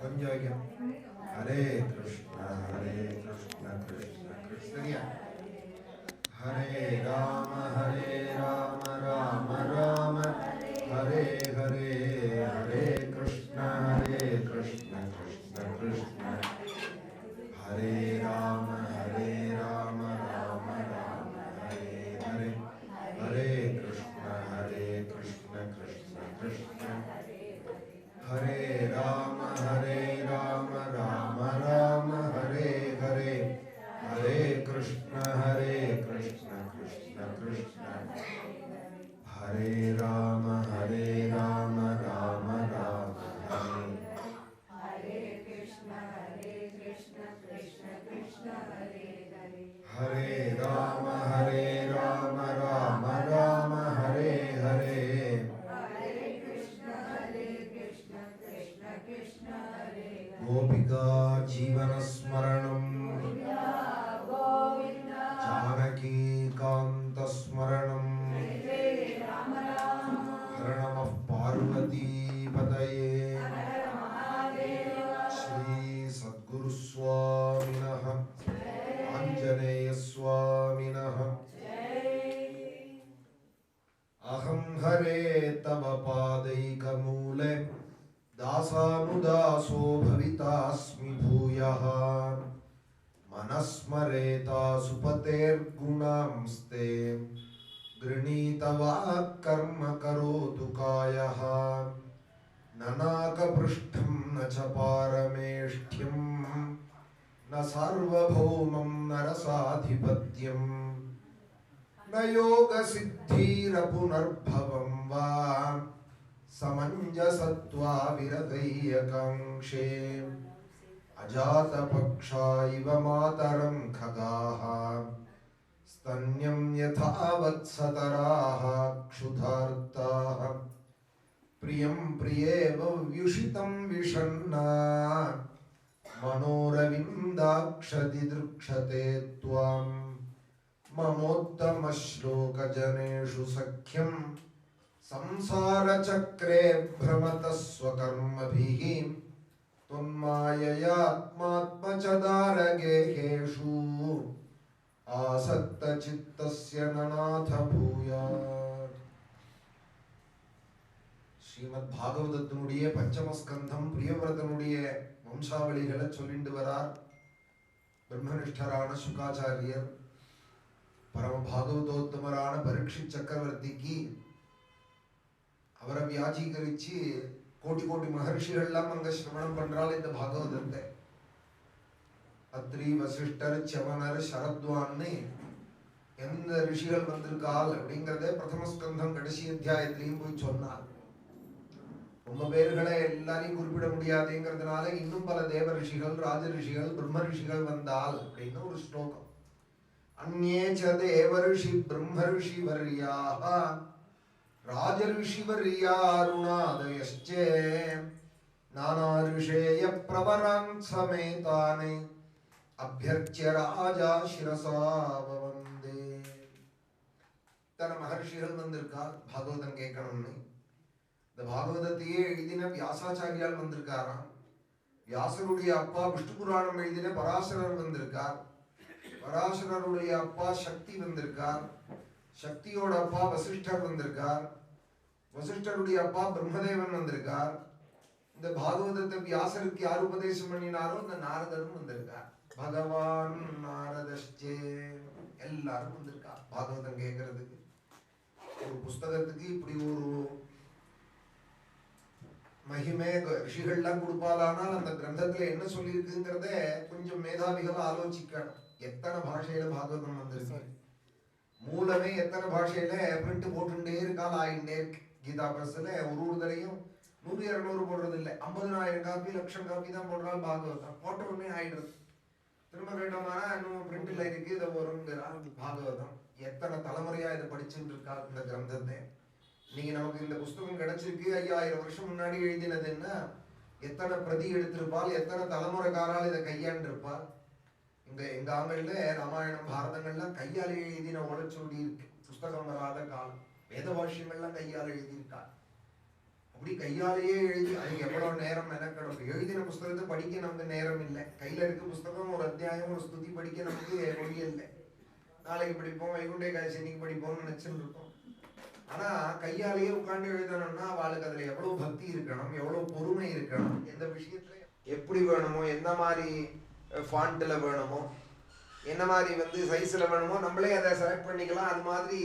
கொஞ்சம் ஹரே கிருஷ்ணா கிருஷ்ண கிருஷ்ண ஹரே ராம ராம ராம ஹரே ஹரே ஹரே கிருஷ்ண கிருஷ்ண கிருஷ்ண ஹரே ராம ராம ராம ஹரே ஹரே ஹரே கிருஷ்ண கிருஷ்ண கிருஷ்ண ஹரே ராம ராம ராம ஹரே ஹரே ஹரே கிருஷ்ண கிருஷ்ண கிருஷ்ண ஹரே ராம ராம ராம ஹரே ஹரே கிருஷ்ண கிருஷ்ண கிருஷ்ண ஹரே ஹரே ராம ராம ராம ஹரே ஹரே गोपिका जीवन स्मरणं जानकी कांत स्मरणं हर नमः पार्वती पतये श्री सद्गुरु स्वामिनः आंजनेय स्वामिनः अहं हरे तव पादैकमूले दासानुदासो भवितास्मि भूयः मनस्मरेता सुपतेर्गुणांस्ते गृणीतवा कर्म करोतु कायः न नाकपृष्ठं न च पारमेष्ठ्यं न सार्वभौमं नरसाधिपत्यं न योगसिद्धिरपुनर्भवं वा समञ्जसत्वा विरतैयकाङ्क्षे अजातपक्षा इव मातरं खगाः स्तन्यं यथा वत्सतराः क्षुधार्ताः प्रियं प्रियेव व्युषितं विषण्णा मनोरविन्दाक्षदिदृक्षते त्वां ममोत्तमश्लोकजनेषु सख्यं संसार चक्रे भ्रमतः स्वकर्मभिः त्वन्माययात्मात्मचदारगेहेषु आसक्तचित्तस्य ननाथ भूयात्. ஸ்ரீமத் பாகவதத்தினுடைய பஞ்சமஸ்கந்தம் பிரியவிரதனுடைய வம்சாவளிகளை சொல்லிட்டு வரார். பிரம்மனிஷ்டரான சுகாச்சாரியர் பரம பாகவதோத்தமரான பரீட்சித் சக்கரவர்த்திக்கு அவரை வியாஜீகரிச்சு கோட்டி கோட்டி மகர்ஷிகள்லாம் அங்க சிரவணம் பண்றாள் இந்த பாகவதத்தை. அத்ரி வசிஷ்டர் சமனர் சரத்வான்னு எந்த ரிஷிகள் வந்திருக்காள் அப்படிங்கறத பிரதமஸ்கந்தம் கடைசி அத்தியாயத்திலையும் போய் சொன்னார். ரொம்ப பேர்களை எல்லாரையும் குறிப்பிட முடியாதுங்கிறதுனால இன்னும் பல தேவ ரிஷிகள் ராஜ ரிஷிகள் பிரம்ம ரிஷிகள் வந்தால் அப்படின்னு ஒரு ஸ்லோகம். அந்நே ச தேவ ரிஷி பிரம்ம ரிஷி வர்யாக राजऋषिवर्यारुणादयश्चे नानाऋषेय प्रवरान् समेतान् अभ्यर्च्य राजा शिरसा ववन्दे. तन महर्षिகள் வந்திருக்கார் பாகவதம் கேட்கணும்னு. இந்த பாகவதத்தையே எழுதின வியாசாச்சாரியால் வந்திருக்காராம். வியாசருடைய அப்பா விஷ்ணு புராணம் எழுதின பராசரர் வந்திருக்கார். பராசரருடைய அப்பா சக்தி வந்திருக்கார். சக்தியோட அப்பா வசிஷ்டர் வந்திருக்கார். வசிஷ்டருடைய அப்பா பிரம்மதேவன் வந்திருக்கார். இந்த பாகவதத்தை வியாசருக்கு யார் உபதேசம் பண்ணினாரோ இந்த நாரதரும் வந்திருக்கார். பகவான் நாரதஸ்சே எல்லாரும் வந்திருக்கார் பாகவதம் கேட்கறதுக்கு. ஒரு புஸ்தகத்துக்கு இப்படி ஒரு மகிமை ரிஷிகள்லாம் கொடுப்பாலானால் அந்த கிரந்தத்துல என்ன சொல்லியிருக்குங்கிறத கொஞ்சம் மேதாவிகள் ஆலோசிக்கணும். எத்தனை பாஷையில பாகவதம் வந்திருக்கு, மூலமே எத்தனை பாஷையில பிரிண்ட் போட்டுட்டே இருக்கால் ஆயிண்டே இருக்கு. கீதா பிரஸ்ல ஒரு தரையும் 100-200 போடுறது இல்லை, 50,000 காப்பி 1,00,000 காப்பி தான் போடுறாள் பாகவதம். போட்ட உடனே ஆயிடுறது. திரும்ப கேட்டோம்னா இன்னும் பிரிண்ட்ல இருக்கு இதை வருங்கிறார் பாகவதம். எத்தனை தலைமுறையா இதை படிச்சுட்டு இருக்கா இந்த கிரந்தத்தை. இன்னைக்கு நமக்கு இந்த புஸ்தகம் கிடைச்சிருக்கு. 5000 வருஷம் முன்னாடி எழுதினதுன்னா எத்தனை பிரதி எடுத்திருப்பால், எத்தனை தலைமுறைக்காரால் இதை கையாண்டிருப்பால். எங்க ஆங்கள்ல ராமாயணம் பாரதங்கள்லாம் கையால் எழுதின உடச்சொடி இருக்கு. புஸ்தகம் வராத காலம் வேத பாஷ்யங்கள்லாம் கையால் எழுதியிருக்கார். அப்படி கையாலேயே எழுதி அதுக்கு எவ்வளவு நேரம் மெனக்கணும். எழுதின புஸ்தகத்தை படிக்க நமக்கு நேரம் இல்லை. கையில இருக்க புஸ்தகம் ஒரு அத்தியாயம் ஒரு ஸ்துதி படிக்க நமக்கு முடியல. நாளைக்கு படிப்போம், வைகுண்டே காட்சி இன்னைக்கு படிப்போம்னு நினைச்சுட்டு இருக்கோம். ஆனா கையாலேயே உட்காந்து எழுதணும்னா அவளுக்கு அதுல எவ்வளவு பக்தி இருக்கணும், எவ்வளவு பொறுமை இருக்கணும், எந்த விஷயத்துல எப்படி வேணுமோ, என்ன மாதிரி ஃபாண்ட்ல வேணுமோ, என்ன மாதிரி சைஸ்ல வேணுமோ நம்மளே அதை செலக்ட் பண்ணிக்கலாம். அது மாதிரி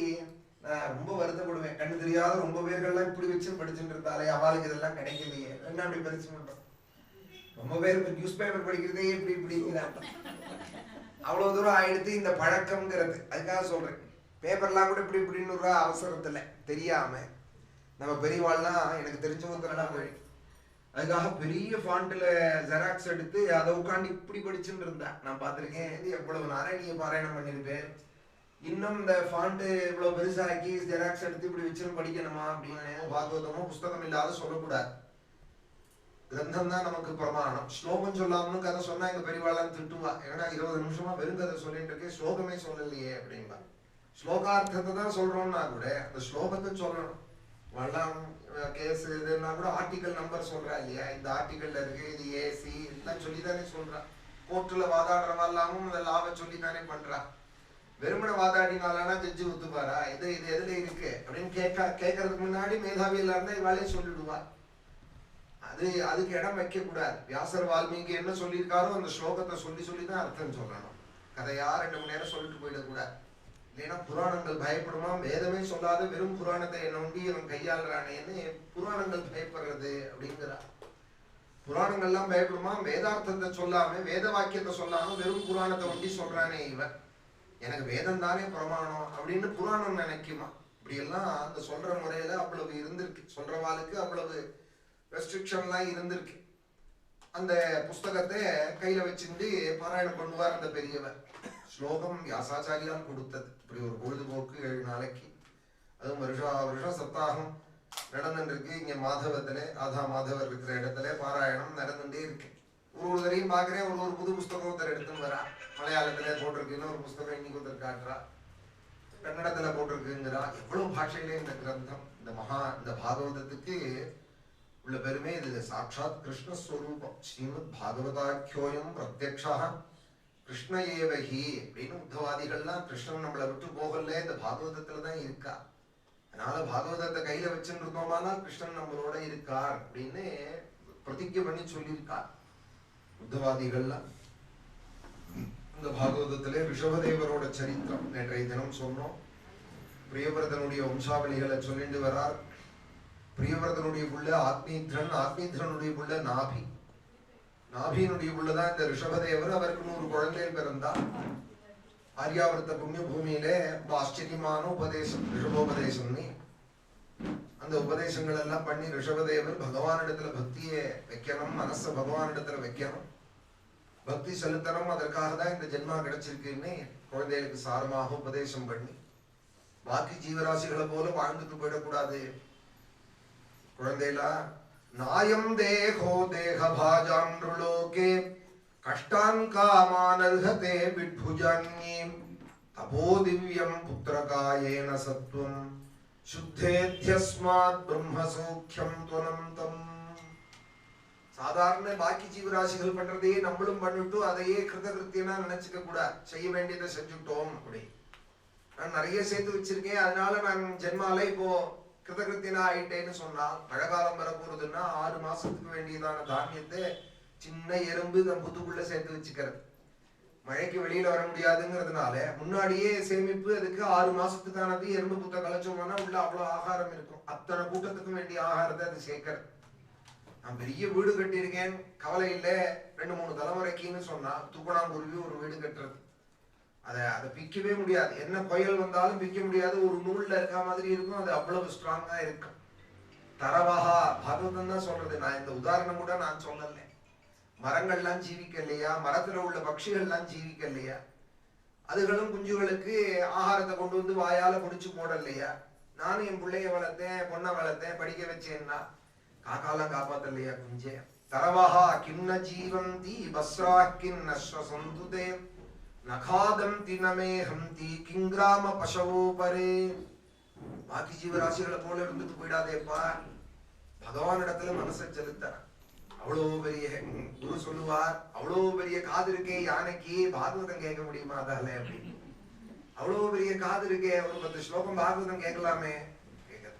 நான் ரொம்ப வருத்தப்படுவேன். கண்ணு தெரியாத ரொம்ப பேர்கள்லாம் இப்படி வச்சு படிச்சுட்டு இருந்தாலே அவளுக்கு இதெல்லாம் கிடைக்கலையே, என்ன அப்படி பரிசு பண்றோம். ரொம்ப பேர் நியூஸ் பேப்பர் படிக்கிறதே இப்படி இப்படிங்கிறாங்க. அவ்வளவு தூரம் ஆயிடுத்து இந்த பழக்கம்ங்கிறது. அதுக்காக சொல்றேன், பேப்பர்லாம் கூட இப்படி இப்படின்னு அவசரத்துல தெரியாம நம்ம பெரியவாள்லாம் எனக்கு தெரிஞ்சவங்கலாம் போய் அதுக்காக பெரிய ஃபாண்ட்ல ஜெராக்ஸ் எடுத்து அதை உட்காந்து இப்படி படிச்சுட்டு இருந்தேன். நான் பார்த்திருக்கேன். இது எவ்வளவு நேரம் நீங்க பாராயணம் பண்ணிருப்பேன், இன்னும் இந்த ஃபாண்ட் இவ்வளவு பெருசாக்கி ஜெராக்ஸ் எடுத்து இப்படி வச்சு படிக்கணுமா அப்படின்னு பாகவதமோ புஸ்தகம் இல்லாத சொல்லக்கூடாது. கிரந்தம் தான் நமக்கு பிரமாணம். ஸ்லோகம் சொல்லாமனு கதை சொன்னா எங்க பெரியவாளாம் திட்டுவா. ஏன்னா 20 நிமிஷமா வெறும் கதை சொல்லிட்டு இருக்கேன், ஸ்லோகமே சொல்லலையே அப்படின்பா. ஸ்லோகார்த்தத்தை தான் சொல்றோம்னா கூட அந்த ஸ்லோகத்தை சொல்லணும். வல்லாம் கேஸ் இதுன்னா கூட ஆர்டிகல் நம்பர் சொல்றா இல்லையா, இந்த ஆர்டிகல்ல இருக்கு, இது ஏசி எல்லாம் சொல்லித்தானே சொல்றா. கோர்ட்டுல வாதாடுறவெல்லாமும் இந்த லாவை சொல்லித்தானே பண்றா. வெறுமனை வாதாடினாலானா ஜட்ஜி ஒத்துப்பாரா, இது எதுல இருக்கு அப்படின்னு கேட்கறதுக்கு முன்னாடி மேதாவியில இருந்தா இவாளே சொல்லிடுவா. அதுக்கு இடம் வைக்க கூடாது. வியாசர் வால்மீகி என்ன சொல்லியிருக்காரோ அந்த ஸ்லோகத்தை சொல்லிதான் அர்த்தம் சொல்லணும். கதையா 2 மணி நேரம் சொல்லிட்டு போயிடக்கூடாது. இல்லைன்னா புராணங்கள் பயப்படுமா, வேதமே சொல்லாத வெறும் புராணத்தை நோண்டி அவன் கையாளுறானேன்னு புராணங்கள் பயப்படுறது அப்படிங்கிறா. புராணங்கள்லாம் பயப்படுமா, வேதார்த்தத்தை சொல்லாம வேத வாக்கியத்தை சொல்லாம வெறும் புராணத்தை ஒண்டி சொல்றானே இவன், எனக்கு வேதம் தானே பிரமாணம் அப்படின்னு புராணம் நினைக்குமா. இப்படி எல்லாம் அந்த சொல்ற முறையில அவ்வளவு இருந்திருக்கு. சொல்றவாளுக்கு அவ்வளவு ரெஸ்ட்ரிக்ஷன்லாம் இருந்திருக்கு. அந்த புஸ்தகத்தை கையில வச்சுட்டு பாராயணம் பண்ணுவார் அந்த பெரியவர். ஸ்லோகம் வியாசாச்சாரியால் கொடுத்தது. இப்படி ஒரு பொழுதுபோக்கு 7 நாளைக்கு, அதுவும் வருஷ சப்தாகம் நடந்துட்டு இருக்கு. இங்க மாதவத்துல ஆதா மாதவர் இருக்கிற இடத்துல பாராயணம் நடந்துட்டே இருக்கு. ஒரு தரையும் பாக்குறேன், ஒரு புது புஸ்தகம் ஒருத்தர் எடுத்துன்னு வரா. மலையாளத்துல போட்டிருக்குன்னு ஒரு புஸ்தகம் இன்னைக்கு ஒருத்தர் காட்டுறா, கன்னடத்துல போட்டிருக்குங்கிறா. எவ்வளவு பாஷையிலே இந்த கிரந்தம், இந்த பாகவதத்துக்கு உள்ள பெருமை. இது சாட்சாத் கிருஷ்ணஸ்வரூபம். ஸ்ரீமத் பாகவதாக்கியோயம் பிரத்யக்ஷா கிருஷ்ண ஏவகி அப்படின்னு உத்தவாதிகள்லாம் கிருஷ்ணன் நம்மளை விட்டு போகல, இந்த பாகவதத்துலதான் இருக்கா. அதனால பாகவதத்தை கையில வச்சுட்டு இருந்தோமானா கிருஷ்ணன் நம்மளோட இருக்கார் அப்படின்னு பிரதிஜை பண்ணி சொல்லியிருக்கார் உத்தவாதிகள்லாம். இந்த பாகவதத்திலே ரிஷபதேவரோட சரித்திரம் நேற்றைய தினம் சொன்னோம். பிரியவரதனுடைய வம்சாவளிகளை சொல்லிட்டு வரார். பிரியவரதனுடைய புள்ள ஆத்மீத்ரன், ஆத்மீத்ரனுடைய புள்ள நாபி, நாபியினுடைய புள்ளதான் இந்த ரிஷபதேவர். அவருக்கு 100 குழந்தைகள் பிறந்தார். ஆரியாவர்த்த புண்ணிய பூமியிலே ஆச்சரியமான உபதேசம் ரிஷபோபதேசம்னு. அந்த உபதேசங்கள் எல்லாம் பண்ணி ரிஷபதேவர் பகவானிடத்துல பக்தியை வைக்கணும், மனசை பகவானிடத்துல வைக்கணும், பக்தி செலுத்தணும். அதற்காக தான் இந்த ஜென்மா கிடைச்சிருக்குன்னு குழந்தைகளுக்கு சாரமாக உபதேசம் பண்ணி, பாக்கி ஜீவராசிகளை போல வாழ்ந்துட்டு போயிடக்கூடாது குழந்தைகளா. நாயம் தேகோ தேகபாஜான்ருலோகே கஷ்டான் காமானர்ஹதே விட்புஜான்யீம் தபோ திவ்யம் புத்திரகாயேன சத்வம் சுத்தேத்யஸ்மாத் பிரம்மசௌக்கியம் துவனந்தம். சாதாரண பாக்கி ஜீவராசிகள் பண்றதையே நம்மளும் பண்ணிட்டு அதையே கிருதகிருத்தியனா நினைச்சுக்க கூடாது. செய்ய வேண்டியதை செஞ்சுட்டோம். அப்படி நான் நிறைய சேர்த்து வச்சிருக்கேன், அதனால நான் ஜென்மால இப்போ கிருதகிருத்தியனா ஆயிட்டேன்னு சொன்னால், மழை காலம் வரப்போறதுன்னா 6 மாசத்துக்கு வேண்டியதான தானியத்தை சின்ன எறும்பு தன் புத்துக்குள்ள சேர்த்து வச்சுக்கிறது. மழைக்கு வெளியில வர முடியாதுங்கிறதுனால முன்னாடியே சேமிப்பு. அதுக்கு 6 மாசத்துக்கானது எறும்பு புத்த கலைச்சோம்னா உள்ள அவ்வளவு ஆகாரம் இருக்கும். அத்தனை கூட்டத்துக்கும் வேண்டிய ஆகாரத்தை அது சேர்க்கிறது. நான் பெரிய வீடு கட்டியிருக்கேன், கவலை இல்லை, 2-3 தலைமுறைக்குன்னு சொன்னா தூக்கணாங்குருவி ஒரு வீடு கட்டுறது, அதை பிக்கவே முடியாது. என்ன புயல் வந்தாலும் பிக்க முடியாது. ஒரு நூல்ல இருக்க மாதிரி இருக்கும். அது அவ்வளவு ஸ்ட்ராங்கா இருக்கும். தரவஹா பாகவதம் தான் சொல்றது. நான் இந்த உதாரணம் கூட நான் சொல்லல. மரங்கள்லாம் ஜீவிக்க இல்லையா, மரத்துல உள்ள பட்சிகள்லாம் ஜீவிக்க இல்லையா, அதுகளும் குஞ்சுகளுக்கு ஆகாரத்தை கொண்டு வந்து வாயால குடிச்சு போடலையா. நானும் என் பிள்ளைய வளர்த்தேன், பொண்ணை வளர்த்தேன், படிக்க வச்சேன்னா காக்காலாம் காப்பாத்த இல்லையா குஞ்சே. தரவஹா கிண்ண ஜீவந்தி பஸ்ரா கிண்ண ஸ்வசந்துதே நகாதம் தினமே ஹந்தி கிங்கிராம பசவோ பரே. பாக்கி ஜீவராசிகளை போல இருந்துட்டு போயிடாதேப்பா. பகவான் இடத்துல மனசை செலுத்தணும். அவ்வளோ பெரிய குரு சொல்லுவார், அவ்வளோ பெரிய காது இருக்கே யானைக்கு, பாகவதம் கேட்க முடியுமா அதால அப்படின்னு. அவ்வளோ பெரிய காது இருக்கே, ஒரு 10 ஸ்லோகம் பாகவதம் கேட்கலாமே, கேட்கல.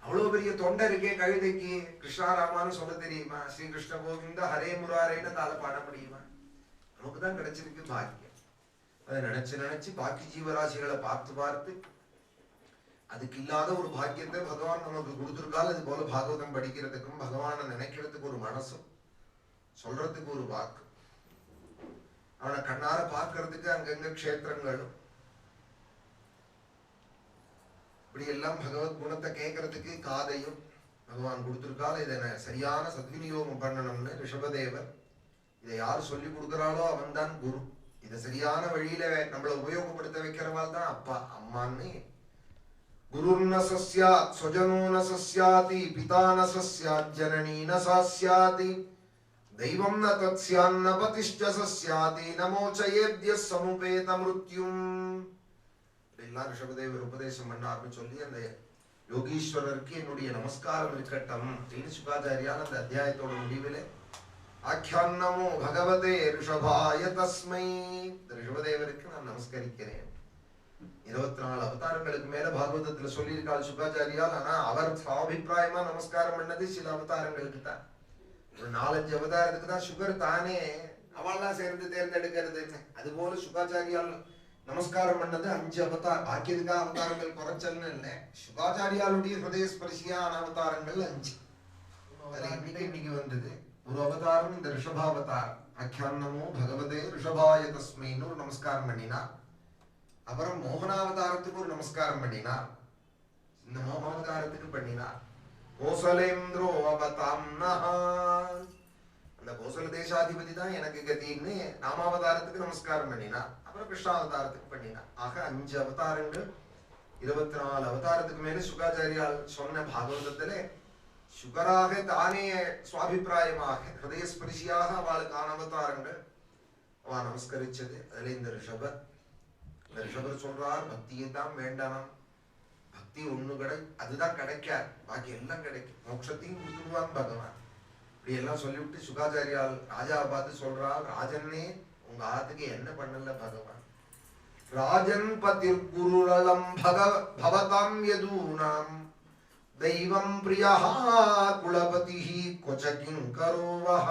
அவ்வளோ பெரிய தொண்டை இருக்கே கழுதைக்கு, கிருஷ்ணா ராமான்னு சொல்ல தெரியுமா, ஸ்ரீ கிருஷ்ண கோவிந்த ஹரே முராரேன்னு தால பாட முடியுமா? நமக்கு தான் கிடைச்சிருக்கு பாக்கியம். அதை நினைச்சு நினைச்சு பாக்கி ஜீவராசிகளை பார்த்து பார்த்து அதுக்கு இல்லாத ஒரு பாக்கியத்தை பகவான் நமக்கு கொடுத்துருக்கால். அது போல பாகவதம் படிக்கிறதுக்கும் பகவானை நினைக்கிறதுக்கு ஒரு மனசும் சொல்றதுக்கு ஒரு வாக்கு, அவனை கண்ணார பார்க்கறதுக்கு அங்கங்க க்ஷேத்திரங்களும், இப்படி எல்லாம் பகவத் குணத்தை கேட்கறதுக்கு காதையும் பகவான் கொடுத்துருக்கால். இதை சரியான சத்விநியோகம் பண்ணணும்னு ரிஷபதேவர், இதை யார் சொல்லி கொடுக்குறாளோ அவன் தான் குரு. இதை சரியான வழியில நம்மளை உபயோகப்படுத்த வைக்கிறவாள் தான் அப்பா அம்மான்னு. குருர்ன சஸ்யாத் ஸ்வஜனோ ந சஸ்யாதி பிதா ந சஸ்யாத் ஜனனீ ந சாஸ்யாதி தெய்வம் ந தத்ஸ்யான்ன பதிஷ்ட சஸ்யாதி நமோச்சயேத்ய சமுபேத மிருத்யும். இதெல்லாம் ரிஷபதேவர் உபதேசம் பண்ணார்னு சொல்லி அந்த யோகீஸ்வரருக்கு என்னுடைய நமஸ்காரம் இருக்கட்டும் அப்படின்னு சுகாச்சாரியால் அந்த அத்தியாயத்தோட முடிவில் ஆख्यान நமோ பகவதே ரிஷபாய தஸ்மை, ரிஷபதேவருக்கு நான் நமஸ்கரிக்கிறேன். 24 அவதாரங்களுக்கு மேல பாகவதத்துல சொல்லியிருக்காள் சுகாச்சாரியால். ஆனா அவர் சாபிப்பிராயமா நமஸ்காரம் பண்ணது சில அவதாரங்களுக்கு தான். ஒரு 4-5 அவதாரத்துக்கு தான் சுகர் தானே அவள்லாம் சேர்ந்து தேர்ந்தெடுக்கிறது. அது போல சுகாச்சாரியால் நமஸ்காரம் பண்ணது 5 அவதாரம். பாக்கியதுக்கா அவதாரங்கள் குறைச்சல்னு இல்லை, சுகாச்சாரியாலுடைய ஹிருதய ஸ்பர்சியான அவதாரங்கள் 5. அது இன்னைக்கு வந்தது ஒரு அவதாரம், இந்த ரிஷபாவதாரம். ஆख्यान நமோ பகவதே ரிஷபாய தஸ்மைன்னு ஒரு நமஸ்காரம் பண்ணினார். அப்புறம் மோகனாவதாரத்துக்கு ஒரு நமஸ்காரம் பண்ணினார். இந்த மோகனாவதாரத்துக்கு பண்ணினார். கோசலேந்திரோ அவதாம்னஹ, அந்த கோசல தேசாதிபதி தான் எனக்கு கதின்னு நாமாவதாரத்துக்கு நமஸ்காரம் பண்ணினார். அப்புறம் கிருஷ்ணாவதாரத்துக்கு பண்ணினார். ஆக 5 அவதாரங்கள், 24 அவதாரத்துக்கு மேல சுகாச்சாரியால் சொன்ன பாகவதத்திலே சுகராக தானே சுவாபிப்பிராயமாக ஹிருதயஸ்பரிசியாக அவளுக்கான அவதாரங்கள் அவ நமஸ்கரிச்சது. அதுல இந்த ரிஷபர் சொல்றார், பக்தியை தான் வேண்டாம், பக்தி ஒண்ணு அதுதான் கிடைக்காது, பாக்கி எல்லாம் கிடைக்கும், மோட்சத்தையும் கொடுத்துருவான் பகவான். இப்படி எல்லாம் சொல்லிவிட்டு சுகாச்சாரியால் ராஜாவை பார்த்து சொல்றார், ராஜன்னே உங்க ஆத்துக்கு என்ன பண்ணல பகவான்? ராஜன் பதிர் குருளம் பவதாம் யதூனாம் தெய்வம் பிரியஹ குலபதிஹி கொச்சகிங் கரோவஹ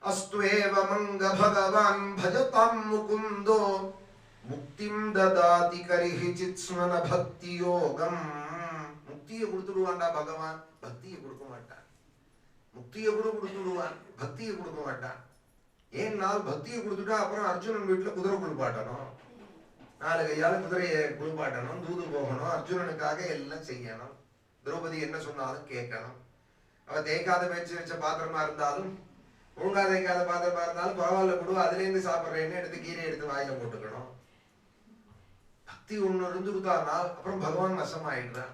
அஸ்துவேவ மங்க பகவான் பஜதாம் முகுந்தோ முக்திம் ததாதி கரிஹி சித்ஸ்மன பக்தி யோகம். முக்தியை கொடுத்துடுவான்டா பகவான், பக்தியை கொடுக்க மாட்டான். முக்தியை கூட கொடுத்துடுவான், பக்தியை கொடுக்க மாட்டான். ஏன்னால் பக்தியை கொடுத்துட்டா அப்புறம் அர்ஜுனன் வீட்டுல குதிரை குளிப்பாட்டணும், 4 கையால குதிரையை குளிப்பாட்டணும், தூது போகணும், அர்ஜுனனுக்காக எல்லாம் செய்யணும், திரௌபதி என்ன சொன்னாலும் கேட்கணும். அவ தேய்க்காத பேச்சு வச்ச பாத்திரமா இருந்தாலும், ஒழுங்கா தேய்க்காத பாத்திரமா இருந்தாலும் பரவாயில்ல கொடு, அதுல இருந்து சாப்பிட்றேன்னு எடுத்து கீரை எடுத்து வாயில போட்டுக்கணும். பக்தி ஒண்ணு இருந்துட்டானால் அப்புறம் பகவான் வசமாயிடுறான்.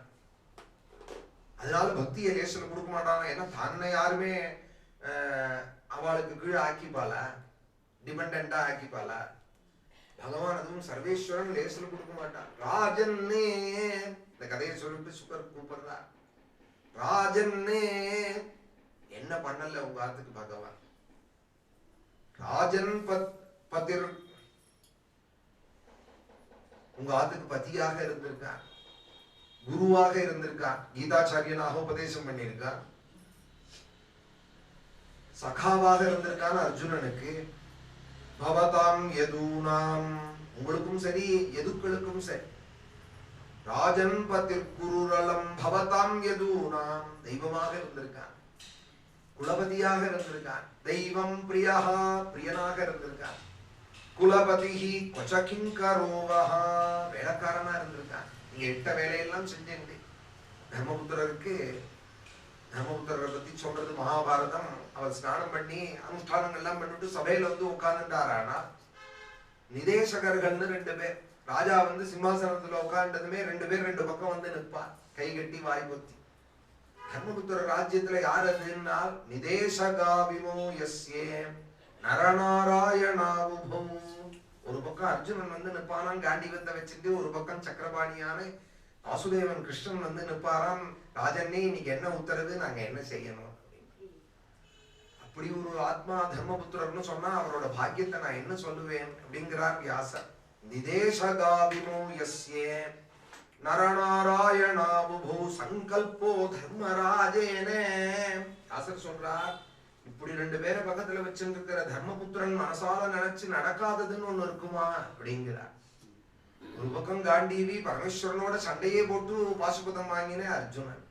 அதனால பக்தியை லேசில் கொடுக்க மாட்டாங்க. ஏன்னா தன்னை யாருமே அவளுக்கு கீழே ஆக்கிப்பாள, டிபெண்டா ஆக்கிப்பாள. பகவான் அதுவும் சர்வேஸ்வரன் லேசில் கொடுக்க மாட்டான். ராஜன்னே, இந்த கதையை சொல்லிட்டு சுகர் கூப்பிடுறா, ராஜன்னே என்ன பண்ணல உங்க ஆத்துக்கு பகவான்? ராஜன் பதிர் உங்க ஆத்துக்கு பதியாக இருந்திருக்கான், குருவாக இருந்திருக்கான், கீதாச்சாரியனாக உபதேசம் பண்ணியிருக்கான், சகாவாக இருந்திருக்கான் அர்ஜுனனுக்கு. பவதாம் யதூனாம், உங்களுக்கும் சரி எதுக்களுக்கும் சரி. ராஜன் பதிர் குருரலம் பவதாம் யதூனாம், தெய்வமாக இருந்திருக்கான், குலபதியாக இருந்திருக்கான், தெய்வம் பிரியஹா பிரியனாக இருந்திருக்கான், குலபதிஹி கொச்சகிங்கரோவஹ வேலைக்காரனா இருந்திருக்கான். நீங்க இட்ட வேலையெல்லாம் செஞ்சேன். தர்மபுத்திரருக்கு, தர்மபுத்திரரை பத்தி சொல்றது மகாபாரதம். அவர் ஸ்நானம் பண்ணி அனுஷ்டானங்கள்லாம் பண்ணிட்டு சபையில வந்து உட்கார்ந்துட்டாரானா, நிதேசகர்கள்னு 2 பேர், ராஜா வந்து சிம்மாசனத்துல உட்கார்ந்ததுமே 2 பேர் 2 பக்கம் வந்து நிற்பார், கை கட்டி வாய் பொத்தி. தர்மபுத்திர ராஜ்யத்துல யார் அதுன்னா நிதேசகாவிமோ யஸ்யே நரநாராயணாவுபம். ஒரு பக்கம் அர்ஜுனன் வந்து நிற்பானான் காண்டிவத்தை வச்சுட்டு, ஒரு பக்கம் சக்கரபாணியான வாசுதேவன் கிருஷ்ணன் வந்து நிற்பாராம், ராஜன்னே இன்னைக்கு என்ன உத்தரவு, நாங்க என்ன செய்யணும். அப்படி ஒரு ஆத்மா தர்மபுத்திரர்னு சொன்னா அவரோட பாக்கியத்தை நான் என்ன சொல்லுவேன் அப்படிங்கிறார் வியாசர். நிதேசகாவிமோ யஸ்யே நரநாராயணாபுபூ சங்கல்போ தர்மராஜேனே. வியாசர் சொல்றார், இப்படி ரெண்டு பேரை பக்கத்துல வச்சிருக்கிற தர்மபுத்திரன் மனசால நினைச்சு நடக்காததுன்னு ஒண்ணு இருக்குமா அப்படிங்கிறார். ஒரு பக்கம் காண்டீவி பரமேஸ்வரனோட சண்டையே போட்டு பாசுபதம் வாங்கின அர்ஜுனன்,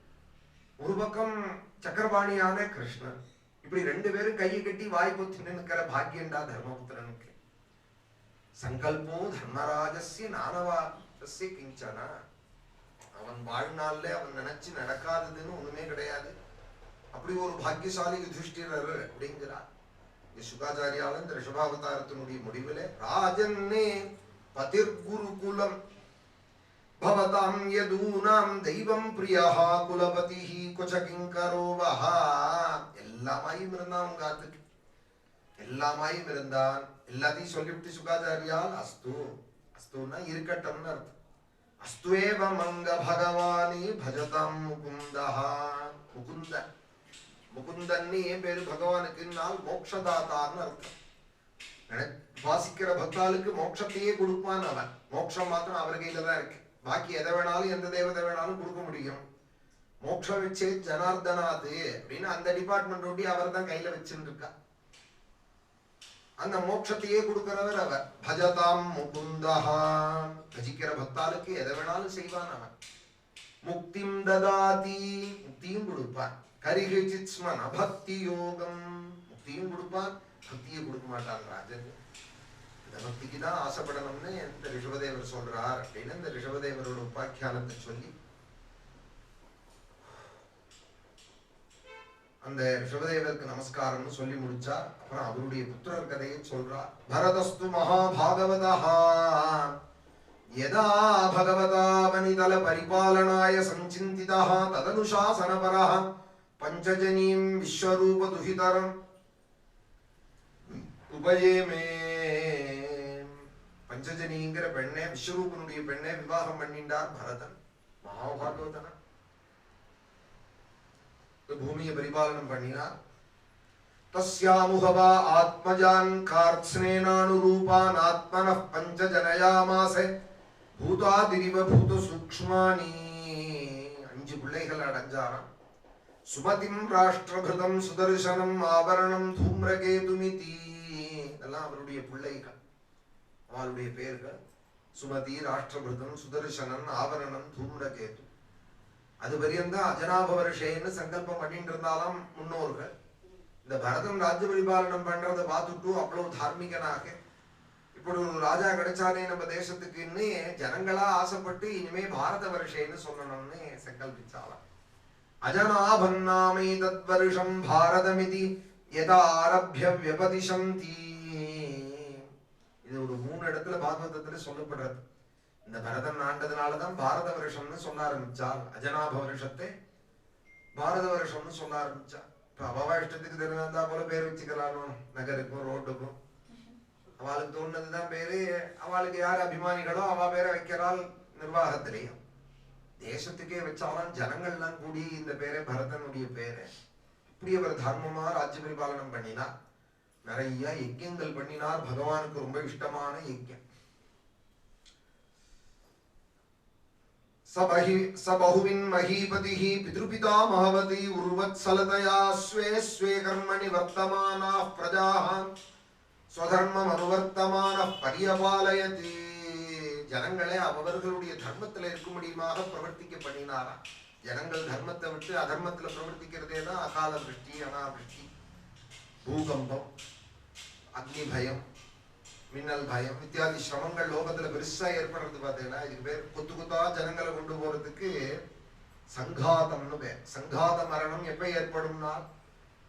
ஒரு பக்கம் சக்கரபாணியான கிருஷ்ணன். இப்படி ரெண்டு பேரும் கையை கட்டி வாய் பொத்தி நிற்கிற பாக்கியண்டா தர்மபுத்திரனுக்கு. சங்கல்போ தர்மராஜஸ்ய நானவாதஸ்ய கிஞ்சனா. அவன் வாழ்நாள்ல அவன் நினைச்சு நடக்காததுன்னு ஒண்ணுமே கிடையாது. அப்படி ஒரு பாக்கியசாலி யுதிஷ்டிரர் அப்படிங்கிறார். சுகாச்சாரியால இந்த ரிஷபாவதாரத்தினுடைய முடிவுல ராஜன்னே பதிர் குருகுலம் பவதாம் யதூனாம் தெய்வம் பிரியஹா குலபதிஹி குசகிங்கரோவஹா. எல்லாமாயும் இருந்தான் உங்க ஆத்துக்கு, எல்லாமாயும் இருந்தான். எல்லாத்தையும் சொல்லிவிட்டு சுகாச்சாரியால் அஸ்து, அஸ்துன்னா இருக்கட்டும்னு அர்த்தம். அஸ்துவேவ மங்க பகவானி பஜதாம் முகுந்தஹா. முகுந்த, முகுந்தன்னு ஏன் பேரு பகவானுக்குன்னால் மோட்சதாத்தான்னு அர்த்தம். வாசிக்கிற பக்தாளுக்கு மோட்சத்தையே கொடுப்பான் அவன். மோட்சம் மாத்திரம் அவர் கையில தான் இருக்கு. பாக்கி எதை வேணாலும் எந்த தேவதை வேணாலும் கொடுக்க முடியும். மோட்ச வச்சே ஜனார்தனாது அப்படின்னு அந்த டிபார்ட்மெண்ட் ஒட்டி அவர் தான் கையில வச்சுட்டு இருக்கா. அந்த மோட்சத்தையே கொடுக்கிறவர் அவர். பஜதாம் முகுந்தஹா. பஜிக்கிற பக்தாளுக்கு எதை வேணாலும் செய்வான் அவன். முக்திம் ததாதி, முக்தியும் கொடுப்பான். கரிஹிச்சித் ஸ்மன பக்தி யோகம், முக்தியும் கொடுப்பான், பக்தியை கொடுக்க மாட்டான் ராஜன். இந்த பக்திக்கு தான் ஆசைப்படணும்னு இந்த ரிஷபதேவர் சொல்றார் அப்படின்னு இந்த ரிஷபதேவரோட உபாக்கியானத்தை சொல்லி அந்த ரிஷபதேவருக்கு நமஸ்காரம்னு சொல்லி முடிச்சா. அப்புறம் அவருடைய புத்திரர் கதையை சொல்றார். பரதஸ்து மகாபாகவதா யதா பகவதா வனிதல பரிபாலனாய சஞ்சிந்திதா ததனுசாசனபரஹ பஞ்சஜனீம் விஸ்வரூப துஹிதரம் உபயேமே. பஞ்சஜனிங்கிற பெண்ணே, விஸ்வரூபனுடைய பெண்ணே விவாகம் பண்ணிண்டார் பரதன். மகாபாகவதனா பூமியை பரிபாலனம் பண்ணினார். தஸ்யாமுகவா ஆத்மஜான் கார்த்ஸ்னேனானுரூபான் ஆத்மனः பஞ்சஜனயாமாஸ பூதாதிரிவ பூத சூக்ஷ்மானி. 5 பிள்ளைகள் அடைஞ்சாராம். சுமதிம் ராஷ்டிரபிருதம் சுதர்சனம் ஆவரணம் தூம்ரகேதுமிதி. இதெல்லாம் அவருடைய பிள்ளைகள், அவருடைய பேர்கள். சுமதி, ராஷ்டிரபிருதம், சுதர்சனன், ஆவரணம், தூம்ரகேது. அது பரியந்தான் அஜனாபவர்ஷேன்னு சங்கல்பம் பண்ணிட்டு இருந்தாலும் முன்னோர்கள். இந்த பரதன் ராஜ்ய பரிபாலனம் பண்றதை பார்த்துட்டு அவ்வளவு தார்மீகனாக இப்படி ஒரு ராஜா கிடைச்சானே நம்ம தேசத்துக்குன்னு ஜனங்களா ஆசைப்பட்டு இனிமே பாரத வருஷேன்னு சொல்லணும்னு சங்கல்பிச்சாலாம். அஜனாபன்னாமை தத்வருஷம் பாரதமிதி யதா ஆரப்ய வியபதிஷந்தி. இது ஒரு 3 இடத்துல பாகவதத்துல சொல்லப்படுறது. இந்த பரதன் ஆண்டதுனாலதான் பாரத வருஷம்னு சொல்ல ஆரம்பிச்சால். அஜனாப வருஷத்தை பாரத வருஷம்னு சொல்ல ஆரம்பிச்சா. இப்ப அவா இஷ்டத்துக்கு தெரிஞ்சா போல பேர் வச்சுக்கலானோ, நகருக்கும் ரோட்டுக்கும். அவளுக்கு தோணுனதுதான் பேரு. அவளுக்கு யார் அபிமானிகளோ அவ பேரை வைக்கிறாள். நிர்வாகத்திலையும் தேசத்துக்கே வச்சாலும் ஜனங்கள்லாம் கூடி இந்த பேரை பரதனுடைய பேரு. இப்படி அவர் தர்மமா ராஜ்ய பரிபாலனம் பண்ணினார். நிறைய யஜ்யங்கள் பண்ணினார். பகவானுக்கு ரொம்ப இஷ்டமான யஜ்யம். சபஹுவின் மஹீபதிஹி பித்ருபிதா மஹவதி உர்வத்சலதயா ஸ்வே ஸ்வே கர்மணி வர்த்தமானாः பிரஜாः ஸ்வதர்மம் அனுவர்த்தமானः பரியபாலயதி. ஜனங்களே அவர்களுடைய தர்மத்தில் இருக்கும்படியாக பிரவர்த்திக்க பண்ணினாரா. ஜனங்கள் தர்மத்தை விட்டு அதர்மத்தில் பிரவர்த்திக்கிறதே தான் அகால விருஷ்டி, அனாவிருஷ்டி, பூகம்பம், அக்னி பயம், மின்னல் பயம் இத்தியாதி சிரமங்கள் லோகத்துல பெருசா ஏற்படுறது. பார்த்தீங்கன்னா இதுக்கு பேர் கொத்து கொத்தா ஜனங்களை கொண்டு போறதுக்கு சங்காதம்னு பேர். சங்காத மரணம் எப்ப ஏற்படும்னா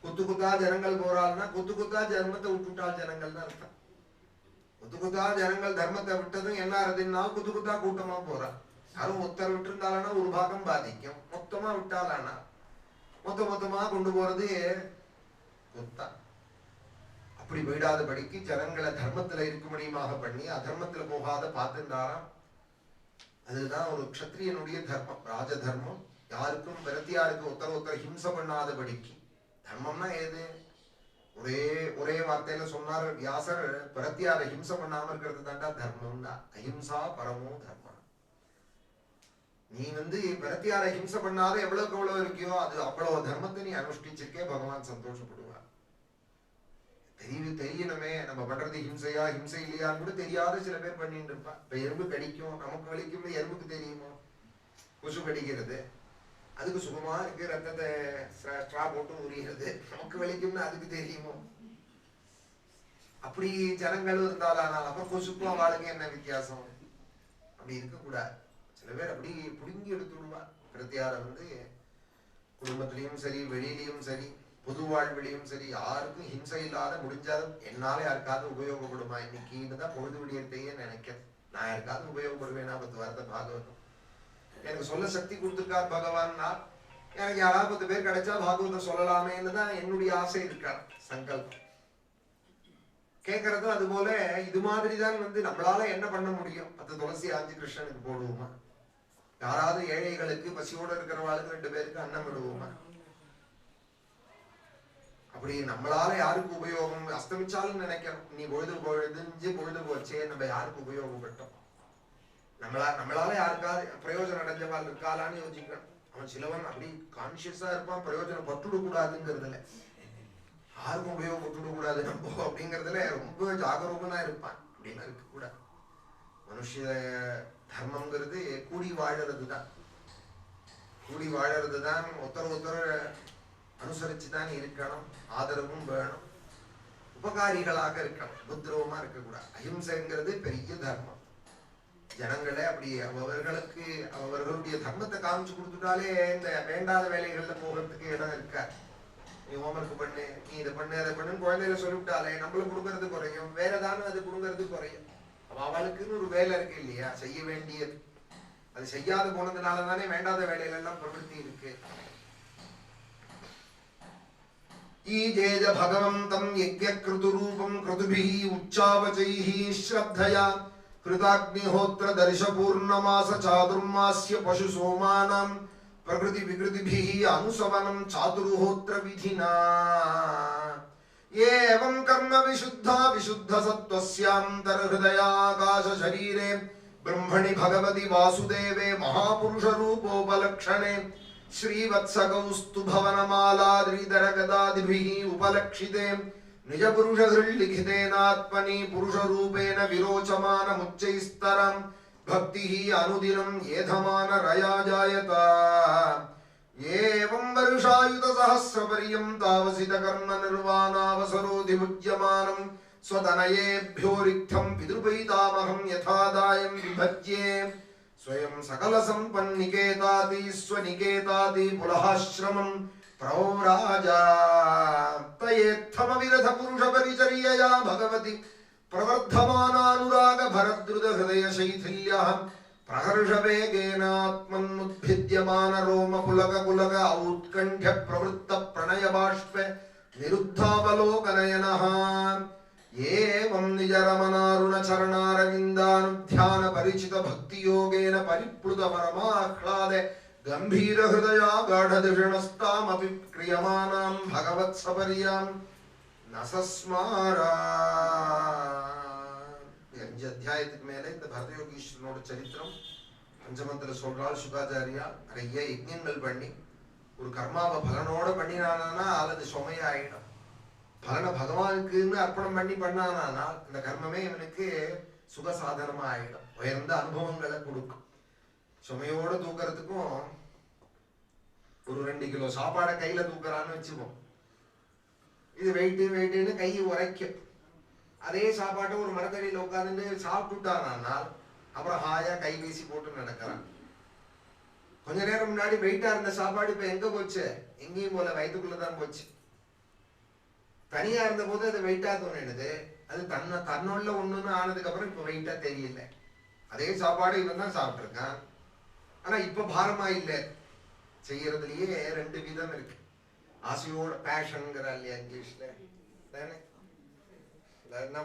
கொத்து கொத்தா ஜனங்கள் போறாள்னா கொத்து கொத்தா தர்மத்தை விட்டுட்டால் ஜனங்கள்னு அர்த்தம். கொத்து கொத்தா ஜனங்கள் தர்மத்தை விட்டதும் என்ன ஆறுதுன்னா கொத்து கொத்தா கூட்டமா போறா. யாரும் ஒருத்தர் விட்டு இருந்தாலும் ஒரு பாகம் பாதிக்கும். மொத்தமா விட்டாலானா மொத்தமா கொண்டு போறது கொத்தா. அப்படி போயிடாதபடிக்கு ஜனங்களை தர்மத்துல இருக்கும்படியாக பண்ணி அதர்மத்துல போகாத பார்த்துட்டாராம். அதுதான் ஒரு க்ஷத்ரியனுடைய தர்மம், ராஜ தர்மம். யாருக்கும் பிரத்தியாருக்கு ஒருத்தர் ஹிம்சை பண்ணாதபடிக்கு. தர்மம்னா ஏது? ஒரே வார்த்தையில சொன்னார் வியாசர், பிரத்தியாரை ஹிம்சை பண்ணாம இருக்கிறது தாண்டா தர்மம் தான். அஹிம்சா பரமோ தர்மம். நீ பிரத்தியாரை ஹிம்சை பண்ணாத எவ்வளவுக்கு எவ்வளவு இருக்கியோ அது அவ்வளவு தர்மத்தை நீ அனுஷ்டிச்சிருக்கே, பகவான் சந்தோஷப்படுவார். தெரியணுமே நம்ம பண்றது ஹிம்சையா ஹிம்சை இல்லையான்னு கூட தெரியாத சில பேர் பண்ணிட்டு இருப்பா. இப்ப எறும்பு கடிக்கும், நமக்கு வலிக்கும், எறும்புக்கு தெரியுமோ? கொசு கடிக்கிறது அதுக்கு சுகமா இருக்கு, ரத்தத்தை ஸ்ட்ரா போட்டு உரிகிறது, நமக்கு வலிக்கும்னு அதுக்கு தெரியுமோ? அப்படி ஜனங்களும் இருந்தாலும் அப்புறம் கொசுக்கும் அவளுக்கு என்ன வித்தியாசம்? அப்படி இருக்கக்கூடாது. சில பேர் அப்படி புடுங்கி எடுத்து விடுவா. பிரத்தியார குடும்பத்திலையும் சரி, வெளியிலையும் சரி, பொது வாழ்விலையும் சரி, யாருக்கும் ஹிம்சை இல்லாத முடிஞ்சாலும் என்னால யாருக்காவது உபயோகப்படுமா இன்னைக்கு தான் பொழுது விடியத்தையே நினைக்கிறேன். நான் யாருக்காவது உபயோகப்படுவேனா? 10 வாரத்தை பாகவதம் எனக்கு சொல்ல சக்தி கொடுத்துருக்கார் பகவான்னா, எனக்கு யாராவது 10 பேர் கிடைச்சா பாகவதம் சொல்லலாமேன்னு தான் என்னுடைய ஆசை இருக்கார், சங்கல்பம். கேட்கறதும் அது போல இது மாதிரிதான் நம்மளால என்ன பண்ண முடியும்? 10 துளசி ஆஞ்சி கிருஷ்ணனுக்கு போடுவோமா? யாராவது ஏழைகளுக்கு பசியோடு இருக்கிறவாளுக்கு 2 பேருக்கு அன்னம் விடுவோமா? அப்படி நம்மளால யாருக்கு உபயோகம்? அஸ்தமிச்சாலும் நினைக்கிறோம், நீ பொழுது போச்சே, நம்ம யாருக்கு உபயோகப்பட்டோம்? நம்மளால யாருக்காவது பிரயோஜனம் அடைஞ்சவாள் இருக்காளான்னு யோசிக்கணும். அவன் சிலவன் அப்படி கான்சியஸா இருப்பான், பிரயோஜனம் பட்டுடக்கூடாதுங்கிறதுல, யாருக்கும் உபயோகப்பட்டுடக்கூடாது நம்ம அப்படிங்கிறதுல ரொம்ப ஜாகரூகனா இருப்பான். அப்படின்னா இருக்கக்கூடாது. மனுஷ தர்மம்ங்கிறது கூடி வாழறதுதான். கூடி வாழறதுதான். ஒருத்தர் அனுசரிச்சுதான் இருக்கணும். ஆதரவும் வேணும். உபகாரிகளாக இருக்கணும். உபதிரவமா இருக்கக்கூடாது. அஹிம்சைங்கிறது பெரிய தர்மம். ஜனங்களை அப்படி அவர்களுடைய தர்மத்தை காமிச்சு கொடுத்துட்டாலே இந்த வேண்டாத வேலைகள்ல போகிறதுக்கு இடம் இருக்காது. நீ ஹோம்ஒர்க் பண்ணு, நீ இதை பண்ணு, அதை பண்ணுன்னு குழந்தைகளை சொல்லிவிட்டாலே நம்மளும் கொடுக்கறது குறையும், வேற ஏதாவது அது கொடுக்கறது குறையும். அவளுக்குன்னு ஒரு வேலை இருக்கு இல்லையா, செய்ய வேண்டியது. அது செய்யாது போனதுனாலதானே வேண்டாத வேலைகள் எல்லாம் பிரவருத்தி இருக்கு. ஈஜேஜ பகவந்தம் யக்ஞ கிருது ரூபம் கிருதுபிஹி உச்சாவச்சைஹி ஸ்ரத்தயா கிருதாக்னிஹோத்ர தர்ஷ பூர்ணமாச சாதுர்மாஸ்ய பசு சோமானாம் பிரகிருதி விகிருதிபிஹி அனுசவனம் சாதுர்ஹோத்ர விதினா ஏவம் கர்ம விசுத்தா விசுத்த சத்வஸ்யாந்தர்ஹிருதயாகாச சரீரே ब्रह्मणि भगवति वासुदेवे महापुरुष रूपोपलक्षणे श्रीवत्सकौस्तु भवनमालाद्रिधर गदादिभिः उपलक्षिते निज पुरुषहृल्लिखितेनात्मनि पुरुष रूपेण विरोचमानमुच्चैस्तरं भक्तिः अनुदिनं येधमान रया जायता एवं वर्षायुत सहस्रपर्यन्तावसित कर्म निर्वाणावसरोधिमुच्यमानं स्वतनयेभ्यो रिक्थं पितृपैतामहं यथादायं विभज्ये स्वयं सकल संपन्निकेताति स्वनिकेताति पुलहाश्रमं प्रौराजा तयेत्थमविरथ पुरुष परिचर्यया भगवति प्रवर्धमानानुराग भरद्रुत हृदय शैथिल्यः प्रहर्ष वेगेनात्मन्नुद्भिद्यमान रोम पुलक पुलक औत्कण्ठ्य प्रवृत्त प्रणय बाष्प निरुद्धावलोकनयनः एवं निज रमणारुण चरणारविन्दानुध्यान परिचित भक्ति योगेन परिप्लुत परमाह्लादे गंभीर हृदया गाढदृषणस्तामपि क्रियमाणां भगवत्सपर्यां न सस्मारा. 5 அத்தியாயத்துக்கு மேல இந்த பரதயோகீஸ்வரனோட சரித்திரம் பஞ்சமத்துல சொல்றாள் சுகாச்சாரியா. நிறைய யஜ்ஞங்கள் பண்ணி ஒரு கர்மாவை பலனோட பண்ணினானா அல்லது சுமையாயிடும். பலனை பகவானுக்குன்னு அர்ப்பணம் பண்ணி பண்ணானா இந்த கர்மமே இவனுக்கு சுக சாதனமா ஆயிடும், உயர்ந்த அனுபவங்களை கொடுக்கும். சுமையோட தூக்குறதுக்கும் ஒரு 2 கிலோ சாப்பாடை கையில தூக்குறான்னு வச்சுப்போம், இது வெயிட்டுன்னு கை உரைக்கும். அதே சாப்பாட்டை ஒரு மரத்தடியில் உட்கார்ந்து சாப்பிட்டுட்டானால் அப்புறம் ஹாயா கை வீசி போட்டு நடக்கிறான். கொஞ்ச நேரம் முன்னாடி வெயிட்டா இருந்த சாப்பாடு இப்ப எங்க போச்சு? எங்கேயும் போல, வயிற்றுக்குள்ளதான் போச்சு. தனியா இருந்த போது அது வெயிட்டா தோணிடுது, அது தன்னுள்ள ஒண்ணுன்னு ஆனதுக்கு அப்புறம் இப்ப வெயிட்டா தெரியல. அதே சாப்பாடு இவன் தான் சாப்பிட்டு இருக்கான், ஆனா இப்ப பாரமா இல்லை. செய்யறதுலயே 2 விதம் இருக்கு. ஆசையோட பேஷன்ங்கிறா இல்லையா இங்கிலீஷ்ல, தானே?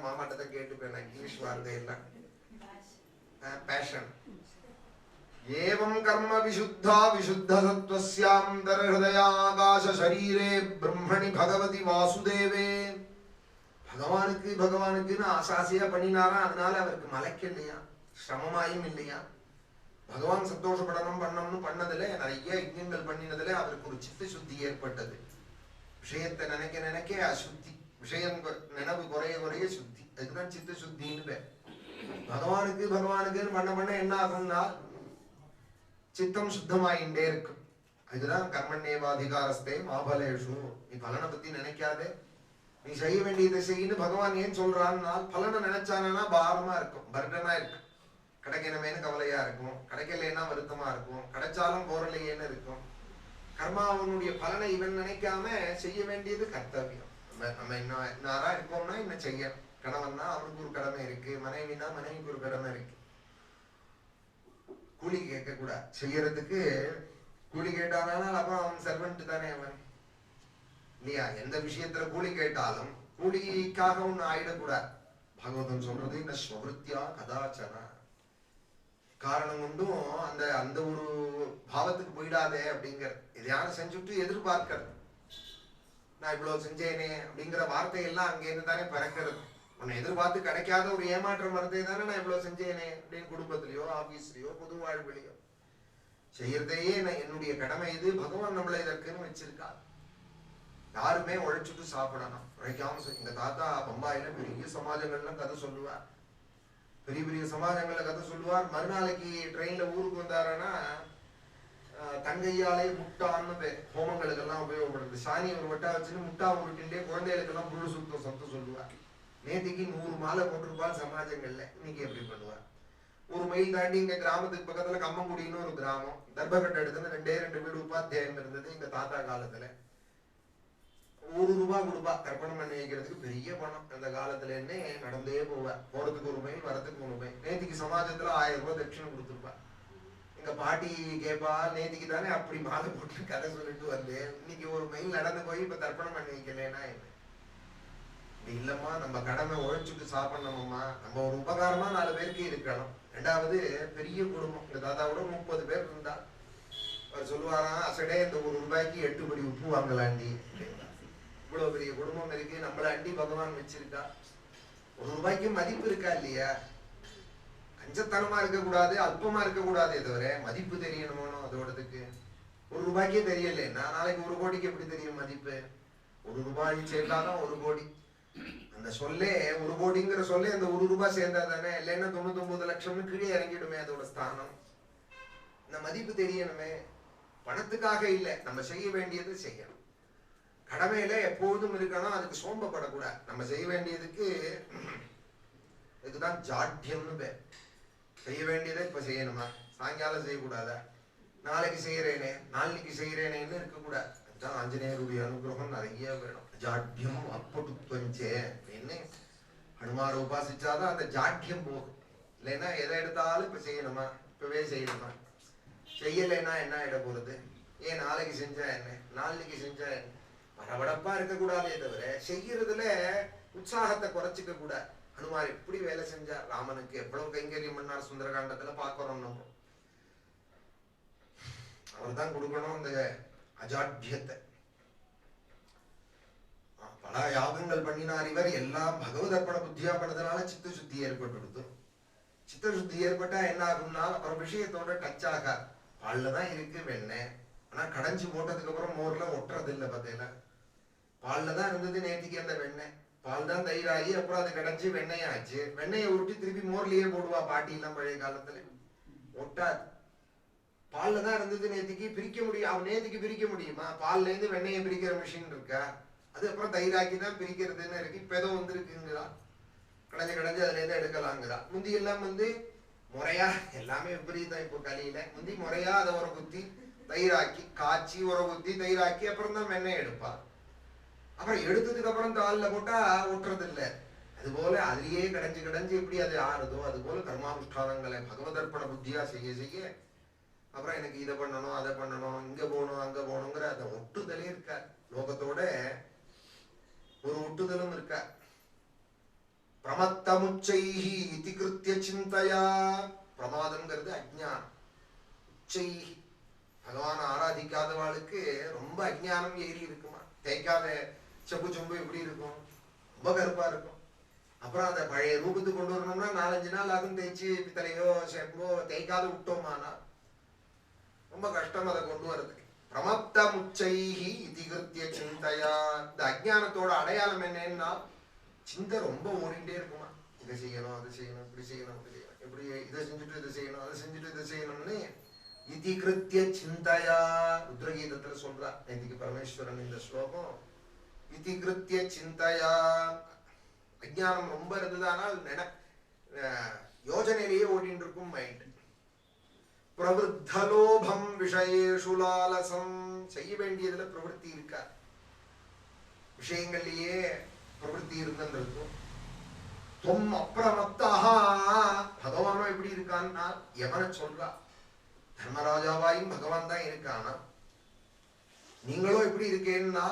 மாமாட்டத்தை கேட்டுப்பேன் இங்கிலீஷ் வார்த்தை எல்லாம். பேஷன் ஏவம் கர்ம விசுத்தா விசுத்த சத்வஸ்யாந்தர்ஹதயாகாச சரீரே பிரம்மணி பகவதி வாசுதேவே. பகவானுக்குன்னு ஆசாசியா பண்ணினாரா, அதனால அவருக்கு மலைக்கலையா, சிரமமாயும் இல்லையா. பகவான் சந்தோஷப்படணும் பண்ணணும்னு பண்ணதுல நிறைய யஜ்ஞங்கள் பண்ணினதுல அவருக்கு ஒரு சித்த சுத்தி ஏற்பட்டது. விஷயத்தை நினைக்க நினைக்க அசுத்தி, விஷயம் நினைவு குறைய குறைய சுத்தி, அதுக்குதான் சித்த சுத்தின்னு பேர். பகவானுக்குன்னு பண்ண பண்ண என்ன ஆகும்னா சித்தம் சுத்தமாயிண்டே இருக்கும். அதுதான் கர்மண்யேவாதிகாரஸ்தே மாபலேஷு. நீ பலனை பத்தி நினைக்காதே, நீ செய்ய வேண்டியதை செய்யு. பகவான் ஏன் சொல்றான்னா, பலனை நினைச்சானா பாரமா இருக்கும், பர்டனா இருக்கும், கிடைக்கணுமேனு கவலையா இருக்கும், கிடைக்கலன்னா வருத்தமா இருக்கும், கிடைச்சாலும் போறலையேன்னு இருக்கும். கர்மாவனுடைய பலனை இவன் நினைக்காம செய்ய வேண்டியது கர்த்தவியம். நம்ம இன்னாரா இருக்கோம்னா இன்னும் செய்யணும். கணவன்னா அவனுக்கு ஒரு கடமை இருக்கு, மனைவினா மனைவிக்கு ஒரு கடமை இருக்கு. கூலி கேட்க கூடாது, செய்யறதுக்கு கூலி கேட்டானா அப்புறம் அவன் சர்வெண்ட் தானே அவன் இல்லையா. எந்த விஷயத்துல கூலி கேட்டாலும் கூலிக்காக ஒண்ணு ஆயிடக்கூடாது. பாகவதம் சொல்றது இந்த ஸ்வருத்தியா கதாச்சனா, காரணம் கொண்டும் அந்த அந்த ஒரு பாவத்துக்கு போயிடாதே அப்படிங்கிற. இது யாரும் செஞ்சுட்டு எதிர்பார்க்கிறது, நான் இவ்வளவு செஞ்சேனே அப்படிங்கிற வார்த்தையெல்லாம் அங்கேருந்து தானே பிறக்கிறது. உன்னை எதிர்பார்த்து கிடைக்காத ஒரு ஏமாற்றம் வரதே தானே நான் இவ்வளவு செஞ்சேனே அப்படின்னு குடும்பத்திலயோ ஆபீஸ்லயோ பொது வாழ்விலையோ செய்யறதையே நான் என்னுடைய கடமை இது, பகவான் நம்மளை இதற்குன்னு வச்சிருக்காரு. யாருமே உழைச்சிட்டு சாப்பிடணும், உழைக்காம. எங்க தாத்தா பம்பாயில பெரிய சமாஜங்கள்லாம் கதை சொல்லுவார், பெரிய பெரிய சமாஜங்கள்ல கதை சொல்லுவார். மறுநாளைக்கு ட்ரெயின்ல ஊருக்கு வந்தாருன்னா தங்கையாலே முட்டான்னு பேர், ஹோமங்களுக்கெல்லாம் உபயோகப்படுது. சாணி ஒரு வட்டா வச்சுன்னு முட்டா உருட்டின்டே குழந்தைகளுக்கெல்லாம் புழு சுத்தம் சத்தம் சொல்லுவார். நேற்றுக்கு 100 மாலை போட்டிருப்பார் சமாஜங்கள்ல, இன்னைக்கு எப்படி பண்ணுவார். 1 மைல் தாண்டி இங்க கிராமத்துக்கு பக்கத்துல கம்மங்குடின்னு ஒரு கிராமம், தர்பகட்ட இடத்துல 2 வீடு உபாத்தியாயம் இருந்தது எங்க தாத்தா காலத்துல. 1 ரூபாய் கொடுப்பா தர்ப்பணம் பண்ணி வைக்கிறதுக்கு, பெரிய பணம் அந்த காலத்துல. என்ன நடந்தே போவார், போறதுக்கு 1 மைல் வரதுக்கு 1 மைல். நேற்றுக்கு சமாஜத்துல 1000 ரூபாய் தட்சிணை கொடுத்துருப்பா. எங்க பாட்டி கேப்பா, நேற்றுக்கு தானே அப்படி மாலை போட்டு கதை சொல்லிட்டு வந்தேன், இன்னைக்கு 1 மைல் நடந்து போய் இப்ப தர்ப்பணம் பண்ணி வைக்கலன்னா என்ன. இல்லம்மா, நம்ம கடமை உழைச்சிட்டு சாப்பிடணும்மா, நம்ம ஒரு உபகாரமா 4 பேருக்கு இருக்கணும். 2வது பெரிய குடும்பம், இந்த தாத்தாவோட 30 பேர் இருந்தா. அவர் சொல்லுவாராம், அசடே இந்த 1 ரூபாய்க்கு 8 படி உப்பு வாங்கலாண்டி. இவ்வளவு பெரிய குடும்பம் இருக்கு, நம்மள அண்டி பகவான் வச்சிருக்கா. 1 ரூபாய்க்கு மதிப்பு இருக்கா இல்லையா. கஞ்சத்தனமா இருக்கக்கூடாது, அல்பமா இருக்கக்கூடாதே தவிர மதிப்பு தெரியணுமோ அதோடதுக்கு. 1 ரூபாய்க்கே தெரியலன்னா நாளைக்கு 1 கோடிக்கு எப்படி தெரியும் மதிப்பு. 1 ரூபாய் சேர்ந்தாதான் 1 கோடி. அந்த சொல்லே 1 கோடிங்கிற சொல்லே அந்த 1 ரூபாய் சேர்ந்தா தானே, இல்லைன்னா 99 லட்சம்னு கீழே இறங்கிடுமே அதோட ஸ்தானம். இந்த மதிப்பு தெரியணுமே. பணத்துக்காக இல்லை, நம்ம செய்ய வேண்டியது செய்யணும். கடமையில எப்போதும் இருக்கணும், அதுக்கு சோம்பப்படக்கூடாது. நம்ம செய்ய வேண்டியதுக்கு இதுதான் ஜாட்யம்னு பேர். செய்ய வேண்டியதை இப்ப செய்யணுமா, சாயங்காலம் செய்யக்கூடாதா, நாளைக்கு செய்யறேனே நாளைக்கு செய்யறேனேன்னு இருக்கக்கூடாது. அதுதான் ஆஞ்சநேயருடைய அனுகிரகம் நிறைய வேணும். ஜாட்யம் அப்பட்டுப்பஞ்சே அப்படின்னு ஹனுமார உபாசிச்சாதான் அந்த ஜாட்யம் போகும். இல்லைன்னா எதை எடுத்தாலும் இப்ப செய்யணுமா, இப்பவே செய்யணுமா, செய்யலைன்னா என்ன ஆயிட போறது, ஏன் நாளைக்கு செஞ்சா என்ன, நாளைக்கு செஞ்சா என்ன, படபடப்பா இருக்கக்கூடாதே தவிர செய்யறதுல உற்சாகத்தை குறைச்சிக்க கூடாது. ஹனுமார் எப்படி வேலை செஞ்சார், ராமனுக்கு எவ்வளவு கைங்கரியம் பண்ணார் சுந்தரகாண்டத்துல பாக்குறோம். நம்ம அவர் தான் கொடுக்கணும் அந்த அஜாட்யத்தை. பல யாகங்கள் பண்ணினார் இவர். எல்லாம் பகவதர்ப்பண புத்தியா பண்ணதுனால சித்த சுத்தி ஏற்பட்டு, சித்த சுத்தி ஏற்பட்டா என்ன ஆகும்னா அப்புறம் விஷயத்தோட டச் ஆகாது. பால்லதான் இருக்கு வெண்ணெய், ஆனா கடைஞ்சு போட்டதுக்கு அப்புறம் மோர்ல ஒட்டுறது இல்லை. பார்த்தீங்களா, பால்ல தான் இருந்தது நேற்றுக்கு அந்த வெண்ணெய், பால் தான் தயிராகி அப்புறம் அது கடைஞ்சி வெண்ணெய் ஆச்சு. வெண்ணெயை உருட்டி திருப்பி மோர்லயே போடுவா பாட்டி எல்லாம் பழைய காலத்துல. ஒட்டாது. பால்ல தான் இருந்தது நேற்றுக்கு, பிரிக்க முடியும். அவன் நேற்றுக்கு பிரிக்க முடியுமா, பால்ல இருந்து வெண்ணெயை பிரிக்கிற மிஷின் இருக்கா, அது அப்புறம் தயிராக்கி தான் பிரிக்கிறதுன்னு இருக்கு. இப்ப ஏதோ வந்துருக்குங்கிறா, கடைஞ்சு அதுல இருந்து எடுக்கலாங்கிறா. முந்தி எல்லாம் முறையா எல்லாமே விபரீதம். இப்போ கலியில முந்தி முறையா அதை உர குத்தி தயிராக்கி காய்ச்சி உர குத்தி தயிராக்கி அப்புறம் தான் வெண்ணெய் எடுப்பா. அப்புறம் எடுத்ததுக்கு அப்புறம் தாளில் போட்டா ஒட்டுறது இல்லை. அதுபோல அதுலயே கடைஞ்சு எப்படி அது ஆறுதோ அது போல கர்மானுஷ்டானங்களை பகவதர்ப்பண புத்தியா செய்ய செய்ய அப்புறம் எனக்கு இதை பண்ணணும் அதை பண்ணணும் இங்க போகணும் அங்க போகணுங்கிற அந்த ஒட்டுதலே இருக்கா. லோகத்தோட ஒரு ஒட்டுதலும் இருக்கா. பிரமத்தமுச்சைஹி இதி கிருத்திய சிந்தையா. பிரமாதம்ங்கிறது அஜ்ஞானம். உச்சை பகவான் ஆராதிக்காதவாளுக்கு ரொம்ப அஜ்ஞானம் ஏறி இருக்குமா. தேய்க்காத செம்பு சொம்பு எப்படி இருக்கும், ரொம்ப கருப்பா இருக்கும். அப்புறம் அதை பழைய ரூபத்துக்கு கொண்டு வரணும்னா 4-5 நாள் ஆகும். தேய்ச்சி பித்தளையோ செம்போ தேய்க்காத விட்டோமானா ரொம்ப கஷ்டம் அதை கொண்டு வரதுக்கு. பிரமப்த முச்சைஹி இதிகிருத்திய சிந்தையா. இந்த அஜ்ஞானத்தோட அடையாளம் என்னன்னா சிந்தை ரொம்ப ஓடிட்டே இருக்குமா. இதை செய்யணும், அதை செய்யணும், இப்படி செய்யணும், அப்படி செய்யணும், எப்படி இதை செஞ்சுட்டு இதை செய்யணும், அதை செஞ்சுட்டு இதை செய்யணும்னு இதிகிருத்திய சிந்தையா. ருத்ரகீதத்துல சொல்றா நேத்திக்கு பரமேஸ்வரன் இந்த ஸ்லோகம். இதிகிருத்திய சிந்தையா. அஜ்ஞானம் ரொம்ப இருந்ததானால் யோஜனையிலேயே ஓடிட்டு இருக்கும் மைண்ட். பிரவருத்தலோபம் விஷயேஷு லாலசம். செய்ய வேண்டியதுல பிரவருத்தி இருக்கா, விஷயங்கள்லயே பிரவருத்தி இருந்திருக்கும். தொம் அப்பிரமத்தஹா. பகவானும் எப்படி இருக்கான்னா யமனை சொல்றா. தர்மராஜாவாயும் பகவான் தான் இருக்கானா, நீங்களும் எப்படி இருக்கேன்னா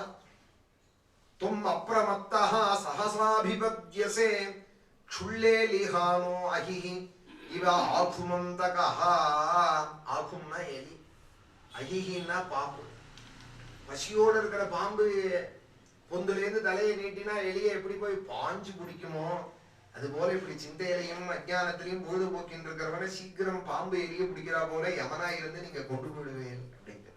தும் அப்பிரமத்தஹா சஹசாபிபத்யசே க்ஷுல்லே லிஹானோ அஹிஹி இவ ஆகுமந்தகஹா. ஆகும்னா எலி, அஹிஹின்னா பாம்பு. பசியோடு இருக்கிற பாம்பு பொந்துலேருந்து தலையை நீட்டினா எலியை எப்படி போய் பாஞ்சு பிடிக்குமோ, அதுபோல இப்படி சிந்தையிலையும் அஜ்ஞானத்திலையும் பொழுதுபோக்கின்னு இருக்கிறவன சீக்கிரம் பாம்பு எலியை பிடிக்கிறா போல யமனா இருந்து நீங்க கொண்டு போயிடுவேன் அப்படிங்கிற.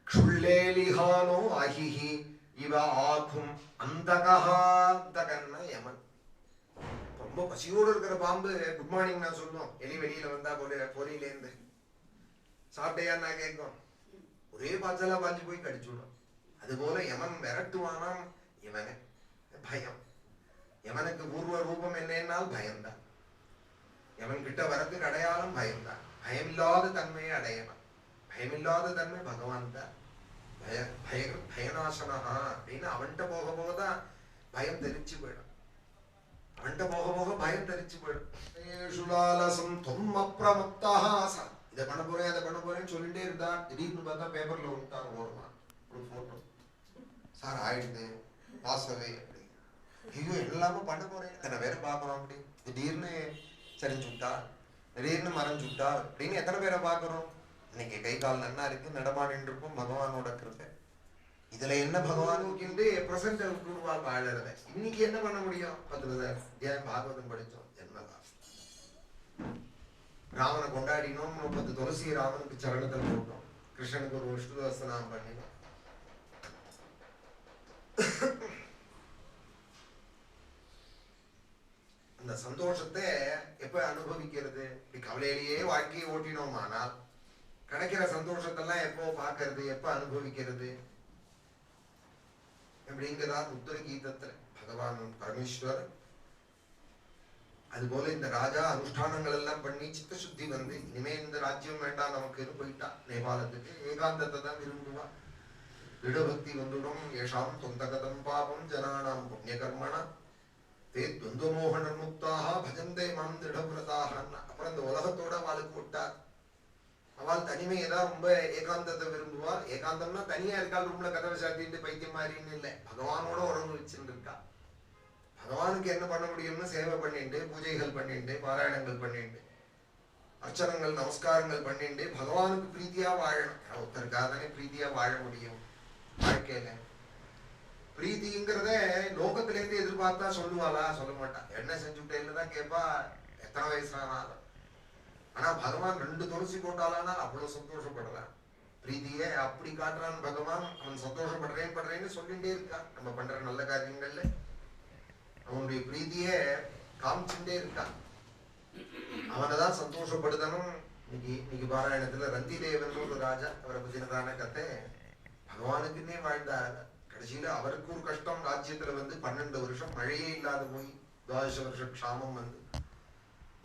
க்ஷுல்லேலிஹானோ அஹிஹி இவ ஆகும் அந்தகஹா. அந்தகன்னா யமன். ரொம்ப பசியோடு இருக்கிற பாம்பு குட் மார்னிங் நான் சொல்லுவோம். எலி வெளியில வந்தா போல பொறியிலேருந்து சாப்பிட்டையா நான் கேட்கும், ஒரே பாய்ச்சலா பாஞ்சு போய் கடிச்சுடும். அதுபோல யமன் விரட்டுவானாம் இவனை. பயம். யமனுக்கு பூர்வ ரூபம் என்னன்னால் பயம்தான். யமன் கிட்ட வரதுக்கு அடையாளம் பயம்தான். பயமில்லாத தன்மையை அடையணும். பயமில்லாத தன்மை பகவான் தான். பயநாசனஹா அப்படின்னு அவன்கிட்ட போக போகதான் பயம் தெரிச்சு போயிடும். அவன்கிட்ட போக போக பயம் தெரிச்சு போயிடும். இதை பண்ண போறேன் அதை பண்ண போறேன்னு சொல்லிட்டே இருந்தா திடீர்னு பார்த்தா பேப்பர்ல விட்டார் ஓடுமா ஒரு போட்டோ. சார் ஆயிடுது வாசவே அப்படி. ஐயோ எல்லாமே பண்ண போறேன் எத்தனை பேரை பார்க்கறோம். அப்படி திடீர்னு சரிஞ்சு விட்டா, திடீர்னு மறைஞ்சு விட்டா அப்படின்னு எத்தனை பேரை பார்க்கறோம். இன்னைக்கு கை கால் நன்னா இருக்கு, நடமாடின்னு இருக்கும், பகவானோட கிருபை. இதுல என்ன பகவான் பிரசன்ட் குருவால் வாழறத. இன்னைக்கு என்ன பண்ண முடியும்? 10 பாகவதம் படிச்சோம், ஜென்மதான். ராமனை கொண்டாடினோம், 30 துளசி ராமனுக்கு சரணத்தில் போட்டோம், கிருஷ்ணனுக்கு ஒரு விஷ்ணுதாசனம் பண்ணினோம். அந்த சந்தோஷத்தை எப்ப அனுபவிக்கிறது? கவலையிலேயே வாழ்க்கையை ஓட்டினோமானால் கிடைக்கிற சந்தோஷத்தெல்லாம் எப்போ பார்க்கறது, எப்ப அனுபவிக்கிறது அப்படிங்கிறதா உத்தர கீதத்துல பகவான் பரமேஸ்வர். அதுபோல இந்த ராஜா அனுஷ்டானங்கள் எல்லாம் பண்ணி சித்த சுத்தி வந்து இனிமே இந்த ராஜ்யம் வேண்டாம் நமக்குன்னு போயிட்டா நேபாளத்துக்கு. ஏகாந்தத்தை தான் விரும்புவா. திடபக்தி வந்துடும். ஏஷாம் தொந்தகதம் பாபம் ஜனானாம் புண்ணியகர்மணா தே துவந்தமோகன முக்தாக பஜந்தே மாம் திடபுரதாக. அப்புறம் இந்த உலகத்தோட அவளுக்கு விட்டார். அவள் தனிமையை தான் ரொம்ப ஏகாந்தத்தை விரும்புவா. ஏகாந்தம்னா தனியா இருக்காள், ரூம்ல கதவை சாத்திட்டு பைத்தியம் மாதிரின்னு இல்லை, பகவானோட உறவு வச்சுட்டு இருக்கா. பகவானுக்கு என்ன பண்ண முடியும்னு சேவை பண்ணிட்டு, பூஜைகள் பண்ணிட்டு, பாராயணங்கள் பண்ணிட்டு, அர்ச்சனங்கள் நமஸ்காரங்கள் பண்ணிட்டு பகவானுக்கு பிரீத்தியா வாழணும். ஒருத்தருக்காக தானே பிரீத்தியா வாழ முடியும் வாழ்க்கையில. பிரீத்திங்கிறத லோகத்திலேருந்து எதிர்பார்த்தா சொல்லுவாளா? சொல்ல மாட்டா. என்ன செஞ்சுட்டேன்னு தான் கேட்பா, எத்தனை வயசானாலும். ஆனா பகவான் 2 துளசி போட்டாலானா அவ்வளவு சந்தோஷப்படுறான். பிரீதியை அப்படி காட்டுறான் பகவான். அவன் சந்தோஷப்படுறேன்னு சொல்லிட்டே இருக்கான். நம்ம பண்ற நல்ல காரியங்கள்ல அவனுடைய பிரீதியை காமிச்சுட்டே இருக்கான். அவனைதான் சந்தோஷப்படுத்தணும். இன்னைக்கு பாராயணத்துல ரந்தி தேவன் ஒரு ராஜா, அவரை பத்தினதான கதை. பகவானுக்குன்னே வாழ்ந்தார். கடைசியில அவருக்கு ஒரு கஷ்டம். ராஜ்யத்துல வந்து 12 வருஷம் மழையே இல்லாத போய் 12 வருஷம் க்ஷாமம் வந்து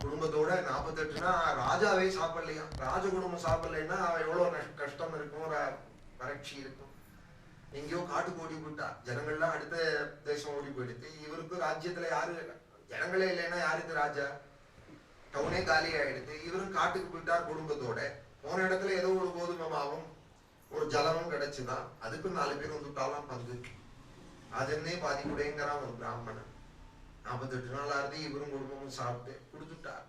குடும்பத்தோட 48னா ராஜாவே சாப்பிடலையா. ராஜ குடும்பம் சாப்பிடலைன்னா எவ்வளவு கஷ்டம் இருக்கும், வறட்சி இருக்கும். எங்கேயோ காட்டுக்கு ஓடி போயிட்டா. ஜனங்கள்லாம் அடுத்த தேசம் ஓடி போயிடுது. இவருக்கு ராஜ்யத்துல யாரு ஜனங்களே இல்லைன்னா யாருக்கு ராஜா? டவுனே காலி ஆயிடுது. இவரும் காட்டுக்கு போயிட்டார் குடும்பத்தோட. போன இடத்துல ஏதோ ஒரு கோதுமை மாவும் ஒரு ஜலமும் கிடைச்சுதான். அதுக்கு 4 பேர் வந்துட்டாலாம் பங்கு. அதன்னே பாதிக்குடையங்கிறான் ஒரு பிராமணன். 48 நாள் ஆறுதி இவரும் குடும்பமும் சாப்பிட்டு கொடுத்துட்டார்.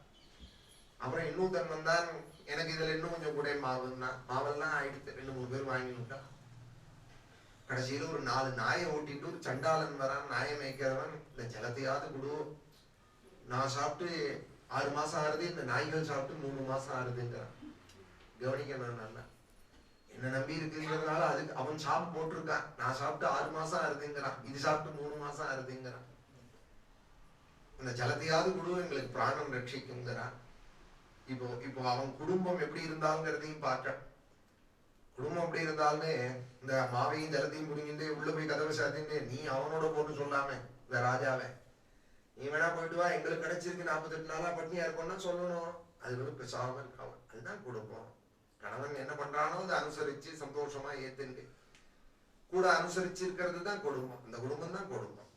அப்புறம் இன்னொருத்தன் வந்தான், எனக்கு இதுல இன்னும் கொஞ்சம் கூட மாவுன்னா, மாவெல்லாம் ஆயிடுத்து, 2-3 பேர் வாங்கினுட்டா. கடைசியில ஒரு 4 நாயை ஓட்டிட்டு ஒரு சண்டாளன் வரான், நாயை மேய்க்கிறவன், இந்த ஜலத்தையாவது கொடு, நான் சாப்பிட்டு 6 மாசம் ஆறுது, இந்த நாய்கள் சாப்பிட்டு 3 மாசம் ஆறுதுங்கிறான். கவனிக்கணும் நல்லா, என்ன நம்பி இருக்குங்கிறதுனால அதுக்கு அவன் சாப்பிட்டு போட்டிருக்கான், நான் சாப்பிட்டு 6 மாசம் ஆறுதுங்கிறான், இது சாப்பிட்டு 3 மாசம் ஆறுதுங்கிறான். இந்த ஜலத்தையாவது கொடு, எங்களுக்கு பிராணம் ரட்சிக்குங்கிறான். இப்போ அவன் குடும்பம் எப்படி இருந்தாங்கிறதையும் பார்க்க, குடும்பம் எப்படி இருந்தாலுமே இந்த மாவையும் ஜலத்தையும் குடிங்கிட்டு உள்ள போய் கதவை சாத்திட்டு நீ அவனோட போட்டு சொல்லாம இந்த ராஜாவை, நீ வேணா போயிட்டு வா, எங்களுக்கு கிடைச்சிருக்கு 48 நாளா பட்னியா இருக்கோம்னா சொல்லணும். அது வந்து பேசாம இருக்காவன். அதுதான் குடும்பம். கணவன் என்ன பண்றானோ அதை அனுசரிச்சு சந்தோஷமா ஏத்துண்டு கூட அனுசரிச்சு இருக்கிறது தான் குடும்பம். அந்த குடும்பம் தான் குடும்பம்.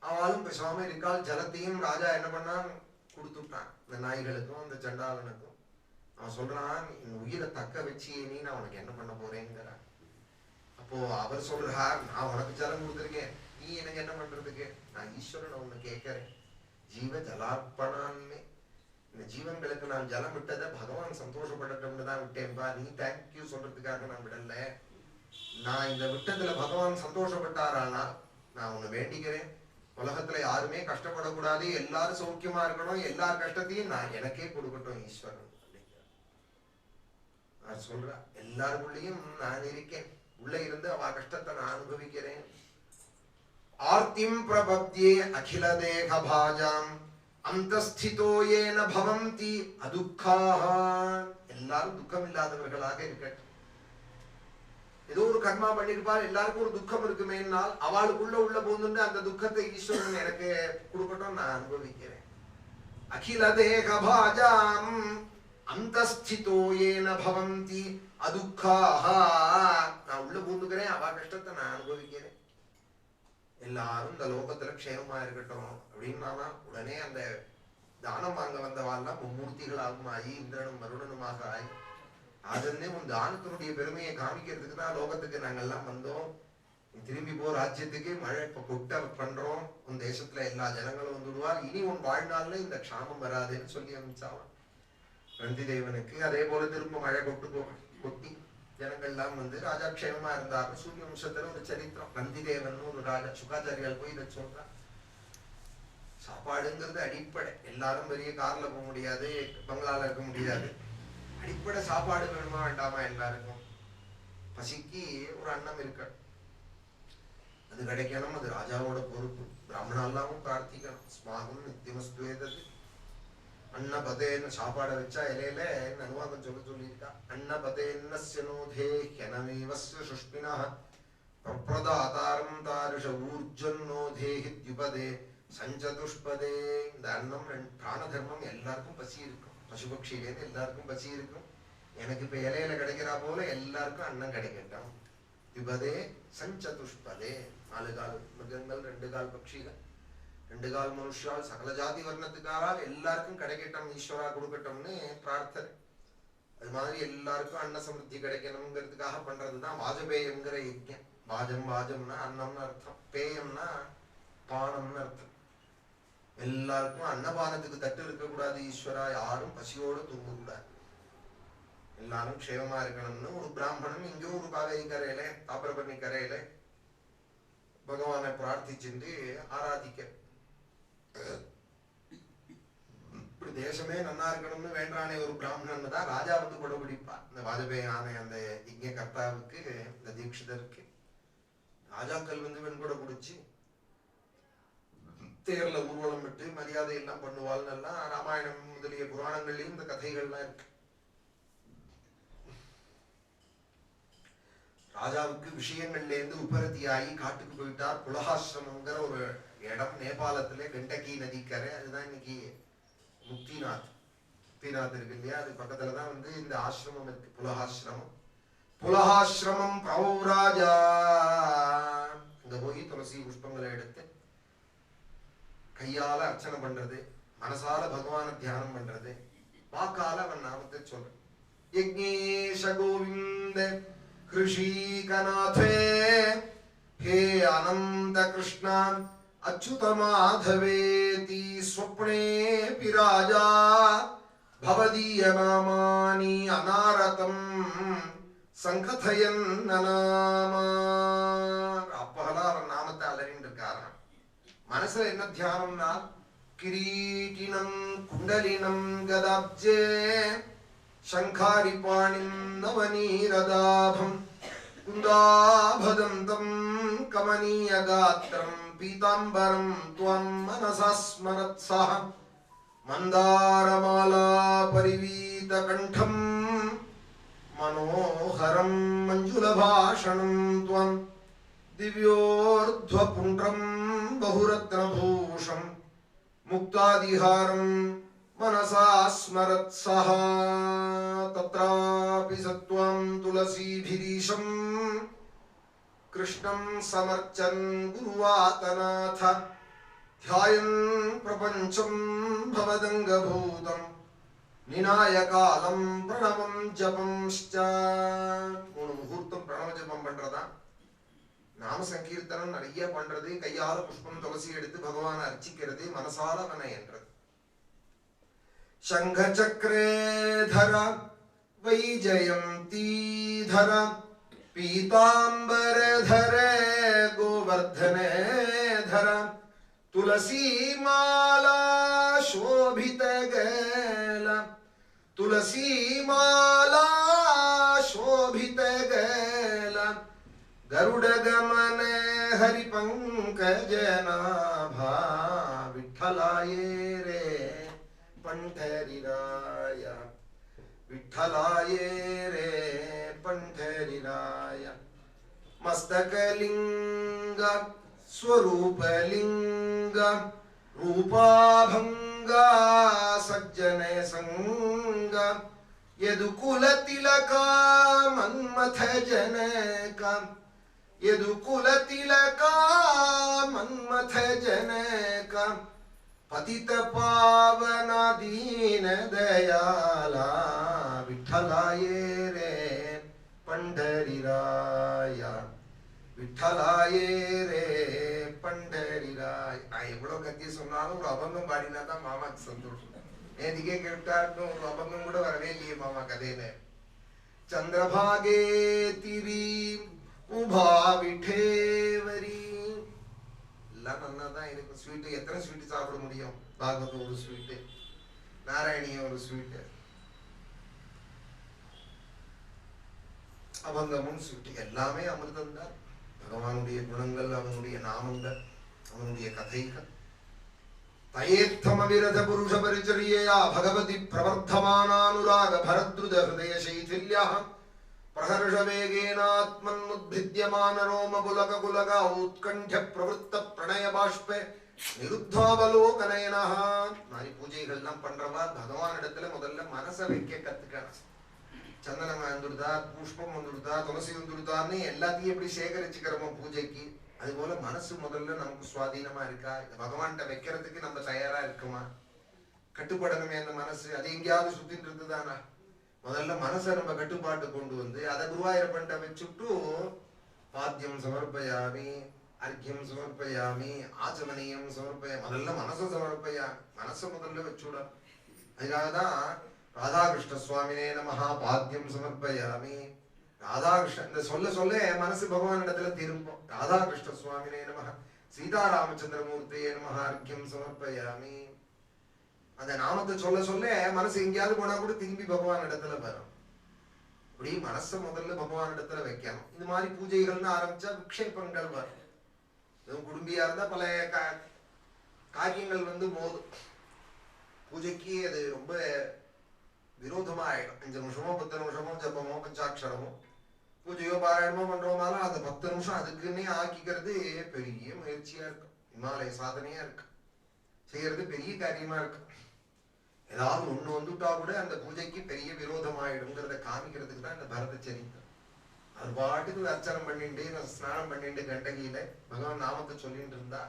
அவளும் பேசாம இருக்கால். ஜலத்தையும் ராஜா என்ன பண்ணான், கொடுத்துட்டான் இந்த நாய்களுக்கும் அந்த சண்டாளனுக்கும். அவன் சொல்றான், என் உயிரை தக்க வச்சு நீ நான் உனக்கு என்ன பண்ண போறேங்கிறான். அப்போ அவர் சொல்றார், நான் உனக்கு ஜலம் கொடுத்துருக்கேன், நீ எனக்கு என்ன பண்றதுக்கு, நான் ஈஸ்வரன் உன்னை கேட்கிறேன். ஜீவ ஜலார்ப்பணான்னு, இந்த ஜீவன்களுக்கு நான் ஜலம் விட்டதை பகவான் சந்தோஷப்படட்டும்னு தான் விட்டேன்பா. நீ தேங்க்யூ சொல்றதுக்காக நான் விடல. நான் இந்த விட்டத்துல பகவான் சந்தோஷப்பட்டாரானா நான் உன்னை வேண்டிக்கிறேன், உலகத்துல யாருமே கஷ்டப்படக்கூடாது, எல்லாரும் சௌக்கியமா இருக்கணும், எல்லா கஷ்டத்தையும் நான் எனக்கே கொடுக்கட்டும் ஈஸ்வரன் நான் சொல்றேன். எல்லாருக்குள்ளேயும் நான் இருக்கேன், உள்ள இருந்து அவ கஷ்டத்தை நான் அனுபவிக்கிறேன். ஆர்த்திம் பிரபத்யே அகில தேக பாஜாம் அந்தஸ்திதோ ஏன பவந்தி அதுக்காக. எல்லாரும் துக்கம் இல்லாதவர்களாக இருக்கட்டும். ஏதோ ஒரு கர்மா பண்ணிருப்பார், எல்லாருக்கும் ஒரு துக்கம் இருக்குமேனால் அவளுக்குள்ள உள்ள போந்துட்டு அந்த துக்கத்தை ஈஸ்வரன் எனக்கு கொடுக்கட்டும், நான் அனுபவிக்கிறேன். அகில தேக பாஜாம் அந்தஸ்திதோ ஏன பவந்தி அதுக்காக. நான் உள்ள பூந்துக்கிறேன், அவ கஷ்டத்தை நான் அனுபவிக்கிறேன். எல்லாரும் இந்த லோகத்துல க்ஷேமமா இருக்கட்டும் அப்படின்னா உடனே அந்த தானம் வாங்க வந்தவாள்லாம் மும்மூர்த்திகளாகவும் ஆகி இந்திரனும் வருடனுமாக ஆகி, அதுன்னே உன் தானத்தினுடைய பெருமையை காமிக்கிறதுக்கு தான் லோகத்துக்கு நாங்கெல்லாம் வந்தோம். திரும்பி போ ராஜ்யத்துக்கு, மழை இப்ப கொட்ட பண்றோம், உன் தேசத்துல எல்லா ஜனங்களும் வந்துடுவார், இனி உன் வாழ்நாள்ல இந்த க்ஷாமம் வராதுன்னு சொல்லி அனுப்பிச்சாவான் நந்தி தேவனுக்கு. அதே போல திரும்ப மழை கொட்டி ஜனங்கள்லாம் வந்து ராஜா க்ஷேமமா இருந்தாரு. சூரிய வம்சத்துல ஒரு சரித்திரம், நந்தி தேவன் ஒரு ராஜா, சுகாச்சாரியால் போய் இதை சொல்றான். சாப்பாடுங்கிறது அடிப்படை. எல்லாரும் பெரிய கார்ல போக முடியாது, பங்களால இருக்க முடியாது, அடிப்படை சாப்பாடு வேணுமா வேண்டாமா எல்லாருக்கும். பசிக்கு ஒரு அன்னம் இருக்க, அது கிடைக்கணும், அது ராஜாவோட பொறுப்பு. பிராமணாலாமும் பிரார்த்திக்கணும், ஸ்மாகம் நித்தியமஸ்துவேதது. அன்னபதேன்னு சாப்பாடை வச்சா இலையில அனுவாதம் சொல்லியிருக்கா. அன்னபதேன்னஸ்யனோதே ஹ்யனமேவஸ்ய சுஷ்மினஹ பிரப்ரதாதாரம் தாருஷ ஊர்ஜன்னோதேஹித்யுபதே சஞ்சதுஷ்பதே. இந்த அன்னம் பிராண தர்மம். எல்லாருக்கும் பசி இருக்கும், பசுபக்ஷிலேருந்து எல்லாருக்கும் பசி இருக்கும். எனக்கு இப்ப இலையில கிடைக்கிறா போல எல்லாருக்கும் அன்னம் கிடைக்கட்டும். யுபதே சஞ்சதுஷ்பதே. 4 கால் மிருகங்கள், 2 கால் பட்சிகள், 2 கால் மனுஷால், சகல ஜாதி வர்ணத்துக்காரால் எல்லாருக்கும் கிடைக்கட்டும், ஈஸ்வரா கொடுக்கட்டும்னு பிரார்த்தனை. அது மாதிரி எல்லாருக்கும் அன்ன சமிருத்தி கிடைக்கணுங்கிறதுக்காக பண்றதுதான் வாஜபேயம்ங்கிற யஜ்ஞம். வாஜம், வாஜம்னா அன்னம்னு அர்த்தம், பேயம்னா பானம்னு அர்த்தம். எல்லாருக்கும் அன்னபானத்துக்கு தட்டு இருக்கக்கூடாது ஈஸ்வரா, யாரும் பசியோடு தூங்கக்கூடாது, எல்லாரும் க்ஷேமமா இருக்கணும்னு ஒரு பிராமணன் இங்கே ஒரு காவேரி கரையில, தாமிரபரணி கரையில பகவானை பிரார்த்திச்சுட்டு ஆராதிக்க, இப்படி தேசமே நன்னா இருக்கணும்னு வேண்டானே ஒரு பிராமணன் தான் ராஜா வந்து கொடபிடிப்பா. இந்த வாஜபேயி ஆனை அந்த யஜ்ஞ கர்த்தாவுக்கு, இந்த தீட்சிதருக்கு ராஜாக்கள் வந்து வெண்கொடை பிடிச்சி தேர்ல ஊர்வலம் விட்டு மரியாதை எல்லாம் பண்ணுவாள்னு எல்லாம் ராமாயணம் முதலிய புராணங்கள்லயும் இந்த கதைகள்லாம் இருக்கு. ராஜாவுக்கு விஷயங்கள்ல இருந்து உபரத்தியாகி காட்டுக்கு போயிட்டார். புலகாசிரமங்கிற ஒரு இடம் நேபாளத்துல, கண்டகி நதிக்கரை. அதுதான் இன்னைக்கு முக்திநாத். முக்திநாத் இருக்கு இல்லையா, அது பக்கத்துலதான் வந்து இந்த ஆசிரமம் இருக்கு, புலகாசிரமம். புலகாசிரமம் ராஜா அங்க போய் துளசி புஷ்பங்களை எடுத்து கையால அர்ச்சனை பண்றது, மனசால பகவான தியானம் பண்றது, வாக்கால அவன் நாமத்தை சொல்ற. யக்ஞேஷ கோவிந்த கிருஷிகநாதே ஹே அனந்த கிருஷ்ணா अच्युतमाधवेति स्वप्नेऽपि राजा भवदीयनामानि अनारतं संकथयन्ननामा. அப்பகலா அவன் நாமத்தை அலறின்னு இருக்காராம். மனசுல என்ன தியானம்னா கிரீட்டினம் குண்டலினம் கதாப்ஜே शङ्खारिपाणिं नवनीरदाभं कुन्दाभदन्तं कमनीयगात्रं पीताम्बरं त्वं मनसा स्मरत्सः मन्दारमाला परिवीतकण्ठं मनोहरं मञ्जुलभाषणं त्वं दिव्योर्ध्वपुण्ड्रं बहुरत्नभूषं मुक्तादिहारं मनसा स्मरत्सः तत्रापि सत्वं तुलसीभिरीशं कृष्णं समर्चन् गुरुवातनाथ ध्यायन् प्रपञ्चं भवदङ्गभूतं निनायकालं प्रणवं जपंश्च. மூணு முகூர்த்தம் பிரணவ ஜபம் பண்றதா, நாம சங்கீர்த்தனம் நிறைய பண்றது, கையால புஷ்பம் துளசி எடுத்து பகவானை அர்ச்சிக்கிறது, மனசால அவனை என்றது. शङ्खचक्रेधर वैजयन्तीधर पीताम्बरधर गोवर्धनेधर तुलसीमाला शोभितगैल तुलसीमाला शोभितगैल गरुडगमन हरिपङ्कजनाभा विठ्ठलाये रे पंढरीराय विठ्ठलाये रे पंढरीराय. मस्तकलिंग स्वरूपलिंग रूपाभंग सज्जने संग यदुकुलतिलका मन्मथ जनका यदुकुलतिलका मन्मथ जनका पतित पावना दीन दयाला विठ्ठलाये रे पंढरीराय विठ्ठलाये रे पंढरीराय. எவ்வளவு கத்தி சொன்னாலும் ஒரு அபங்கம் பாடினா தான் மாமாக்கு சந்தோஷம். நேதிக்கே கேட்டாருன்னு ஒரு அபங்கம் கூட வரவே இல்லையே மாமா கதையில. சந்திரபாகே திரி உபா விட்டேவரி எல்லாம் நல்லா தான் இருக்கு. ஸ்வீட்டு எத்தனை ஸ்வீட்டு சாப்பிட முடியும்? பாகவதம் ஒரு ஸ்வீட்டு, நாராயணியம் ஒரு ஸ்வீட்டு, அபங்கமும் ஸ்வீட்டு, எல்லாமே அமிர்தம் தான். பகவானுடைய குணங்கள், அவனுடைய நாமங்கள், அவனுடைய கதைகள். தயேத்தமவிரத புருஷ பரிச்சரியயா பகவதி பிரவர்த்தமானானுராக பரத்ருத ஹிருதய சைதில்யः प्रहर्षवेगेनात्मन्नुद्भिद्यमान रोमपुलक कुलक उत्कण्ठ्य प्रवृत्त प्रणय बाष्पे निरुद्धावलोकनयनः. மாதிரி பூஜைகள்லாம் பண்றவா பகவான் இடத்துல முதல்ல மனசை வைக்க கத்துக்கணும். சந்தனம் வந்துடுதா, புஷ்பம் வந்துடுதா, துளசி வந்துடுதான்னு எல்லாத்தையும் எப்படி சேகரிச்சுக்கிறோமோ பூஜைக்கு, அது போல மனசு முதல்ல நமக்கு சுவாதீனமா இருக்கா, இந்த பகவான்கிட்ட வைக்கிறதுக்கு நம்ம தயாரா இருக்குமா? கட்டுப்படணுமே அந்த மனசு, அது எங்கேயாவது சுத்திட்டு இருந்துதானா? முதல்ல மனசை நம்ம கட்டுப்பாட்டு கொண்டு வந்து அதை குருவாயூரப்பன்ட்ட வச்சுட்டு பாத்தியம் சமர்ப்பயாமி, அர்க்கியம் சமர்ப்பயாமி, ஆச்சமனியம் சமர்ப்பயா, முதல்ல மனசை சமர்ப்பயா, மனசை முதல்ல வச்சுட. அதுக்காகதான் ராதாகிருஷ்ண சுவாமினே நமஹா பாத்தியம் சமர்ப்பயாமி. ராதாகிருஷ்ணன் இந்த சொல்ல சொல்ல மனசு பகவான் இடத்துல திரும்பும். ராதாகிருஷ்ண சுவாமினே நமஹா, சீதாராமச்சந்திரமூர்த்தியே நமஹா அர்க்கியம் சமர்ப்பயாமி. அந்த நாமத்தை சொல்ல சொல்ல மனசு எங்கேயாவது போனா கூட திரும்பி பகவான் இடத்துல வரும். இப்படி மனசை முதல்ல பகவான் இடத்துல வைக்கணும். இந்த மாதிரி பூஜைகள்னு ஆரம்பிச்சா விக்ஷேபங்கள் வரும். எதுவும் குடும்பியா இருந்தா பல காரியங்கள் மோதும். பூஜைக்கு அது ரொம்ப விரோதமா ஆயிடும். 5 நிமிஷமோ 10 நிமிஷமோ ஜபமோ பஞ்சாட்சரமோ பூஜையோ பாராயணமோ பண்றோம்னாலும் அந்த 10 நிமிஷம் அதுக்குன்னே ஆக்கிக்கிறது பெரிய முயற்சியா இருக்கும். இமாலய சாதனையா இருக்கு, செய்யறது பெரிய காரியமா இருக்கு. ஏதாவது ஒண்ணு வந்துட்டா கூட அந்த பூஜைக்கு பெரிய விரோதம் ஆயிடுங்கிறத காமிக்கிறதுக்கு தான் இந்த பரத சரித்திரம். அது பாட்டுக்கு அர்ச்சனம் பண்ணிட்டு ஸ்நானம் பண்ணிட்டு கண்டகியில பகவான் நாமத்தை சொல்லிட்டு இருந்தா,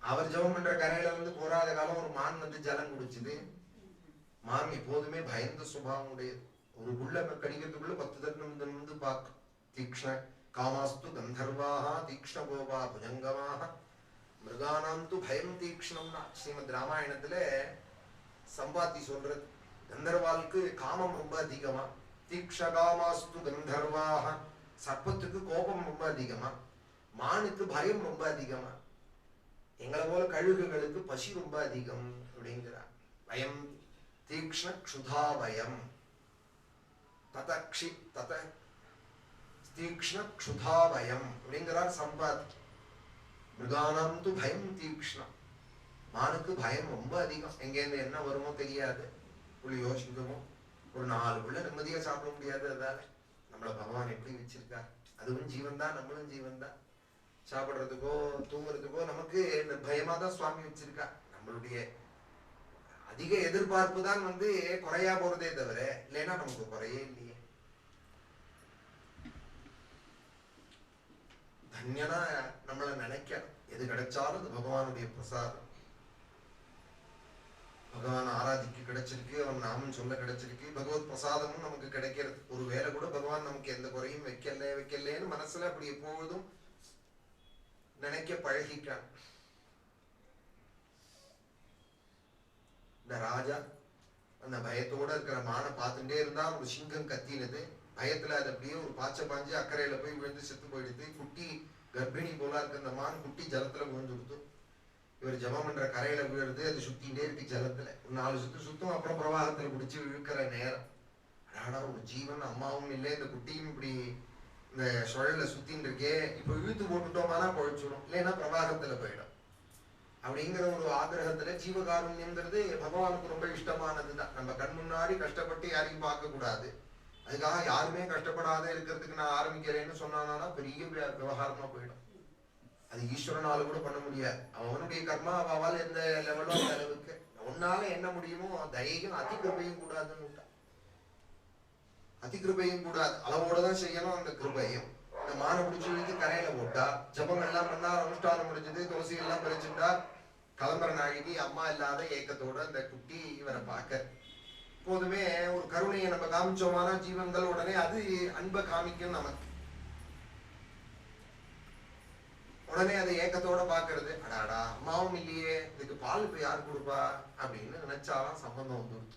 அவர் ஜபம் பண்ற கரையில போராத காலம் ஒரு மான் ஜலம் குடிச்சுது. மான் எப்போதுமே பயந்த சுபாவம் உடையது. ஒரு புள்ள கடிக்கிறதுக்குள்ள 10 தடவை பார்க்கும். தீக்ஷ்ண காமாஸ்து கந்தர்வாக தீக்ஷ்ண கோபா புஜங்கமாக மிருகானாம் து பயம் தீக்ஷ்ணம்னா ஸ்ரீமத் ராமாயணத்துல சம்பாத்தி சொல்றது. கந்தர்வாளுக்கு காமம் ரொம்ப அதிகமா, தீக்ஷகாமாஸ்து கந்தர்வாக, சர்ப்பத்துக்கு கோபம் ரொம்ப அதிகமா, மானுக்கு பயம் ரொம்ப அதிகமா, எங்களை போல கழுகுகளுக்கு பசி ரொம்ப அதிகம் அப்படிங்கிறார். பயம் தீக்ஷ்ண க்ஷுதா பயம் ததக்ஷி தத தீக்ஷ்ண க்ஷுதா பயம் அப்படிங்கிறார் சம்பாத். மிருகானாம் து பயம் தீக்ஷ்ணம், மானுக்கு பயம் ரொம்ப அதிகம், எங்கேருந்து என்ன வருமோ தெரியாது. புள்ளியோ சிங்கமோ ஒரு 4 புள்ள நிம்மதியா சாப்பிட முடியாது. அதால நம்மள பகவான் எப்படி வச்சிருக்கார். அதுவும் ஜீவன் தான், நம்மளும் ஜீவன் தான். சாப்பிடுறதுக்கோ தூங்குறதுக்கோ நமக்கு பயமா தான் சுவாமி வச்சிருக்கா. நம்மளுடைய அதிக எதிர்பார்ப்பு தான் குறையா போறதே தவிர, இல்லைன்னா நமக்கு குறையே இல்லையே. தன்யனா நம்மள நினைக்கணும். எது கிடைச்சாலும் அது பகவானுடைய பிரசாதம். பகவான் ஆராதிக்கு கிடைச்சிருக்கு, அவன் நாமம் சொல்ல கிடைச்சிருக்கு, பகவத் பிரசாதமும் நமக்கு கிடைக்கிறது. ஒரு வேளை கூட பகவான் நமக்கு எந்த குறையும் வைக்கலன்னு மனசுல அப்படி எப்பொழுதும் நினைக்க பழகிட்டான். இந்த ராஜா அந்த பயத்தோட இருக்கிற மானை பார்த்துட்டே இருந்தா ஒரு சிங்கம் கத்தினது. பயத்துல அது அப்படியே ஒரு பாய்ச்ச பாஞ்சு அக்கறையில போய் விழுந்து செத்து போயிடுது. குட்டி கர்ப்பிணி போல இருக்க அந்த மான் குட்டி ஜலத்துல விழுந்து கொடுத்து, இவர் ஜபம் பண்ற கரையில விழுறது. அது சுத்திகிட்டே இருக்கு ஜலத்துல. ஒரு 4 சுத்து சுத்தும், அப்புறம் பிரவாகத்துல பிடிச்சி இழுக்கிற நேரம். ஆனா ஒரு ஜீவன், அம்மாவும் இல்லை, இந்த குட்டியும் இப்படி இந்த சுழல்ல சுத்தின்னு இருக்கே, இப்ப இழுத்து போட்டுட்டோமானா பொழைச்சிடும், இல்லைன்னா பிரவாகத்துல போயிடும் அப்படிங்கிற ஒரு ஆக்கிரகத்துல ஜீவகாருண்யம்ங்கிறது பகவானுக்கு ரொம்ப இஷ்டமானதுதான். நம்ம கண் முன்னாடி கஷ்டப்பட்டு யாரையும் பார்க்க கூடாது. அதுக்காக யாருமே கஷ்டப்படாத இருக்கிறதுக்கு நான் ஆரம்பிக்கிறேன்னு சொன்னானா பெரிய விவகாரமா போயிடும். அது ஈஸ்வரனால கூட பண்ண முடியாது. அவனுடைய கர்மா அவள் எந்த லெவலோ அந்த அளவுக்கு. உன்னால என்ன முடியுமோ தயையும் அதிகிருபையும் கூடாதுன்னு, அதிகிருபையும் கூடாது, அளவோட தான் செய்யணும். அந்த கிருபையும் இந்த மான பிடிச்சி இழுத்து கரையில போட்டா, ஜபம் எல்லாம் பண்ணா, அனுஷ்டானம் முடிஞ்சது, துளசி எல்லாம் பறிச்சுட்டா, கிளம்புற நாளைக்கு அம்மா இல்லாத ஏக்கத்தோட அந்த குட்டி இவரை பார்க்க. எப்போதுமே ஒரு கருணையை நம்ம காமிச்சோமான ஜீவன்கள் உடனே அது அன்பை காமிக்கும் நமக்கு. உடனே அதை ஏக்கத்தோட பாக்குறது. அடாடா அம்மாவும் இல்லையே, இதுக்கு பால் இப்ப யாரு கொடுப்பா அப்படின்னு நினைச்சாலாம் சம்பந்தம் வந்துடும்.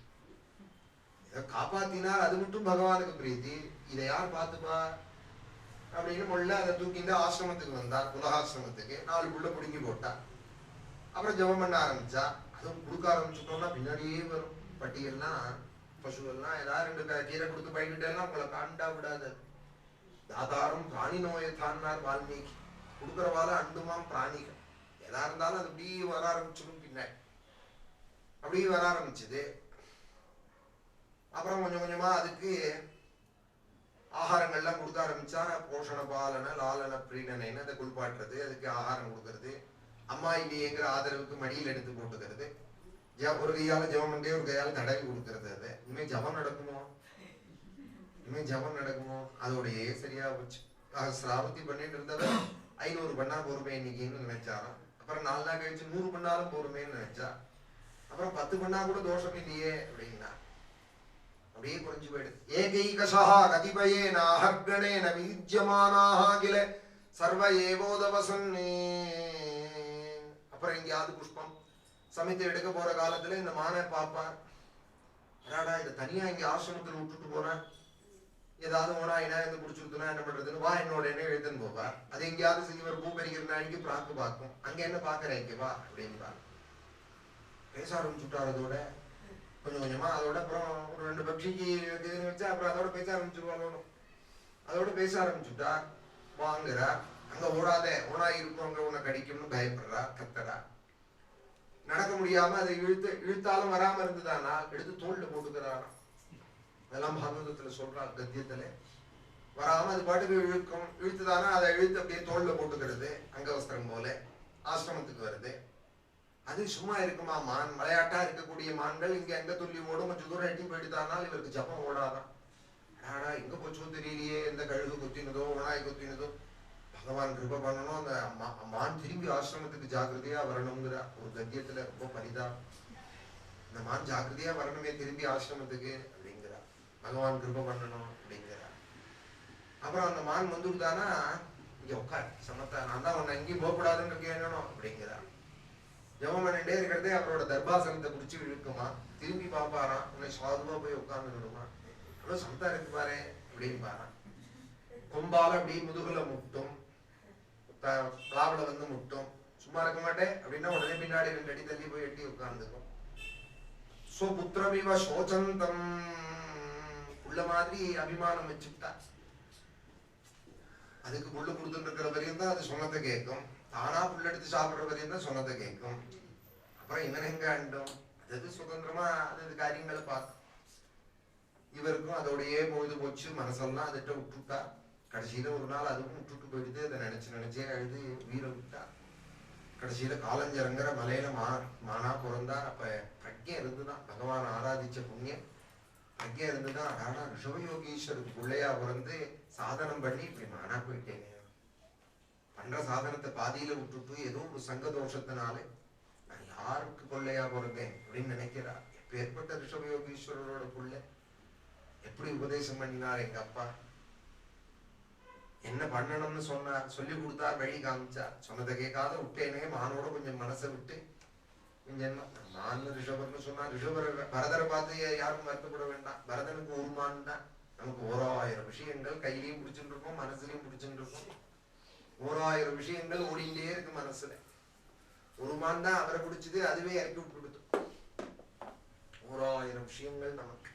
இதை காப்பாத்தினார், அது மட்டும் பகவானுக்கு பிரீத்தி. இதை யார் பார்த்துப்பா அப்படின்னு முள்ள அதை தூக்கிட்டு ஆசிரமத்துக்கு வந்தார். புலகாசிரமத்துக்கு 4 புள்ள பிடுங்கி போட்டா. அப்புறம் ஜபம் பண்ண ஆரம்பிச்சா. அதுவும் கொடுக்க ஆரம்பிச்சுட்டோம்னா பின்னாடியே வரும். பட்டியெல்லாம் பசுவெல்லாம் ஏதாவது 2 கீரை கொடுத்து பயிரிட்டெல்லாம் உங்களை காண்டா விடாது. தாதாரம் பிராணி நோயை தான்னார் வால்மீகி. கொடுக்குறவால அண்டுமாம் பிராணிகள். எதா இருந்தாலும் அது அப்படியே வர ஆரம்பிச்சிடும். பின்னாடி அப்படியே வர ஆரம்பிச்சது. அப்புறம் கொஞ்சம் கொஞ்சமா அதுக்கு ஆகாரங்கள்லாம் கொடுக்க ஆரம்பிச்சா. போஷண பாலன லாலன பிரீடனைன்னு அதை குளிப்பாட்டுறது, அதுக்கு ஆகாரம் கொடுக்கறது, அம்மா இல்லையேங்கிற ஆதரவுக்கு மடியில் எடுத்து போட்டுக்கிறது, ஒரு கையால ஜபம் பண்ணி ஒரு கையால தடவி கொடுக்கறது. அது இனிமே ஜபம் நடக்குமோ, இனிமே ஜபம் நடக்குமோ, அதோடையே சரியா போச்சு. சிராவத்தி பண்ணிட்டு இருந்தவ 500 பண்ணா போருமே இன்னைக்குன்னு நினைச்சாராம். அப்புறம் 4 நாள் கழிச்சு 100 பண்ணாலும் போருமேன்னு நினைச்சா. அப்புறம் 10 பண்ணா கூட தோஷம் இல்லையே அப்படின்னா அப்படியே குறைஞ்சு போயிடுது. ஏகைகசா கதிபயேன அஹர்கணேன வித்யமானாஹ கில சர்வ ஏவோதவசன்னே. அப்புறம் எங்கேயாவது புஷ்பம் சமைத்து எடுக்க போற காலத்துல இந்த மானை பார்ப்பார். அடாடா இதை தனியா இங்க ஆசிரமத்தில் விட்டுட்டு போறேன், ஏதாவது ஓனாயினா இருந்து குடிச்சுடுத்துனா என்ன பண்றதுன்னு வா என்னோட என்ன எழுத்துன்னு போவார். அது எங்கேயாவது சிறுவர் பூ பறிக்கிற நாளைக்கு பிராக்கு பார்க்கும். அங்க என்ன பாக்குறேன் வா அப்படின்னு பேச ஆரம்பிச்சுட்டார். அதோட கொஞ்சம் கொஞ்சமா அதோட அப்புறம் ஒரு 2 பட்சிக்கு வச்சா அப்புறம் அதோட பேச ஆரம்பிச்சிருவாங்க. அதோட பேச ஆரம்பிச்சுட்டா வாங்குறா. அங்க ஓடாத ஓனாய் இருக்கும், அங்க உன்னை கடிக்கும்னு பயப்படுறா, கத்தரா. நடக்க முடியாம அதை இழுத்தாலும் வராம இருந்துதானா எடுத்து தோல்ல போட்டுக்கிறானா. அதெல்லாம் பாகவதத்துல சொல்றான் கத்தியத்துல. வராம அது பாட்டுக்கு இழுக்கும், இழுத்துதானா அதை இழுத்து அப்படியே தோல்ல போட்டுக்கிறது. அங்கவஸ்திரம் போல ஆசிரமத்துக்கு வருது. அது சும்மா இருக்குமா? மான் விளையாட்டா இருக்கக்கூடிய மான்கள் இங்க எங்க துள்ளி ஓடும். கொஞ்சம் தூரம் எட்டி போயிட்டுதானால் இவருக்கு ஜப்பம் ஓடாதான். ஆனா எங்க போச்சோ தெரியலையே, எந்த கழுகு கொத்தினதோ ஓனாய் கொத்தினதோ. பகவான் கிருபை பண்ணணும், அந்த மான் திரும்பி ஆசிரமத்துக்கு ஜாக்கிரதையா வரணுங்கிற ஒரு கத்தியத்துல ரொம்ப பரிதா. இந்த மான் ஜாக்கிரதையா வரணுமே திரும்பி ஆசிரமத்துக்கு அப்படிங்கிறா. பகவான் கிருபை பண்ணணும் அப்படிங்கிறா. அப்புறம் அந்த மான் வந்துட்டானா இங்க உட்கார் சமத்தா, நான் தான் உன்னை எங்கேயும் போகக்கூடாதுன்னு இருக்கணும் அப்படிங்கிறா. ஜெபம் பண்ணிட்டே இருக்கிறதே அவரோட தர்பாசனத்தை பிடிச்சி இழுக்குமா, திரும்பி பாப்பாராம், உன்னை சாதுவா போய் உட்கார்ந்துக்கணுமா, அவ்வளவு சமத்தா இருக்கு பாரு அப்படின்னு பாரான். கொம்பால அப்படி முதுகுல முட்டும், பிளாவில வந்து முட்டும், சும்மா இருக்க மாட்டேன் அப்படின்னா உடனே பின்னாடி 2 அடி தள்ளி போய் எட்டி உட்கார்ந்துக்கும். புத்திரமிவ சோச்சந்தம், உள்ள மாதிரி அபிமானம் வச்சுட்டா. அதுக்கு புல்லு கொடுத்துட்டு இருக்கிற வரையும் தான் அது சொன்னதை கேட்கும். தானா புல் எடுத்து சாப்பிடுற வரையும் தான் சொன்னதை கேட்கும். அப்புறம் இவன் எங்க அண்டும், அது சுதந்திரமா அது காரியங்களை பார்க்கும். இவருக்கும் அதோடையே பொழுது போச்சு, மனசெல்லாம் அதுகிட்ட விட்டுட்டா. கடைசியில ஒரு நாள் அதுவும் விட்டுட்டு போயிடுது. அதை நினைச்சே அழுது உயிரை விட்டா. கடைசியில காலஞ்சரங்கிற மலையில மானா பிறந்தா. அப்ப பிரஜை இருந்துதான், பகவான் ஆராதிச்ச புண்ணியம் பிரஜை இருந்துதான். ஆனா ரிஷபயோகீஸ்வருக்கு பிள்ளையா பிறந்து சாதனம் பண்ணி இப்படி மானா போயிட்டேங்க. பண்ற சாதனத்தை பாதியில விட்டுட்டு ஏதோ ஒரு சங்க தோஷத்தினால நான் யாருக்கு பிள்ளையா பிறந்தேன் அப்படின்னு நினைக்கிறா. எப்பேற்பட்ட ரிஷபயோகீஸ்வரரோட பிள்ளை, எப்படி உபதேசம் பண்ணினார் எங்க அப்பா, என்ன பண்ணணும்னு சொன்னார், சொல்லி கொடுத்தார், வழி காமிச்சார். சொன்னதை கேட்காத விட்டேனே, மானோட கொஞ்சம் மனசை விட்டு கொஞ்சம் மான் ரிஷபர்னு சொன்னா, ரிஷபர் பரதரை பார்த்து யாரும் வருத்தப்பட வேண்டாம். பரதனுக்கு ஒரு மான் தான், நமக்கு 1000 விஷயங்கள் கையிலையும் பிடிச்சுட்டு இருக்கோம், மனசுலையும் பிடிச்சுட்டு இருக்கோம். 1000 விஷயங்கள் ஓடிண்டே இருக்கு மனசுல. ஒரு மான் தான் அவரை பிடிச்சது, அதுவே இறக்கி விட்டு கொடுத்து. 1000 விஷயங்கள் நமக்கு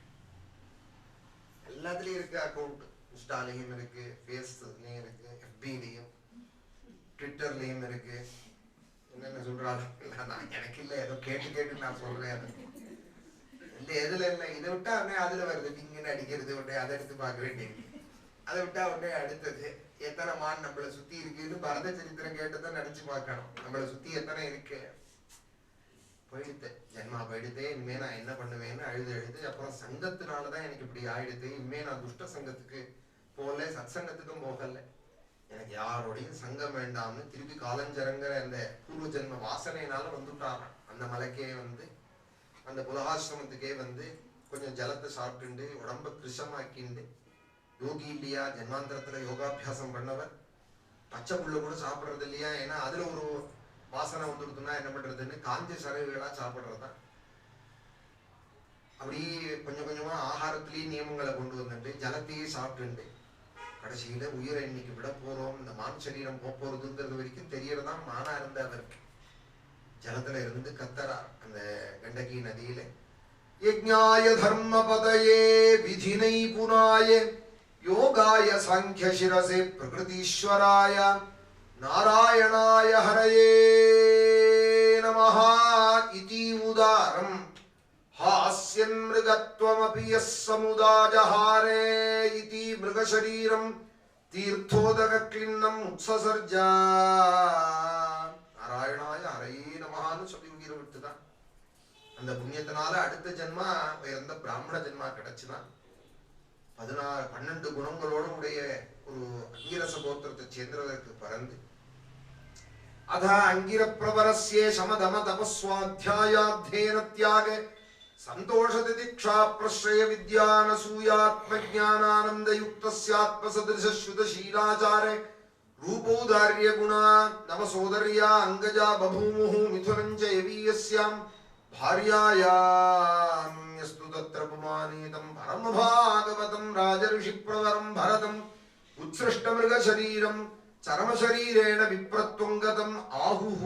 எல்லாத்துலயும் இருக்கு. அக்கௌண்ட் இன்ஸ்டாலையும் இருக்கு, ஃபேஸ்லயும் இருக்கு, எஃபிலையும் ட்விட்டர்லயும் இருக்கு. என்னென்ன சொல்றாங்க எனக்கு இல்ல, ஏதோ கேட்டு நான் சொல்றேன். இல்ல எதுல இல்லை, இதை விட்டா உடனே அதுல வருது, டிங்குன்னு அடிக்கிறது, உடனே அதை எடுத்து பார்க்க வேண்டியது. அதை விட்டா உடனே அடுத்தது எத்தனை மான் நம்மளை சுத்தி இருக்குன்னு பரத சரித்திரம் கேட்டுதான் நினைச்சு பார்க்கணும். நம்மளை சுத்தி எத்தனை இருக்கு. போயிடுத்து ஜென்மா போயிடுதே, இனிமே நான் என்ன பண்ணுவேன்னு அழுது அப்புறம் சங்கத்தினாலதான் எனக்கு இப்படி ஆயிடுது. இனிமே நான் துஷ்ட சங்கத்துக்கு போகல, சத் சங்கத்துக்கும் போகல, எனக்கு யாரோடையும் சங்கம் வேண்டாம்னு திருப்பி காலஞ்சரங்கிற அந்த பூர்வ ஜென்ம வாசனையினால வந்துட்டாராம். அந்த மலைக்கே வந்து, அந்த புலகாசிரமத்துக்கே வந்து கொஞ்சம் ஜலத்தை சாப்பிட்டு உடம்ப கிருஷமாக்கிண்டு, யோகி இல்லையா, ஜென்மாந்திரத்துல யோகாபியாசம் பண்ணவர், பச்சை புள்ள கூட சாப்பிடுறது இல்லையா, ஏன்னா அதுல ஒரு வாசனை வந்துடுதுன்னா என்ன பண்றதுன்னு காஞ்ச சரகுகளா சாப்பிடுறதுதான். அப்படி கொஞ்சம் கொஞ்சமா ஆகாரத்திலேயே நியமங்களை கொண்டு வந்துட்டு ஜலத்தையே சாப்பிட்டு கடைசியில உயிரை இன்னைக்கு விட போறோம், இந்த மான் சரீரம் போறதுங்கிறது வரைக்கும் தெரியறதான் மானா இருந்த அவருக்கு. ஜலத்துல இருந்து கத்தரார் அந்த கண்டகி நதியில. யஜ்ஞாய தர்ம பதயே விதினை புனாய யோகாய சாங்கிய சிரசே பிரகிருதீஸ்வராய நாராயணாய ஹரயே நமஹ இதி உதாரம் ஹாஸ்யன் மிருகத்வமபி யஸ் சமுதாஜஹாரே இதி மிருகசரீரம் தீர்த்தோதக கிளின்னம் உத்சசர்ஜா. நாராயணாய ஹரயே நமஹான்னு சொல்லி உயிர விட்டுதான். அந்த புண்ணியத்தினால அடுத்த ஜென்மா உயர்ந்த பிராமண ஜென்மா கிடைச்சுதான். 12 குணங்களோடு உடைய ஒரு அங்கிரச கோத்திரத்தை சேர்ந்தவருக்கு பறந்து அத அங்கிர பிரபரஸ்யே சமதம தபஸ்வாத்தியாயாத்யேன தியாக சந்தோஷ திதிக்ஷா பிரஸ்ரய வித்யானசூயாத்ம ஞானானந்த யுக்தஸ்யாத்ம சதிருஷ ஸ்ருத சீலாச்சாரே ரூபோதார்ய குணா நவ சோதர்யா அங்கஜா பபூமுஹு மிதுனஞ்ச யவீயஸ்யாம் भार्यायां यस्तु तत्र पुमानीतं परम भागवतं राजऋषि प्रवरं भरतं उत्सृष्ट मृग शरीरं चरम शरीरेण विप्रत्वंगतं आहुः.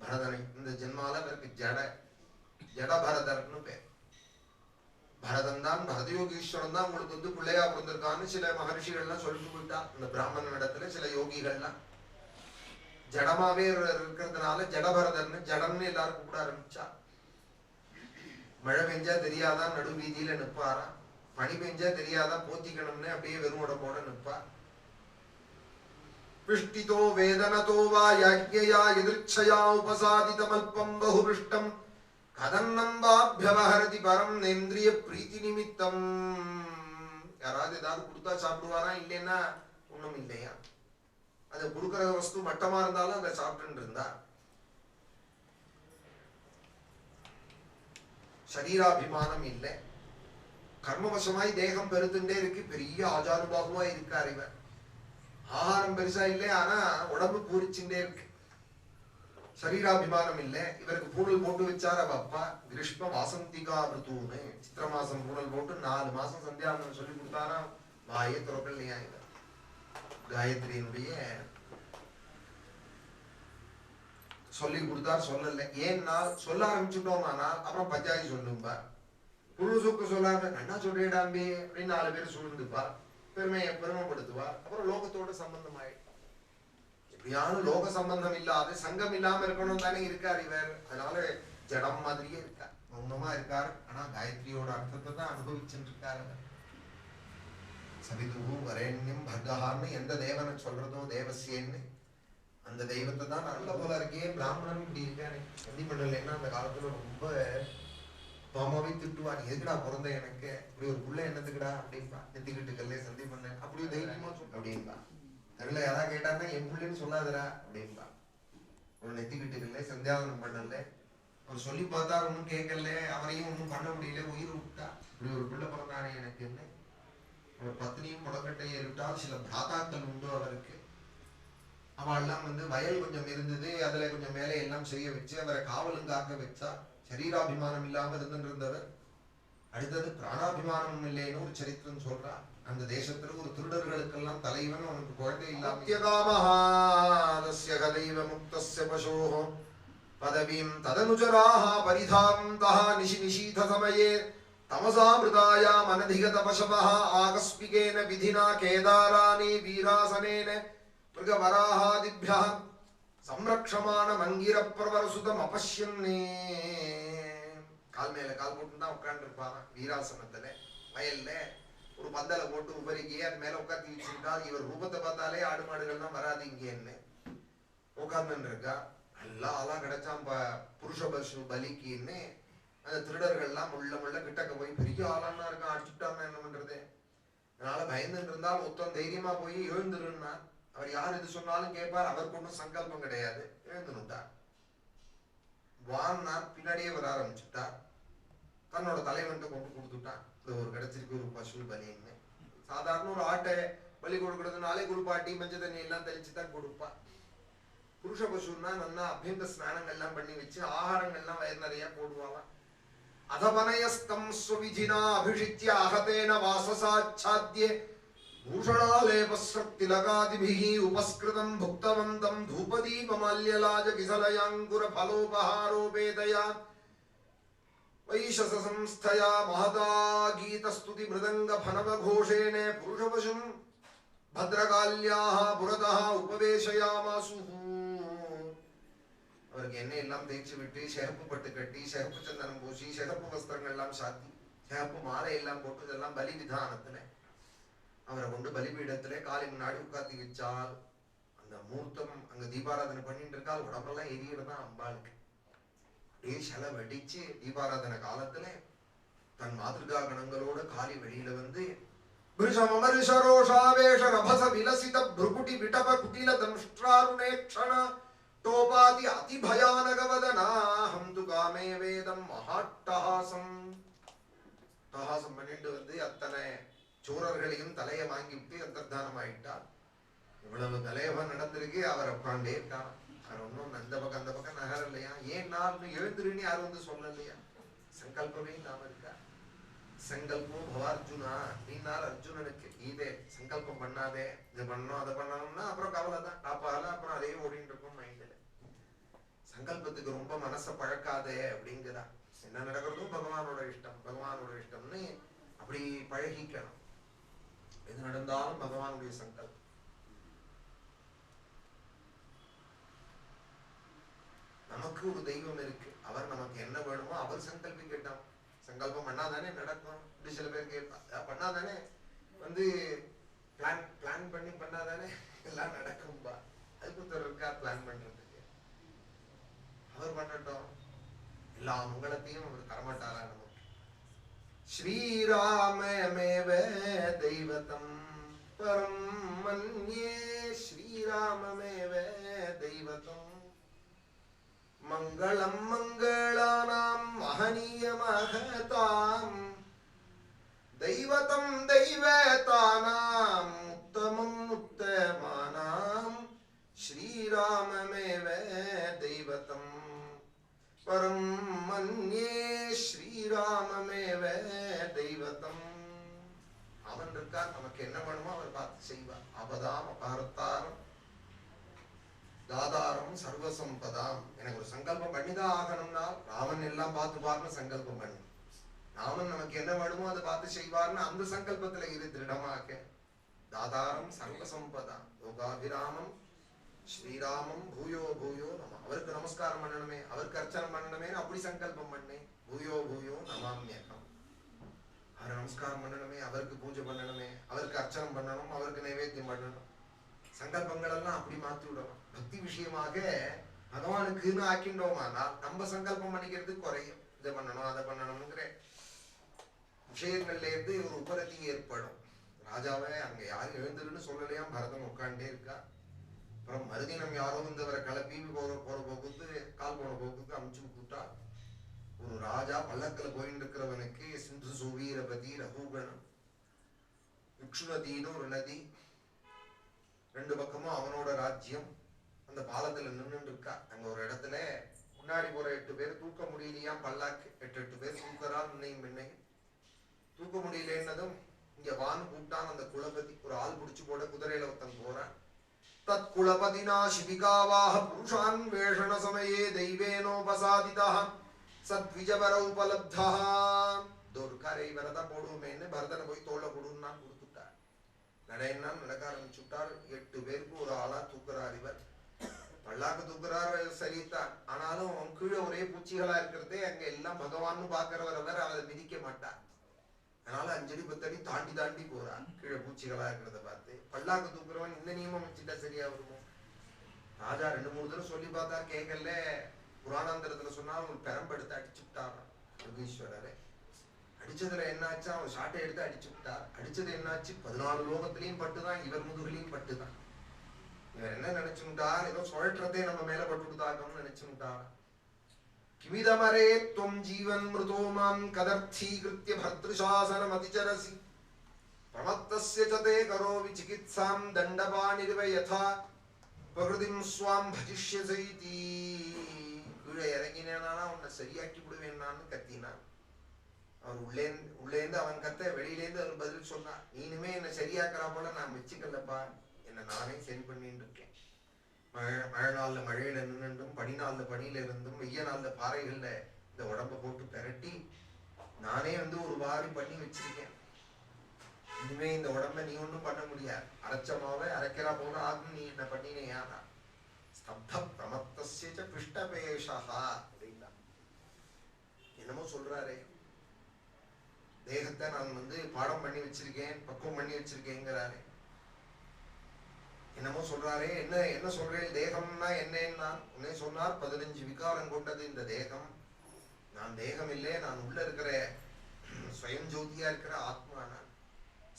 भरतனை இந்த ஜென்மால அவருக்கு ஜட பரதர்னு பேர். பரதன் தான் பரதயோகீஸ்வரன் தான் உங்களுக்கு வந்து பிள்ளையா பிறந்திருக்கான்னு சில மகர்ஷிகள்லாம் சொல்லிட்டு போயிட்டா. இந்த பிராமணன் இடத்துல சில யோகிகள்லாம் ஜடமாவே இருக்கிறதுனால ஜடபரதர்னு ஜடம்னு எல்லாரும் கூப்பிட ஆரம்பிச்சா. மழை பெஞ்சா தெரியாதா நடு வீதியில நிற்பாரா, பனி பெஞ்சா தெரியாதா போத்திக்கணும்னு அப்படியே வெறும் உடம்போட நிற்பா. பிஷ்டிதோ வேதனதோ வா யாக்ஞயா எதிர்ச்சயா உபசாதிதமல்பம் பகுபிருஷ்டம் கதன்னம் வாப்யவஹரதி பரம் நேந்திரிய பிரீத்தி நிமித்தம். யாராவது ஏதாவது கொடுத்தா சாப்பிடுவாரா, இல்லைன்னா ஒண்ணும் இல்லையா. அது கொடுக்கிற வஸ்து மட்டமா இருந்தாலும் அதை சாப்பிட்டு இருந்தா. சரீராபிமானம் இல்லை. கர்மவசமாய் தேகம் பெருத்துட்டே இருக்கு. பெரிய ஆஜானுபாகுவா இருக்கார் இவர். ஆகாரம் பெருசா இல்லை, ஆனா உடம்பு பூரிச்சுட்டே இருக்கு. சரீராபிமானம் இல்லை. இவருக்கு பூணல் போட்டு வச்சார் அவ அப்பா. கிருஷ்ண வாசந்திகா ருத்துன்னு சித்திர மாசம் பூணல் போட்டு 4 மாசம் சந்தியாவந்தனம் சொல்லி கொடுத்தாரா. வாயே துறக்கலையா இவர். காயத்ரியினுடைய சொல்லி கொடுத்தார். சொல்லல. ஏன்னா சொல்ல ஆரம்பிச்சுட்டோமானால் அப்புறம் பஞ்சாயத்து சொல்லும்பா. புருஷுக்கு சொல்லாம என்ன சொல்றேடாம்பி அப்படின்னு 4 பேர் சூழ்ந்துப்பா. பெருமைப்படுத்துவார். அப்புறம் லோகத்தோட சம்பந்தம் ஆயிடும். எப்படியாலும் லோக சம்பந்தம் இல்லாத சங்கம் இல்லாம இருக்கணும் தானே இருக்கார் இவர். அதனால ஜடம் மாதிரியே இருக்கார், மௌனமா இருக்கார். ஆனா காயத்ரியோட அர்த்தத்தை தான் அனுபவிச்சுட்டு இருக்காரு அவர். சவிதுகு வரேண்யம் பர்கஹான்னு எந்த தேவனை சொல்றதோ தேவசியன்னு அந்த தெய்வத்தை தான். நல்ல போல இருக்கே பிராமணன் இப்படி இருக்காரு. சந்தி பண்ணலைன்னா அந்த காலத்துல ரொம்ப பாமாவே திட்டுவார். எதுக்குடா பிறந்த எனக்கு இப்படி ஒரு புள்ள என்னத்துக்குடா அப்படின்பா. நெத்திக்கிட்டுக்கல்ல சந்தி பண்ண அப்படியே தைரியமா சொல்ல அப்படின்பா. தெரியல யாரா கேட்டாருன்னா என் புள்ளைன்னு சொல்லாதரா அப்படின்பா. ஒரு நெத்திக்கிட்டுக்கல்ல சந்தியாவனம் பண்ணல. அவர் சொல்லி பார்த்தாரு, ஒன்னும் கேட்கல. அவரையும் ஒன்னும் பண்ண முடியல. உயிர் விட்டா. இப்படி ஒரு பிள்ளை பிறந்தானே எனக்கு என்ன. அவர் பத்னியும் முடக்கட்டை ஏறிட்டால் சில பிராத்தாக்கள் உண்டு அவருக்கு. அவெல்லாம் வயல் கொஞ்சம் இருந்தது, அதுல கொஞ்சம் மேலே எல்லாம் செய்ய வச்சு அவரை காவலும் காக்க வச்சா. சரீராபிமானம் இல்லாம இருந்தவர். அடுத்தது பிராணாபிமானம் இல்லைன்னு ஒரு சரித்திரம் சொல்றா. அந்த தேசத்துல ஒரு திருடர்களுக்கெல்லாம் தலைவன், அவனுக்கு குழந்தை இல்லாம பதவீம் ததனுஜராஹ பரிதாந்தஹ நிஷீத சமயே தமசாமிருதாயாம் அனதிகத பசவஹ ஆகஸ்மிகேன விதினா கேதாராணி வீராசனேன மிருகவராஹாதிப்யஹ சம்ரக்ஷமான மங்கிர பிரவரசுதம் அபஷ்யன்னே. கால் மேல கால் போட்டு தான் உட்கார்ந்து இருப்பாங்க வீராசனத்துல. வயல்ல ஒரு பந்தல போட்டு உபரிக்கே அது மேல உட்காந்து வச்சிருக்கா. இவர் ரூபத்தை பார்த்தாலே ஆடு மாடுகள்லாம் வராது இங்கன்னு உட்கார்ந்து இருக்கா. நல்லா ஆளா கிடைச்சான் புருஷ பசு பலிக்குன்னு. அந்த திருடர்கள்லாம் முள்ள கிட்டக்க போய் பெரிய ஆளான்னா இருக்கான், அடிச்சுட்டாங்க என்ன பண்றது. அதனால பயந்துட்டு இருந்தால் ஒருத்தன் தைரியமா போய் எழுந்துருன்னா. அவர் யார் இது சொன்னாலும் கேட்பார். அவருக்கு ஒன்றும் சங்கல்பம் கிடையாது. எழுந்துட்டார். வான்னா பின்னாடியே வர ஆரம்பிச்சுட்டார். தன்னோட தலைவன்ட்டு கொண்டு கொடுத்துட்டான். இந்த ஒரு கிடைச்சிருக்கு ஒரு பசு பலின்னு. சாதாரண ஒரு ஆட்டை பலி கொடுக்கறதுனாலே குளிப்பாட்டி மஞ்சள் தண்ணி எல்லாம் தெளிச்சுதான் கொடுப்பா. புருஷ பசுன்னா நல்லா அபியந்த ஸ்நானங்கள்லாம் பண்ணி வச்சு ஆகாரங்கள்லாம் வயிறு நிறைய போடுவாங்க. அதவனயஸ்தம் ஸ்வவிஜினா அபிஷித்ய அகதேன வாசசாச்சாத்யே பூஷணாலேபஸ்ரக்திலகாதிபிஹி உபஸ்கிருதம் புக்தவந்தம் தூபதீபமால்யலாஜ கிசலயாங்குர ஃபலோபஹாரோபேதயாத் வைஷச சம்ஸ்தயா மஹதா கீதஸ்துதி மிருதங்க ஃபனவ கோஷேன புருஷபசும் பத்ரகால்யாஹ புரதஹ உபவேஷயாமாசுஹு. அவருக்கு எண்ணெய் எல்லாம் தேய்ச்சி விட்டு சிகப்பு பட்டு கட்டி சிகப்பு சந்தனம் பூசி சிகப்பு வஸ்திரங்கள் எல்லாம் சாத்தி சிகப்பு மாலை எல்லாம் போட்டு இதெல்லாம் பலி விதானத்துல அவரை கொண்டு பலிபீடத்திலே காலை முன்னாடி உட்காத்தி வச்சால் அந்த மூர்த்தம் அங்க தீபாராதனை பண்ணிட்டு இருக்கால். உடம்பெல்லாம் எரியறதான் அம்பாளுக்கு. அப்படியே சில வெடிச்சு தீபாராதனை காலத்துல தன் மாதிரிகா கணங்களோட காலி வெளியில விலசித புருகுட்டி விடப குட்டில தம்ஷ்ட்ராருணேக்ஷண டோபாதி அதி பயானகவதனா ஹம் து காமே வேதம் மகாட்டஹாசம். டஹாசம் பண்ணிட்டு அத்தனை சோரர்களையும் தலையை வாங்கி விட்டு அந்தர்தானம் ஆயிட்டார். இவ்வளவு தலையவன் நடந்திருக்கு. அவர் உட்காண்டே இருக்கான். அவர் ஒன்னும் அந்த பக்கம் நகர இல்லையா. ஏன் நான் எழுந்துருன்னு யாரும் சொல்லலையா. சங்கல்பமே நாம இருக்கா. சங்கல்பம் பவார்ஜுனா அப்படின்னார் அர்ஜுனனுக்கு. இதே சங்கல்பம் பண்ணாதே, இது பண்ணணும் அதை பண்ணணும்னா அப்புறம் கவலை தான் காப்பால. அப்புறம் அதே ஓடிட்டு இருக்கும் மைண்ட்ல. சங்கல்பத்துக்கு ரொம்ப மனசை பழக்காதே அப்படிங்கிறா. என்ன நடக்கிறதும் பகவானோட இஷ்டம்னு அப்படி பழகிக்கணும். எது நடந்தாலும் பகவானுடைய சங்கல்பம். நமக்கு ஒரு தெய்வம் இருக்கு. அவர் நமக்கு என்ன வேணுமோ அவர் சங்கல்பிக்கட்டும். சங்கல்பம் பண்ணாதானே நடக்கும். இப்படி சில பேர் கேட்பா, பண்ணாதானே பிளான் பண்ணி பண்ணாதானே எல்லாம் நடக்கும்பா. அதுக்கு ஒருத்தர் இருக்கா பிளான் பண்றதுக்கு. அவர் பண்ணட்டும். எல்லா மங்களத்தையும் அவர் தரமாட்டாரா நமக்கு. ஸ்ரீராமமேவ தெய்வதம் பரம் மன்யே. ஸ்ரீராமமேவ தெய்வதம் மங்களம் மங்களானாம் மகனீயமஹதாம் தெய்வதம் தெய்வதானாம் உத்தமம் உத்தமானாம் ஸ்ரீராமமேவ தெய்வதம் பரம் மன்யே ஸ்ரீராமமேவ தெய்வதம். அவன் இருக்கார், நமக்கு என்ன வேணுமோ அவர் பார்த்து செய்வார். அபதாம் அபாரத்தாரம் தாதாரம் சர்வசம்பதாம். எனக்கு ஒரு சங்கல்பம் பண்ணிதான் ஆகணும்னா ராமன் எல்லாம் பார்த்து பாருன்னு சங்கல்பம் பண்ணு. ராமன் நமக்கு என்ன வேணுமோ அதை பார்த்து செய்வார்னு அந்த சங்கல்பத்துல இரு திருடமாக. தாதாரம் சர்வசம்பதாம் யோகாபிராமம் ஸ்ரீராமம் பூயோ பூயோ நம்ம அவருக்கு நமஸ்காரம் பண்ணணுமே, அவருக்கு அர்ச்சனை பண்ணணுமே, அப்படி சங்கல்பம் பண்ணேன். பூயோ பூயோ நமாம்யகம், அவரை நமஸ்காரம் பண்ணணுமே, அவருக்கு பூஜை பண்ணணுமே, அவருக்கு அர்ச்சனை பண்ணணும், அவருக்கு நைவேத்தியம் பண்ணணும். சங்கல்பங்கள் எல்லாம் அப்படி மாற்றி விடணும். பக்தி விஷயமாக பகவானுக்குன்னு ஆக்கின்றோமானால் நம்ம சங்கல்பம் பண்ணிக்கிறது குறையும். இதை பண்ணணும் அதை பண்ணணும்ங்கிற விஷயங்கள்ல இருந்து ஒரு உபரதி ஏற்படும். ராஜாவே அங்க யாரும் எழுந்துருன்னு சொல்லலையாம், பரதன் உட்காண்டே இருக்கா. அப்புறம் மறுதினம் யாரோ வந்தவரை கிளப்பி போற போக்குக்கு கால் போன போக்குக்கு அமுச்சு விட்டுட்டா. ஒரு ராஜா பல்லக்கில் போயிட்டு இருக்கிறவனுக்கு சிந்து சுவீரபதி ரகுகணம் இக்ஷு நதின்னு ஒரு நதி, ரெண்டு பக்கமும் அவனோட ராஜ்யம். அந்த பாலத்துல நின்று இருக்கா. அங்க ஒரு இடத்துல முன்னாடி போற 8 பேர் தூக்க முடியலையா, பல்லாக்கு 8 பேர் தூக்கறா. முன்னையும் பின்னையும் தூக்க முடியலன்னதும் இங்க வான்னு கூப்பிட்டான் அந்த குலபதி. ஒரு ஆள் பிடிச்சு போட குதிரையில ஒருத்தன் போறான். தத் குலபதினா சிபிகாவாக புருஷான் வேஷண சமயே தெய்வேனோபசாதிதா சத்விஜவர உபலப்தா. துர்காரை வரதான் போடுவோமேன்னு பரதனை போய் தோல்ல கொடுன்னா கொடுத்துட்டார். நடையன்னா நடக்க ஆரம்பிச்சுட்டார். 8 பேருக்கு ஒரு ஆளா தூக்குறார். இவர் பல்லாக்கு தூக்குறாரு சரிதான். ஆனாலும் கீழே ஒரே பூச்சிகளா இருக்கிறதே, அங்க எல்லாம் பகவான்னு பாக்குறவர் அதை மிதிக்க மாட்டார். அதனால 5 அடி 10 அடி தாண்டி தாண்டி போறான். கீழே பூச்சிகளா இருக்கிறத பார்த்து பல்லாக்கு தூக்குறவன் இந்த நியமம் வச்சுட்டா சரியா வருமோ? ராஜா 2-3 தடவை சொல்லி பார்த்தா கேட்கல. புராணாந்தரத்துல சொன்னா ஒரு பெரம்பெடுத்து அடிச்சு விட்டாராம் யோகீஸ்வரரை. அடிச்சதுல என்னாச்சு, அவன் ஷாட்டை எடுத்து அடிச்சு விட்டார். அடிச்சது என்னாச்சு, 14 லோகத்திலையும் பட்டுதான், இவர் முதுகுலையும் பட்டுதான். இவர் என்ன நினைச்சுட்டார், ஏதோ சுழற்றதே நம்ம மேல பட்டுதாக்கம்னு நினைச்சுட்டார். கிமிதமரே துவம் ஜீவன் மிருதோ மாம் கதர்த்தீகிருத்ய பர்த்ருசாசனம் அதிச்சரசி பிரமத்தஸ்ய சதே கரோவி சிகித்சாம் தண்டபாணிரிவ யதா பிரகிருதிம் ஸ்வாம் பஜிஷ்யசைதி. கீழே இறங்கினேனா உன்னை சரியாக்கி விடுவேன்னான்னு கத்தினான். அவர் உள்ளேந்து அவன் கத்த, வெளியிலேருந்து அவர் பதில் சொன்னார். நீனுமே என்னை சரியாக்குறா போல நான் வச்சுக்கலப்பா, என்னை நானே சரி பண்ணிட்டு இருக்கேன். மழை நாள்ல மழையில நின்றும், பனி நாள்ல பனியில இருந்தும், வெய்ய நாள்ல பாறைகள்ல இந்த உடம்ப போட்டு பெரட்டி நானே ஒரு வாரி பண்ணி வச்சிருக்கேன். இனிமே இந்த உடம்ப நீ ஒன்றும் பண்ண முடியாது. அரைச்சமாவே அரைக்கிறா போல ஆகும், நீ என்ன பண்ணினேயானா. ஸ்தப்த பிரமத்தஸ்ய பிஷ்டபேஷா அப்படின்னா என்னமோ சொல்றாரே. தேகத்தை நான் பாடம் பண்ணி வச்சிருக்கேன், பக்குவம் பண்ணி வச்சிருக்கேங்கிறாரே. என்னமோ சொல்றாரே. என்ன சொல்றேன், தேகம்னா என்னன்னா உன்னே சொன்னார். 15 விகாரம் கொண்டது இந்த தேகம். நான் தேகம் இல்லை, நான் உள்ள இருக்கிற ஸ்வயம் ஜோதியா இருக்கிற ஆத்மா நான்.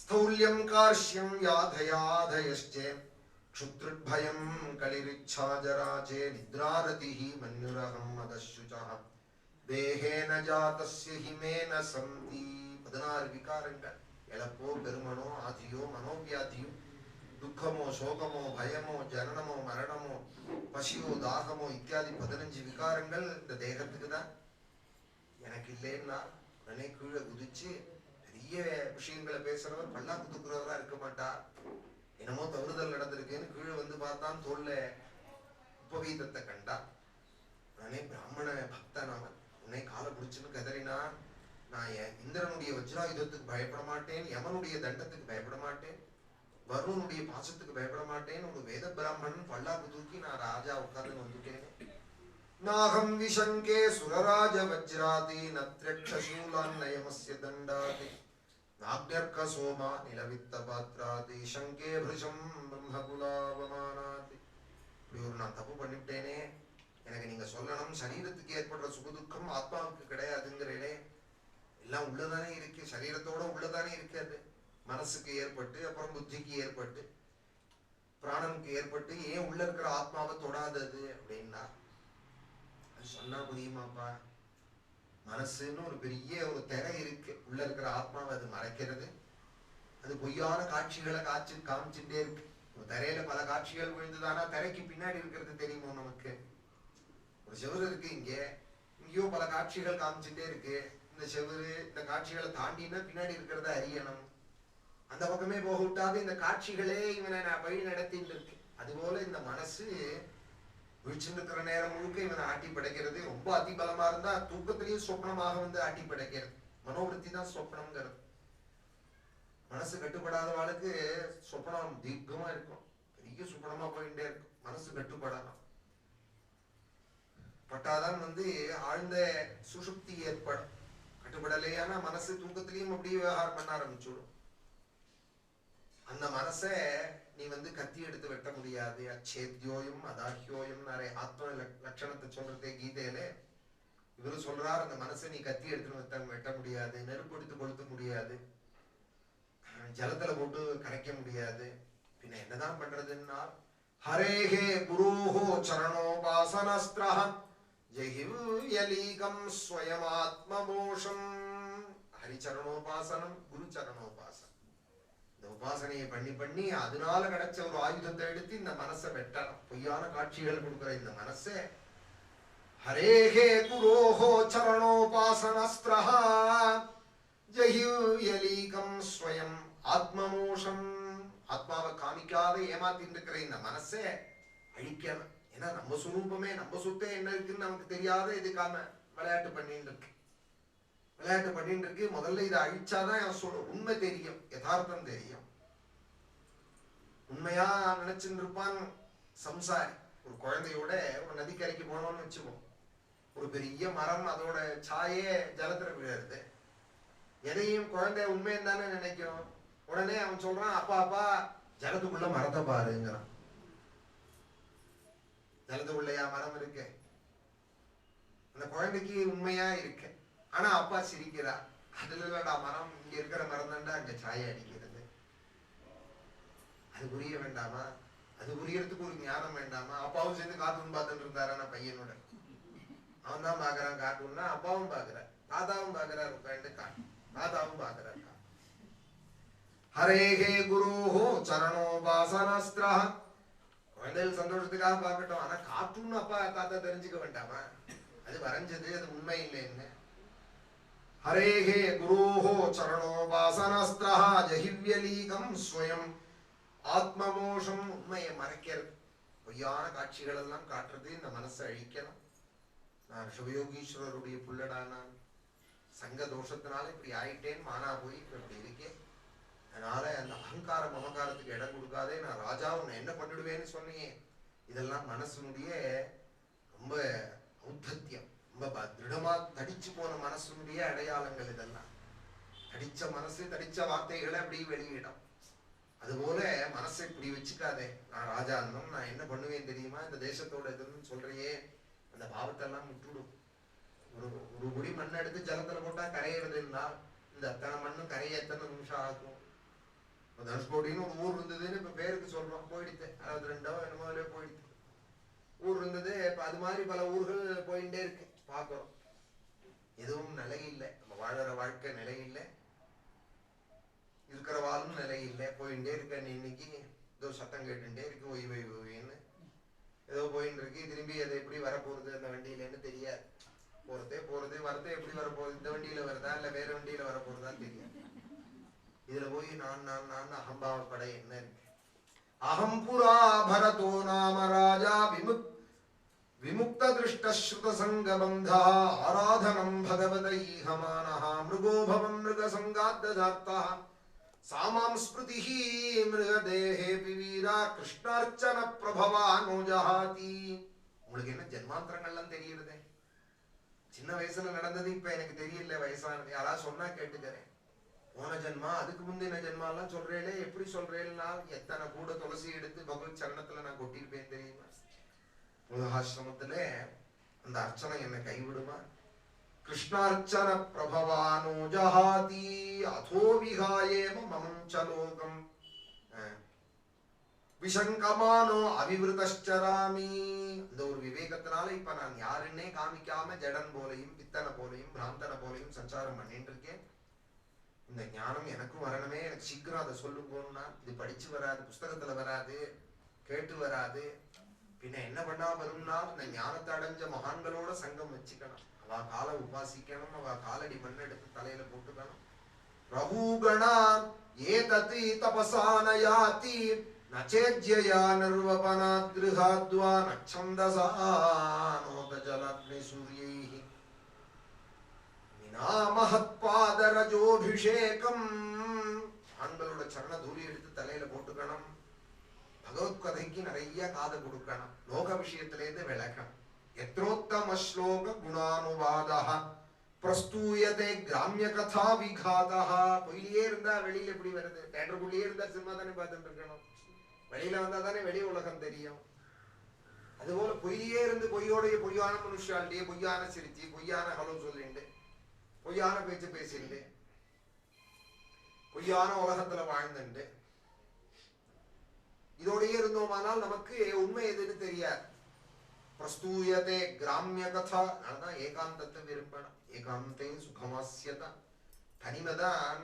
ஸ்தௌல்யம் கார்ஷ்யம் யாதயாதயஸ்சே க்ஷுத்ருத்பயம் கலிரிச்சா ஜராஜே நித்ராரதிஹி மன்யுரஹம் மதஸ்சுசஹ தேஹேன ஜாதஸ்ய ஹிமேன சந்தி. 16 விகாரங்கள். இழப்போ பெருமனோ ஆதியோ மனோவியாதியோ துக்கமோ சோகமோ பயமோ ஜனனமோ மரணமோ பசியோ தாகமோ இத்தியாதி 15 விகாரங்கள் இந்த தேகத்துக்கு தான். எனக்கு இல்லைன்னா உடனே கீழே குதிச்சு பெரிய விஷயங்களை பேசுறவர் பல்லாக்கு தூக்குறவரா இருக்க மாட்டார். என்னமோ தவறுதல் நடந்திருக்குன்னு கீழே பார்த்தான். தோல்ல உபவீதத்தை கண்டா. உடனே பிராமண பக்தன் அவன். உடனே காலை பிடிச்சுன்னு கதறினான். நான் இந்திரனுடைய வஜ்ராயுதத்துக்கு பயப்பட மாட்டேன், யமனுடைய தண்டத்துக்கு பயப்பட மாட்டேன், வருணனுடைய பாசத்துக்கு பயப்பட மாட்டேன்னு ஒரு வேத பிராமணன் பல்லாக்கு தூக்கி நான் ராஜா உட்கார்ந்து வந்துட்டேன். நாகம் விஷங்கே சுரராஜ வஜ்ராதி நத்ரக்ஷூலான் நயமஸ்ய தண்டாதி நாக்யர்க்க சோமா நிலவித்த பாத்ராதி சங்கே பிருஷம் பிரம்மகுலாவமானாதி. இப்படி நான் தப்பு பண்ணிவிட்டேனே, எனக்கு நீங்க சொல்லணும். சரீரத்துக்கு ஏற்படுற சுகதுக்கம் ஆத்மாவுக்கு கிடையாதுங்கிறே. எல்லாம் உள்ளதானே இருக்கு, சரீரத்தோட உள்ளதானே இருக்காது. மனசுக்கு ஏற்பட்டு அப்புறம் புத்திக்கு ஏற்பட்டு பிராணனுக்கு ஏற்பட்டு ஏன் உள்ள இருக்கிற ஆத்மாவை தொடாதது அப்படின்னா அது சொன்னா புரியுமாப்பா? மனசுன்னு ஒரு பெரிய ஒரு திரை இருக்கு, உள்ள இருக்கிற ஆத்மாவை அது மறைக்கிறது. அது பொய்யான காட்சிகளை காமிச்சுட்டே இருக்கு. ஒரு திரையில பல காட்சிகள் விழுந்துதானா திரைக்கு பின்னாடி இருக்கிறது தெரியுமோ நமக்கு? ஒரு செவரு இருக்கு, இங்கேயோ பல காட்சிகள் காமிச்சுட்டே இருக்கு. இந்த செவரு இந்த காட்சிகளை தாண்டினா பின்னாடி இருக்கிறத அறியணும். அந்த பக்கமே போக விட்டாது இந்த காட்சிகளே இவனை வழி நடத்திட்டு இருக்கு. அதுபோல இந்த மனசு விழிச்சுட்டு இருக்கிற நேரம் முழுக்க இவனை ஆட்டி படைக்கிறது. ரொம்ப அதிபலமா இருந்தா தூக்கத்திலையும் சொப்னமாக வந்து ஆட்டி படைக்கிறது. மனோவிருத்தி தான் சொப்னம்ங்கிறது. மனசு கட்டுப்படாதவாளுக்கு சொப்பனம் தீர்க்கமா இருக்கும், பெரிய சுப்பனமா போயிட்டே இருக்கும். மனசு கட்டுப்படலாம், பட்டாதான் வந்து ஆழ்ந்த சுசுப்தி ஏற்படும். கட்டுப்படலையானா மனசு தூக்கத்திலையும் அப்படியே விவகாரம் பண்ண ஆரம்பிச்சுடும். அந்த மனசை நீ வந்து கத்தி எடுத்து வெட்ட முடியாது. அச்சேத்யோயும் அதாஹ்யோயும் ஆத்ம லட்சணத்தை சொல்றதே கீதையில இவரு சொல்றார், அந்த மனசை நீ கத்தி எடுத்து வெட்ட முடியாது, நெருப்பு எடுத்து கொளுத்த முடியாது, ஜலத்துல போட்டு கரைக்க முடியாது. பின்ன என்னதான் பண்றதுன்னா ஹரேஹே குருஹோ சரணோபாசனஸ்த்ரஹ ஜஹிவ்யலீகம் ஸ்வயமாத்மமோஷம். ஹரிச்சரணோபாசனம், குரு சரணோபாசனம். இந்த உபாசனையை பண்ணி பண்ணி அதனால கிடைச்ச ஒரு ஆயுதத்தை எடுத்து இந்த மனசை வெட்டணும். பொய்யான காட்சிகள் கொடுக்கிற இந்த மனசை ஹரேஹே குரோஹோ சரணோபாசனஸ்த்ரஹ ஜஹிவ்யலீகம் ஸ்வயம் ஆத்மமோஷம். ஆத்மாவை காமிக்காத ஏமாத்திட்டு இருக்கிற இந்த மனசை அழிக்கணும். ஏன்னா நம்ம சுரூபமே, நம்ம சுத்தே என்ன இருக்குன்னு நமக்கு தெரியாத இதுக்காம விளையாட்டு பண்ணிட்டு இருக்கு. விளையாட்டு பண்ணிட்டு இருக்கு. முதல்ல இதை அழிச்சாதான் உண்மை தெரியும், யதார்த்தம் தெரியும். உண்மையா நினைச்சுட்டு இருப்பான் சம்சாரி. ஒரு குழந்தையோட ஒரு நதிக்கரைக்கு போனோம்னு வச்சுப்போம். ஒரு பெரிய மரம், அதோட சாயே ஜலத்துல விழுறது. எதையும் குழந்தை உண்மைன்னு தானே நினைக்கும். உடனே அவன் சொல்றான், அப்பா அப்பா ஜலத்துக்குள்ள மரத்தை பாருங்கிறான். ஜலத்துக்குள்ளையா மரம் இருக்கு? அந்த குழந்தைக்கு உண்மையா இருக்கு. ஆனா அப்பா சிரிக்கிறா, அதுல இல்லடா மரம், இங்க இருக்கிற மரம் தான்டா அங்க சாய அடிக்கிறது. அது புரிய வேண்டாமா? அது புரியறதுக்கு ஒரு ஞானம் வேண்டாமா? அப்பாவும் சேர்ந்து கார்ட்டூன் பார்த்துட்டு இருந்தாரா பையனோட? அவன் தான் பாக்குறான் கார்ட்டூன்னா, அப்பாவும் பாக்குறான், தாத்தாவும் பாக்குறாரு உட்காந்து கார்ட்டூன், தாத்தாவும் பாக்குறாரு. ஹரேஹே குருஹோ சரணோபாசனஸ்த்ரஹ. குழந்தைகள் சந்தோஷத்துக்காக பார்க்கட்டும், ஆனா கார்ட்டூன் அப்பா தாத்தா தெரிஞ்சுக்க வேண்டாமா? அது வரைஞ்சது, அது உண்மை இல்லைன்னு. ஹரேஹே குருஹோ சரணோபாசனஸ்த்ரஹ ஜஹிவ்யலீகம் ஸ்வயம் ஆத்மமோஷம். உண்மையை மறைக்கிறது, பொய்யான காட்சிகள் எல்லாம் காட்டுறது. இந்த மனசை அழிக்கணும். நான் சிவயோகீஸ்வரருடைய புள்ளடா, நான் சங்க தோஷத்தினால இப்படி ஆயிட்டேன், மானா போய் இப்படி இருக்கேன். அதனால அந்த அகங்கார மமகாரத்துக்கு இடம் கொடுக்காதே. நான் ராஜா உன்னை என்ன பண்ணிடுவேன்னு சொன்னியே. இதெல்லாம் மனசுனுடைய ரொம்ப ஔத்தத்தியம், ரொம்ப திருடமா தடிச்சு போன மனசுனுடைய அடையாளங்கள். இதெல்லாம் தடிச்ச மனசு, தடிச்ச வார்த்தைகளை அப்படி வெளியிடும். அதுபோல மனசை இப்படி வச்சுக்காதே. நான் ராஜா இருந்தோம், நான் என்ன பண்ணுவேன் தெரியுமா, இந்த தேசத்தோட இதுன்னு சொல்றியே, அந்த பாவத்தை எல்லாம் விட்டுடும். ஒரு குடி மண்ணை எடுத்து ஜலத்துல போட்டா கரையிறதுன்னா இந்த அத்தனை மண்ணும் கரைய எத்தனை நிமிஷம் ஆகும்? தனுஷ்கோடின்னு ஒரு ஊர் இருந்ததுன்னு இப்ப பேருக்கு சொல்றோம், போயிடுது. 62 என்னமோ போயிடுது ஊர் இருந்தது. இப்ப அது மாதிரி பல ஊர்கள் போயிட்டே இருக்கு, பாக்குறோம். எதுவும் நிலை இல்லை, நம்ம வாழற வாழ்க்கை நிலை இல்லை, இருக்கிற வாழும் நிலை இல்லை, போயிட்டே இருக்க. இன்னைக்கு ஏதோ சத்தம் கேட்டுட்டே இருக்கு, ஒய் ஒய் ஒய்ன்னு ஏதோ போயிட்டு இருக்கு. திரும்பி அதை எப்படி வரப்போறது அந்த வண்டியிலன்னு தெரியாது. போறது வரதே எப்படி வரப்போகுது, இந்த வண்டியில வருதா இல்ல வேற வண்டியில வரப்போறதான்னு தெரியாது. இதுல போய் நான் அகம்பாவப்பட என்ன இருக்கு? அகம்புரா பரதோ நாம ராஜா விமுக்த திருஷ்ட ஸ்ருத சங்கபந்தா ஆராதனம் பகவத ஈஹமானஹ மிருகோ பவம் மிருக சங்காத்ததார்த்தா சாமாம் ஸ்மிருதிஹி மிருகதேஹேபி வீரா கிருஷ்ணார்ச்சன பிரபவானோ ஜஹாதி. உங்களுக்கு என்ன ஜென்மாந்திரங்கள்லாம் தெரியுறதே? சின்ன வயசுல நடந்தது இப்ப எனக்கு தெரியல, வயசானது. யாராவது சொன்னா கேட்டுக்கிறேன். போன ஜென்மா, அதுக்கு முந்தின ஜென்மா எல்லாம் சொல்றேன். எப்படி சொல்றேன்னா, எத்தனை கூட துளசி எடுத்து பகவத் சரணத்துல நான் கொட்டிருப்பேன் தெரியுமா? புருஷாசிரமத்துல அந்த அர்ச்சனை என்ன கைவிடுமா? கிருஷ்ணார்ச்சன பிரபவானோ ஜஹாதி அதோ விகாயேம மமஞ்சலோகம் விஷங்கமானோ அவிவிருதச்சராமி. அந்த ஒரு விவேகத்தினால இப்ப நான் யாருன்னே காமிக்காம ஜடன் போலையும் பித்தனை போலையும் பிராந்தனை போலையும் சஞ்சாரம் பண்ணிட்டு இருக்கேன். இந்த ஞானம் எனக்கும் வரணுமே, எனக்கு சீக்கிரம் அதை சொல்லுங்கன்னா, இது படிச்சு வராது, புஸ்தகத்துல வராது, கேட்டு வராது. பின்ன என்ன பண்ணா வரும்னா, இந்த ஞானத்தை அடைஞ்ச மகான்களோட சங்கம் வச்சுக்கணும். அவ காலை உபாசிக்கணும், அவ காலடி மண் எடுத்து தலையில போட்டுக்கணும். ரகுகணா ஏததி தபசானயாதி நச்சேஜ்யயா நிர்வபனாத்ருஹாத்வா நச்சந்தசா நோதஜலக்னி சூரியைஹி வினாமஹத்பாதரஜோபிஷேகம். ஆண்களோட சரண தூளி எடுத்து தலையில போட்டுக்கணும். பகவத் கதைக்கு நிறைய காது கொடுக்கணும். லோக விஷயத்திலேருந்து விளக்கணும். எத்ரோத்தம ஸ்லோக குணானுவாதஹ பிரஸ்தூயதே கிராமிய கதா விகாதஹ. பொய்யே இருந்தா வெளியில எப்படி வருது? தேட்டருக்குள்ளேயே இருந்தா சினிமா தானே பார்த்துட்டு இருக்கணும். வெளியில வந்தா தானே வெளி உலகம் தெரியும். அதுபோல பொய்யே இருந்து பொய்யோடைய பொய்யான மனுஷாலிட்டியே பொய்யான சிரிச்சு பொய்யான ஹலோ சொல்லிண்டு பொய்யான பேச்சு பேசிண்டு பொய்யான உலகத்துல வாழ்ந்துண்டு இதோடயே இருந்தோமானால் நமக்கு உண்மை எதுன்னு தெரியாது. பிரஸ்தூயதே கிராமிய கதா. அதனாலதான் ஏகாந்தத்தை விரும்பணும். ஏகாந்தே சுகமாசியதான். தனிமைதான்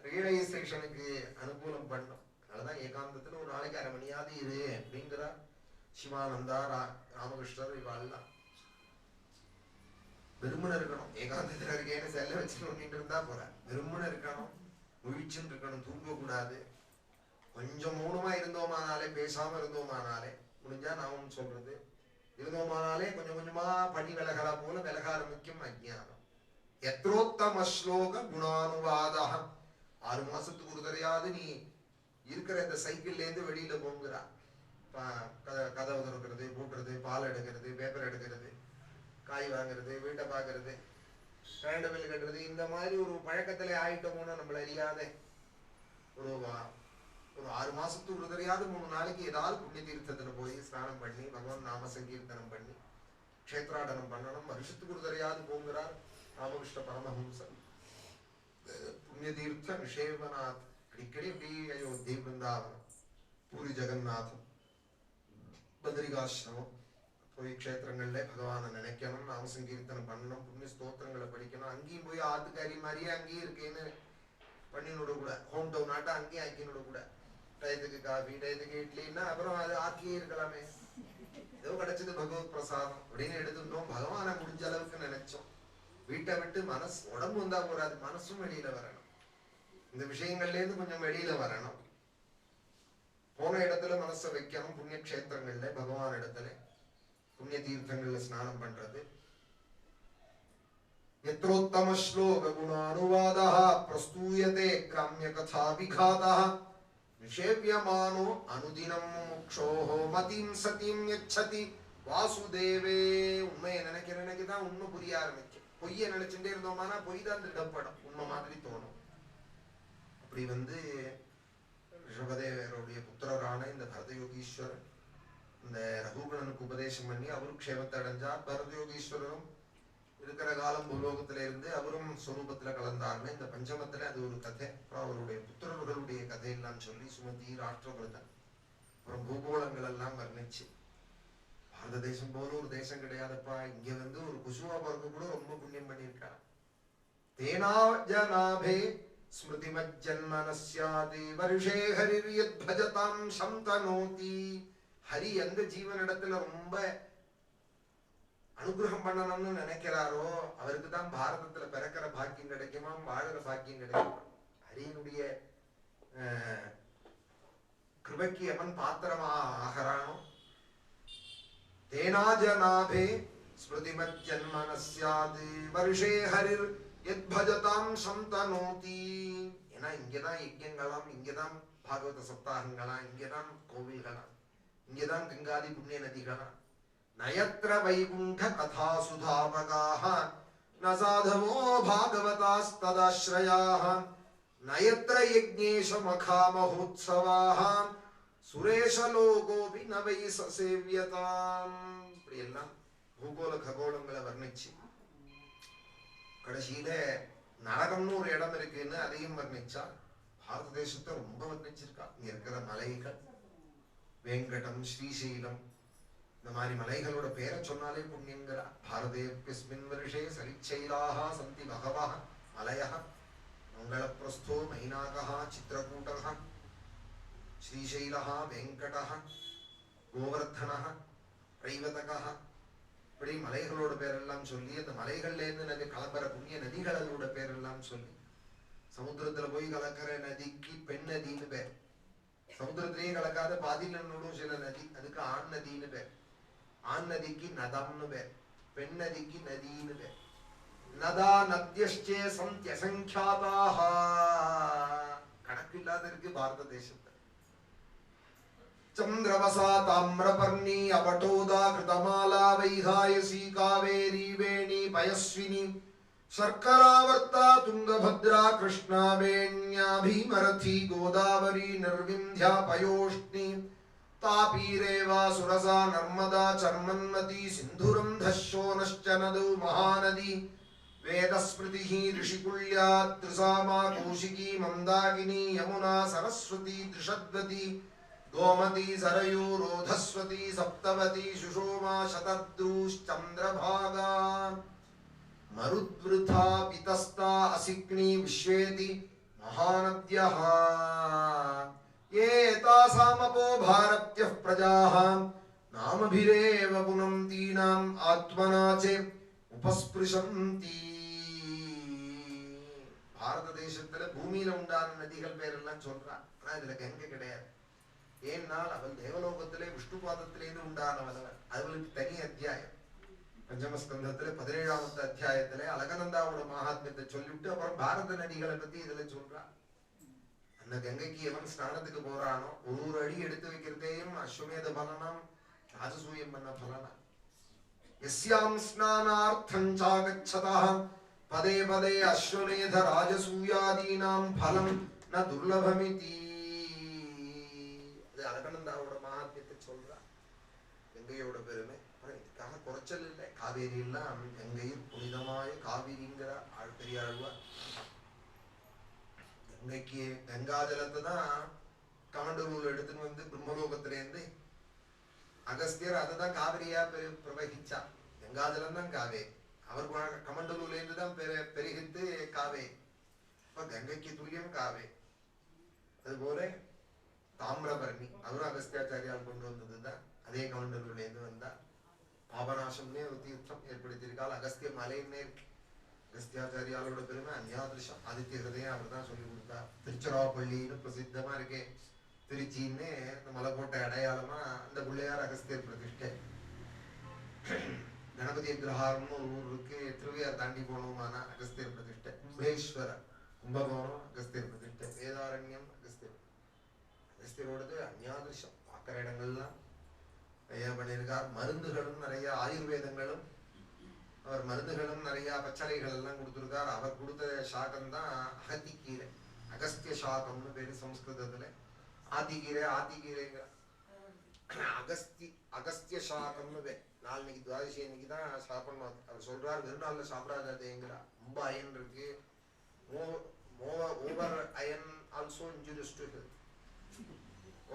ரியலைசேஷனுக்கு அனுகூலம் பண்ணும். அதனாலதான் ஏகாந்தத்துல ஒரு நாளைக்கு 1/2 மணியாவது இரு அப்படிங்கிறார் சிவானந்தா, ராமகிருஷ்ணர். இவாள்லாம் விரும்புன இருக்கணும். ஏகாந்தத்துல இருக்கேன்னு செல்ல வச்சுட்டு ஒண்ணிட்டு இருந்தா போற. விரும்புன இருக்கணும், முழிச்சுன்னு இருக்கணும், தூங்க கூடாது. கொஞ்சம் மௌனமா இருந்தோமானாலே, பேசாம இருந்தோமானாலே, முடிஞ்சா நாமும் சொல்றது இருந்தோமானாலே கொஞ்சம் கொஞ்சமா படி விலகலா போல விலக ஆரம்பிக்கும் அஜ்ஞானம். எத்ரோத்தம ஸ்லோக குணானுவாதா. 6 மாசத்துக்கு ஒரு தரையாவது நீ இருக்கிற இந்த சைக்கிள்ல இருந்து வெளியில போங்கிறா. கதவு திறக்கிறது, கூட்டுறது, பால் எடுக்கிறது, பேப்பர் எடுக்கிறது, காய் வாங்குறது, வீட்டை பாக்குறது, கரண்ட் பில் கட்டுறது, இந்த மாதிரி ஒரு பழக்கத்துல ஆயிட்டோம்னா நம்மள அறியாத ஒரு 6 மாசத்துக்கு ஒரு தரையாவது 3 நாளைக்கு ஏதாவது புண்ணிய தீர்த்தத்துல போய் ஸ்நானம் பண்ணி பகவான் நாம சங்கீர்த்தனம் பண்ணி க்ஷேத்ராடனம் பண்ணணும். வருஷத்துக்கு ஒரு தரையாவது போங்கிறார் ராமகிருஷ்ண பரமஹம்சர். புண்ணிய தீர்த்த நிஷேவநாத். அடிக்கடி இப்படி அயோத்தி, பிருந்தாவனம், பூரி ஜெகநாதம், பத்ரிகாசிரமம் போய் க்ஷேத்திரங்கள்ல பகவானை நினைக்கணும், நாம சங்கீர்த்தனம் பண்ணணும், புண்ணிய ஸ்தோத்திரங்களை படிக்கணும். அங்கேயும் போய் ஆத்துக்காரி மாதிரியே அங்கேயும் இருக்கேன்னு பண்ணினோட கூட ஹோம் டவுன் ஆட்டா அங்கேயும் ஆக்கினோட கூட டயத்துக்கு காஃபி, டயத்துக்கு இட்லின்னா அப்புறம் அது ஆக்கியே இருக்கலாமே. ஏதோ கிடைச்சது பகவத் பிரசாதம் அப்படின்னு எடுத்துட்டோம். பகவானை முடிஞ்ச அளவுக்கு நினைச்சோம். வீட்டை விட்டு மனசு உடம்பு வந்தா போறாது, மனசும் வெளியில வரணும். இந்த விஷயங்கள்ல இருந்து கொஞ்சம் வெளியில வரணும். போன இடத்துல மனசை வைக்கணும். புண்ணிய கஷேத்திரங்கள்ல பகவான் இடத்துல புண்ணிய தீர்த்தங்கள்ல ஸ்நானம் பண்றது. यत्रोत्तम श्लोक गुणानुवादः प्रस्तूयते ग्राम्य कथा विघातः निषेव्यमानो अनुदिनं मुक्षोः मतिं सतिं यच्छति வாசுதேவே. உண்மையை நினைக்கிறதான் உண்மை புரிய ஆரம்பிக்கும். பொய்யை நினைச்சுட்டே இருந்தோம்னா பொய் தான் திடப்படும், உண்மை மாதிரி தோணும். அப்படி ரிஷபதேவருடைய புத்திரரான இந்த பரதயோகீஸ்வரன் இந்த ரகுகணனுக்கு உபதேசம் பண்ணி அவரும் க்ஷேமத்தை அடைஞ்சார். பரதயோகீஸ்வரரும் இருக்கிற காலம் பூலோகத்துல இருந்து அவரும் ஸ்வரூபத்துல கலந்தார்னு இந்த பஞ்சமத்துல அது ஒரு கதை. அப்புறம் அவருடைய புத்திரர்களுடைய கதையெல்லாம் சொல்லி சுமதி, ராஷ்டிரபுரதன், அப்புறம் பூகோளங்கள் எல்லாம் வர்ணிச்சு பாரத தேசம் போல ஒரு தேசம் கிடையாதுப்பா, இங்க ஒரு குசுவா பிறக்க கூட ரொம்ப புண்ணியம் பண்ணியிருக்கா. தேனா ஜனாபே ஸ்மிருதிமஜ்ஜன்மனஸ்யாதி வருஷே ஹரிர் யத் பஜதாம் சம்தனோதி. ஹரி எந்த ஜீவனிடத்துல ரொம்ப அனுகிரகம் பண்ணணும்னு நினைக்கிறாரோ அவருக்கு தான் பாரதத்துல பிறக்கிற பாக்கியம் கிடைக்குமா, வாழற பாக்கியம் கிடைக்குமா. ஹரியினுடைய கிருபைக்கு எவன் பாத்திரமா ஆகிறானோ தேனாஜனாபே ஸ்மிருதிமஜ்ஜன்மனஸ்யாதி வருஷே ஹரிர் யத் பஜதாம் சம்தனோதி. ஏன்னா இங்கதான் யஜ்யங்களாம், இங்கதான் பாகவத சப்தாகங்களாம், இங்கதான் கோவில்களாம், இங்கதான் கங்காதி புண்ணிய நதிகளாம். நயத்ர வைகுண்ட கதா சுதாபகாஹ ந சாதவோ பாகவதாஸ்ததாஸ்ரயாஹ நயத்ர யஜ்ஞேஷ மகா மஹோத்சவாஹ சுரேஷ லோகோபி ந வை சசேவ்யதாம். இப்படி எல்லாம் பூகோள ககோளங்களை வர்ணிச்சு கடைசியில நரகம்னு ஒரு இடம் இருக்குன்னு அதையும் வர்ணிச்சா. பாரத தேசத்தை ரொம்ப வர்ணிச்சிருக்கா. இங்க இருக்கிற மலைகள், வேங்கடம், ஸ்ரீசைலம், இந்த மாதிரி மலைகளோட பேரை சொன்னாலே புண்ணியங்கிறா. பாரதேப்யஸ்மின் வருஷே சலிச்சைலாக சந்தி பகவः மலயः மங்களப்பிரஸ்தோ மைனாகः சித்ரகூட்டः ஸ்ரீசைலः வெங்கடः கோவர்தனः ரைவதகः. இப்படி மலைகளோட பேரெல்லாம் சொல்லி அந்த மலைகள்லேருந்து நதி கலக்கிற புண்ணிய நதிகளோட பேரெல்லாம் சொல்லி சமுத்திரத்துல போய் கலக்கிற நதிக்கு பெண் நதின்னு பேர். சமுத்திரத்திலேயே கலக்காத பாதியில நடும் சில நதி, அதுக்கு ஆண் நதின்னு பேர். ஆண் நதிக்கு நதம்னு பேர், பெண் நதிக்கு நதின்னு பேர். நதா நத்யஷ்சே சந்த்யசங்க்யாதாக, கணக்கு இல்லாத இருக்கு பாரத தேசத்துல. சந்திரவசா தாமிரபர்ணி அவடோதா கிருதமாலா வைகாயசி காவேரி வேணி பயஸ்வினி சர்க்கராவர்த்தா துங்கபத்ரா கிருஷ்ணா வேண்யா பீமரதி கோதாவரி நிர்விந்தியா பயோஷ்ணி தாபீரேவா சுரசா நர்மதா சர்மன்மதி சிந்துரம் தஷோனஷ்ச நது மகாநதி வேதஸ்மிருதி ரிஷிகுல்யா த்ரிசாமா கௌஷிகி மந்தாகினி யமுனா சரஸ்வதி திரிஷத்வதி கோமதி சரயூ ரோதஸ்வதி சப்தவதி சுஷோமா சதத்ரூஷ்சந்திரபாகா மருத்விருதா பிதஸ்தா அசிக்னி விஸ்வேதி மகாநத்யः ஏதாசாமபோ பாரத்யः பிரஜாः நாமபிரேவ புனந்தீனாம் ஆத்மனாச்சே உபஸ்பிருஷந்தி. பாரத தேசத்துல பூமியில உண்டான நதிகள் பேரெல்லாம் சொல்றா. ஆனா இதுல கங்கை கிடையாது. ஏன்னால் அவள் தேவலோகத்திலே விஷ்ணு பாதத்திலேருந்து உண்டானவள். அவளுக்கு தனி அத்தியாயம். பஞ்சமஸ்கந்தத்துல 17ஆவது அத்தியாயத்துல அலகநந்தாவோட மகாத்மியத்தை சொல்லிவிட்டு அப்புறம் பாரத நதிகளை பத்தி இதுல சொல்றா. அந்த கங்கைக்கு எவன் ஸ்நானத்துக்கு போறானோ ஒரு அடி எடுத்து வைக்கிறதையும் அஸ்வமேத பலனாம் ராஜசூயம் பண்ண பலனா. யஸ்யாம் ஸ்நானார்த்தம் சாகச்சதா பதே பதே அஸ்வமேத ராஜசூயாதீனாம் பலம் ந துர்லபமிதி. அது அலகநந்தாவோட மகாத்மியத்தை சொல்றா. கங்கையோட பெருமை இதுக்காக குறைச்சல் இல்லை. காவேரி எல்லாம் கங்கையில் புனிதமாய காவிரிங்கிற பெரிய ஆழ்வார். கங்கைக்கு கங்கா ஜலத்தை தான் கமண்டலூர்ல எடுத்துன்னு வந்து பிரம்மலோகத்திலேருந்து அகஸ்தியர் அதை தான் காவிரியா பிரவகிச்சா. கங்கா ஜலம் தான் காவேரி. அவர் கமண்டலூர்ல இருந்து தான் பெருகித்து காவேரி. இப்ப கங்கைக்கு துல்லியம் காவேரி. அதுபோல தாமிரபரணி அவரும் அகஸ்தியாச்சாரியால் கொண்டு வந்ததுதான். அதே கமண்டலூர்ல இருந்து வந்தா. பாபநாசம்னே ஒரு தீர்த்தம் ஏற்படுத்தியிருக்காள். அகஸ்திய மலைன்னே இருக்கு. அகஸ்தியாச்சாரியாலோட பெருமை அந்யாதிருஷம். ஆதித்ய ஹிருதயம் அவர் தான் சொல்லி கொடுத்தா. திருச்சிராப்பள்ளின்னு பிரசித்தமா இருக்கே திருச்சின்னு இந்த மலைக்கோட்டை அடையாளமா அந்த பிள்ளையார் அகஸ்தியர் பிரதிஷ்டை. கணபதி அக்ரஹாரம்னு ஒரு ஊர் இருக்கு. திருவையார் தாண்டி போனோமானா அகஸ்தியர் பிரதிஷ்டை. கும்பேஸ்வரர் கும்பகோணம் அகஸ்தியர் பிரதிஷ்டை. வேதாரண்யம் அகஸ்தியர். அகஸ்தியரோடது அந்யாதிருஷம். பார்க்கிற இடங்கள்லாம் நிறைய பண்ணியிருக்கார். மருந்துகளும் நிறைய ஆயுர்வேதங்களும் அவர் மருந்துகளும் நிறைய பச்சளைகள் எல்லாம் கொடுத்துருக்கார். அவர் கொடுத்த சாகம் தான் அகத்திக்கீரை. அகஸ்திய சாகம்னு பேரு சம்ஸ்கிருதத்துல. ஆத்திக்கீரை ஆத்திக்கீரைங்க அகஸ்திய சாகம்னு பேர். நாளைக்கு துவாதசி அன்னைக்கு தான் சாப்பிடணும். அவர் சொல்றார் வெறும் நாள்ல சாப்பிடாதேங்கிறா. ரொம்ப அயன் இருக்கு. Over iron also injurious to health.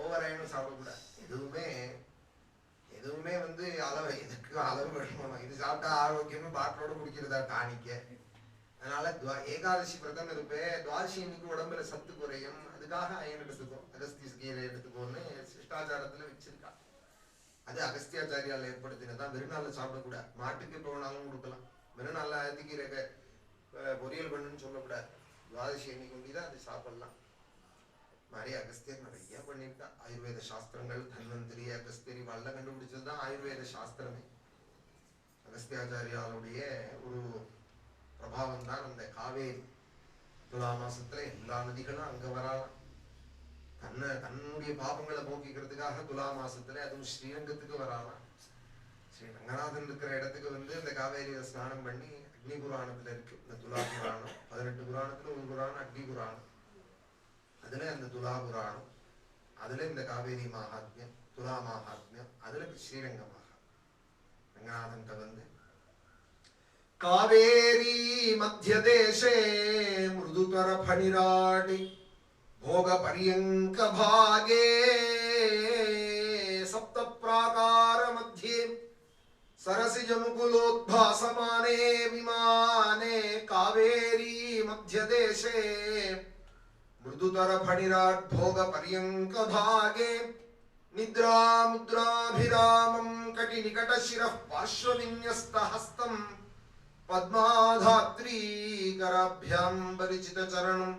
Over அயனும் சாப்பிடக்கூடாது. எதுவுமே வந்து அளவு எதுக்கு அளவு வேணும். இது சாப்பிட்டா ஆரோக்கியமா பாட்டிலோட குடிக்கிறதா டானிக்க. அதனால ஏகாதசி விரதம் இருப்பேன். துவாதசி இன்னைக்கு உடம்புல சத்து குறையும். அதுக்காக அயன் எடுத்துக்கோ, அகஸ்திய கீரை எடுத்துக்கோன்னு சிஷ்டாச்சாரத்துல வச்சிருக்கா. அது அகஸ்தியாச்சாரியால் ஏற்படுத்தினதான். வெறுநாள்ல சாப்பிடக்கூடாது. மாட்டுக்கு இப்போ வேணாலும் கொடுக்கலாம். வெறுநாள்ல அகத்திக்கீரை பொரியல் பண்ணுன்னு சொல்லக்கூடாது. துவாதசி அன்னைக்கு ஒண்டிதான் அது சாப்பிடலாம். மாதிரி அகஸ்தியர் நிறைய பண்ணியிருக்கா. ஆயுர்வேத சாஸ்திரங்கள் தன்வந்திரி அகஸ்தியரி வல்ல கண்டுபிடிச்சதுதான் ஆயுர்வேத சாஸ்திரமே. அகஸ்தியாச்சாரியாளுடைய ஒரு பிரபாவம் தான் அந்த காவேரி. துலா மாசத்துல எல்லா நதிகளும் அங்க வரலாம். தன்னுடைய பாபங்களை போக்கிக்கிறதுக்காக துலா மாசத்துல அதுவும் ஸ்ரீரங்கத்துக்கு வரலாம். ஸ்ரீ ரங்கநாதன் இருக்கிற இடத்துக்கு வந்து இந்த காவேரியில ஸ்நானம் பண்ணி அக்னி புராணத்துல இருக்கு. இந்த துலா புராணம் 18 புராணத்துல ஒரு புராணம் அக்னி புராணம். அதுல அந்த துலா புராணம், அதுல இந்த காவேரி மகாத்மியம், துலா மகாத்மியம், அதுல ஸ்ரீரங்க மகாத்மியம். ரங்கநாதன்கிட்ட வந்து காவேரி மத்திய தேசே மிருதுதர ஃபணிராடி போக பரியங்க பாகே சப்த प्राकार मध्ये सरसिज मुकुलोद्भासमाने विमाने कावेरी मध्यदेशे मृदुतर फणिराट भोग पर्यंक भागे निद्रा मुद्राभिरामं कटि निकट शिरः पार्श्वविन्यस्त हस्तं पद्माधात्री कराभ्यां परिचित चरणं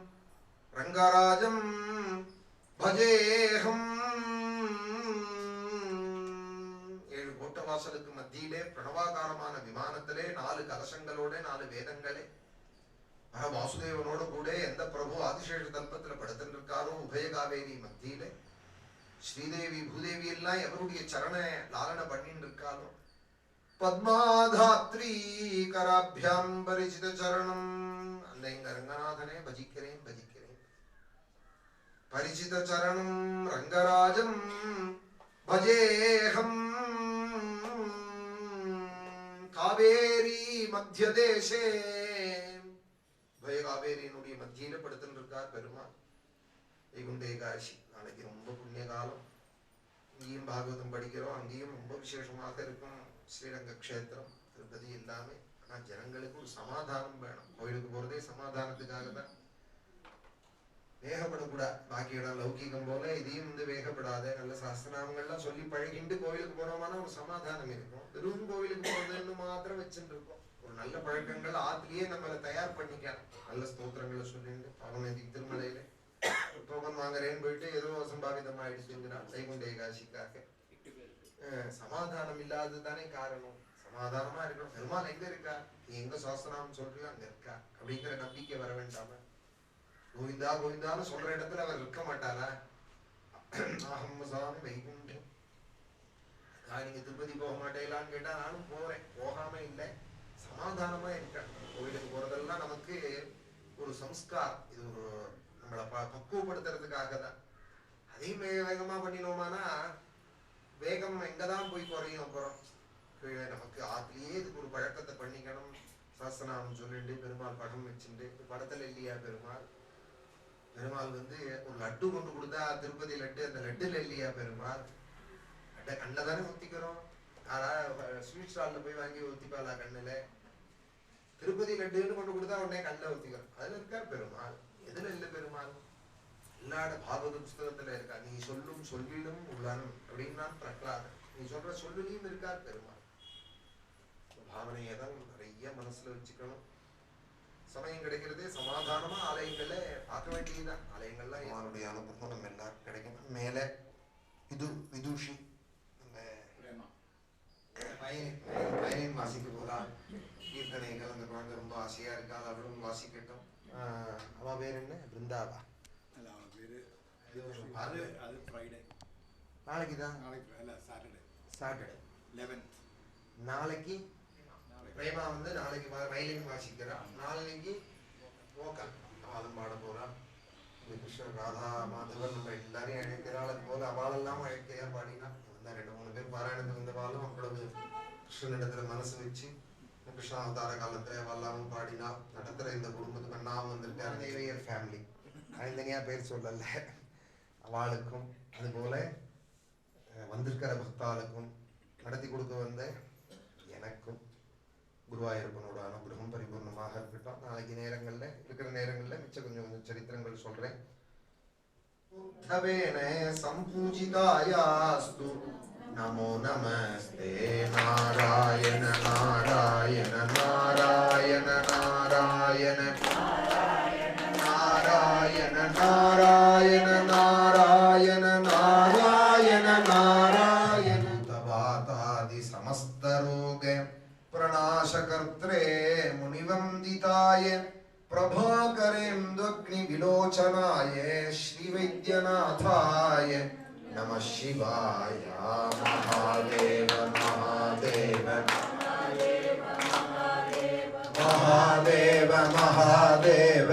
रंगराजं भजेहम् ஏழு கோட்ட வாசலுக்கு மத்தியிலே பிரணவாகாரமான விமானத்திலே 4 கலசங்களோட 4 வேதங்களே வாசுதேவனோடு கூட எந்த பிரபு ஆதிசேஷ தல்பத்தில் படுத்துட்டு இருக்காரோ உபய காவேரி மத்தியிலே ஸ்ரீதேவி பூதேவி எல்லாம் எவருடைய சரண லாலன பண்ணிட்டு இருக்காரோ பத்மாதாத்ரி கராபியாம் பரிசித சரணம் அந்த எங்க ரங்கநாதனே பஜிக்கிறேன் பஜிக்கிறேன் பரிசித சரணம் ரங்கராஜம் பஜேஹம் காவேரி மத்திய தேசே உபய காவேரியினுடைய மத்தியில படுத்துட்டு இருக்கார் பெருமாள் வைகுண்ட ஏகாதசி நாளைக்கு ரொம்ப புண்ணிய காலம் இங்கேயும் பாகவதம் படிக்கிறோம் அங்கேயும் ரொம்ப விசேஷமாக இருக்கும் ஸ்ரீரங்க க்ஷேத்திரம் திருப்பதி எல்லாமே ஆனா ஜனங்களுக்கு ஒரு சமாதானம் வேணும் கோயிலுக்கு போறதே சமாதானத்துக்காக தான் வேகப்படக்கூடாது பாக்கி இடம் லௌகிகம் போல இதையும் வேகப்படாத நல்ல சாஸ்திரநாமங்கள்லாம் சொல்லி பழகிட்டு கோயிலுக்கு போனோம்னா ஒரு சமாதானம் இருக்கும் வெறும் கோயிலுக்கு போறதுன்னு மாத்திரம் வச்சுட்டு இருக்கோம் ஒரு நல்ல பழக்கங்கள் ஆத்திலேயே நம்மளை தயார் பண்ணிக்கலாம் நல்ல ஸ்தோத்திரங்களை சொல்லிட்டு பகவதி திருமலையில டோக்கன் வாங்குறேன்னு போயிட்டு ஏதோ அசம்பாவிதம் ஆயிடுச்சுங்கிறான் வைகுண்ட ஏகாதசிக்காக சமாதானம் இல்லாதது தானே காரணம் சமாதானமா இருக்கணும் பெருமாள் எங்க இருக்கா நீ எங்க சாஸ்திரம் சொல்றியோ அங்க இருக்கா அப்படிங்கிற நம்பிக்கை வர வேண்டாம கோவிந்தா கோவிந்தான்னு சொல்ற இடத்துல அவர் இருக்க மாட்டாரா அகம் சாமி வைகுண்டம் நீங்க திருப்பதி போக மாட்டேங்களான்னு கேட்டா நானும் போறேன் போகாம இல்லை சமாதானமா இருக்கேன் கோவிலுக்கு போறதெல்லாம் நமக்கு ஒரு சம்ஸ்கார் இது ஒரு நம்மளை பக்குவப்படுத்துறதுக்காக தான் அதையும் வேகமா பண்ணினோமானா வேகம் எங்கதான் போய் குறையும் அப்புறம் நமக்கு ஆத்திலேயே இதுக்கு ஒரு பழக்கத்தை பண்ணிக்கணும் சாஸ்திரநாமம் சொல்லிட்டு பெருமாள் படம் வச்சுட்டு படத்துல இல்லையா பெருமாள் பெருமாள் ஒரு லட்டு கொண்டு கொடுத்தா திருப்பதி லட்டு அந்த லட்டுல இல்லையா பெருமாள் லட்டை கண்ணில் தானே ஊத்திக்கிறோம் ஸ்வீட் ஸ்டால்ல போய் வாங்கி ஊத்திப்பாளா கண்ணுல திருப்பதி லட்டுன்னு கொண்டு கொடுத்தா உடனே கண்ணில் ஊத்திக்கிறோம் அதுல இருக்கார் பெருமாள் எதுல இல்ல பெருமாள் எல்லாட பாகவத புஸ்தகத்துல இருக்கா நீ சொல்லும் சொல்லிலும் உள்ளானும் அப்படின்னா பிரகலாதன் நீ சொல்ற சொல்லிலையும் இருக்கார் பெருமாள் பாவனையை தான் நிறைய மனசுல வச்சுக்கணும் சமயம் கிடைக்கிறதே சமாதானமா ஆலயங்கள்ல பார்க்க வேண்டியதுதான் ஆலயங்கள்லாம் அவனுடைய அனுபவம் நம்ம எல்லாரும் கிடைக்கும் மேல விதுஷி பயனின் வாசிக்க போறான் கீர்த்தனைகள் அந்த குழந்தை ரொம்ப ஆசையா இருக்கா அவளும் வாசிக்கட்டும் அவ பேர் என்ன பிருந்தாவா நாளைக்குதான் சாட்டர்டே 11 நாளைக்கு பிரேமா நாளைக்கு வயலின் வாசிக்கிறான் நாளைக்கு வோக்கல் அவளும் பாட போறான் கிருஷ்ணன் ராதா மாதவன் நம்ம எல்லாரையும் அழைக்கிறாள் அது போல அவளெல்லாம் அழைக்கையா பாடினா 2-3 பேர் பாராயணத்துக்கு வந்தவாளும் அவ்வளவு கிருஷ்ணனிடத்துல மனசு வச்சு கிருஷ்ண அவதார காலத்துல அவெல்லாமும் பாடினா நடத்துற இந்த குடும்பத்துக்கு அண்ணாவும் வந்திருக்காரு தேவையர் ஃபேமிலி தனியா பேர் சொல்லல அவளுக்கும் அது போல வந்திருக்கிற பக்தாளுக்கும் நடத்தி கொடுக்க வந்த எனக்கும் குருவாயூரப்பனோட அனுகிரகம் பரிபூர்ணமாக இருக்கட்டும் நாளைக்கு நேரங்கள்ல இருக்கிற நேரங்கள்ல மிச்சம் கொஞ்சம் சரித்திரங்கள் சொல்றேன் சம்பூஜிதாயாஸ்து நமோ நமஸ்தே நாராயண நாராயண நாராயண நாராயண நாராயண நாராயண நாராயண நாராயண நாராயண தவாதாதி சமஸ்தரோக प्रणाशकर्त्रे मुनिवन्दिताय प्रभाकरेन्दुग्निविलोचनाय श्रीवैद्यनाथाय नमः शिवाय महादेव महादेव महादेव महादेव महादेव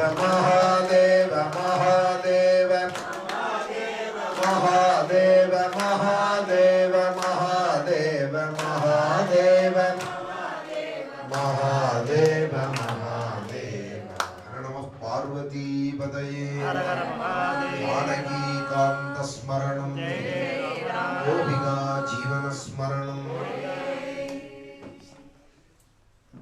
महादेव महादेव महादेव महादेव महादेव महादेव महादेव हर नमः पार्वती पतये जानकी कांत स्मरणं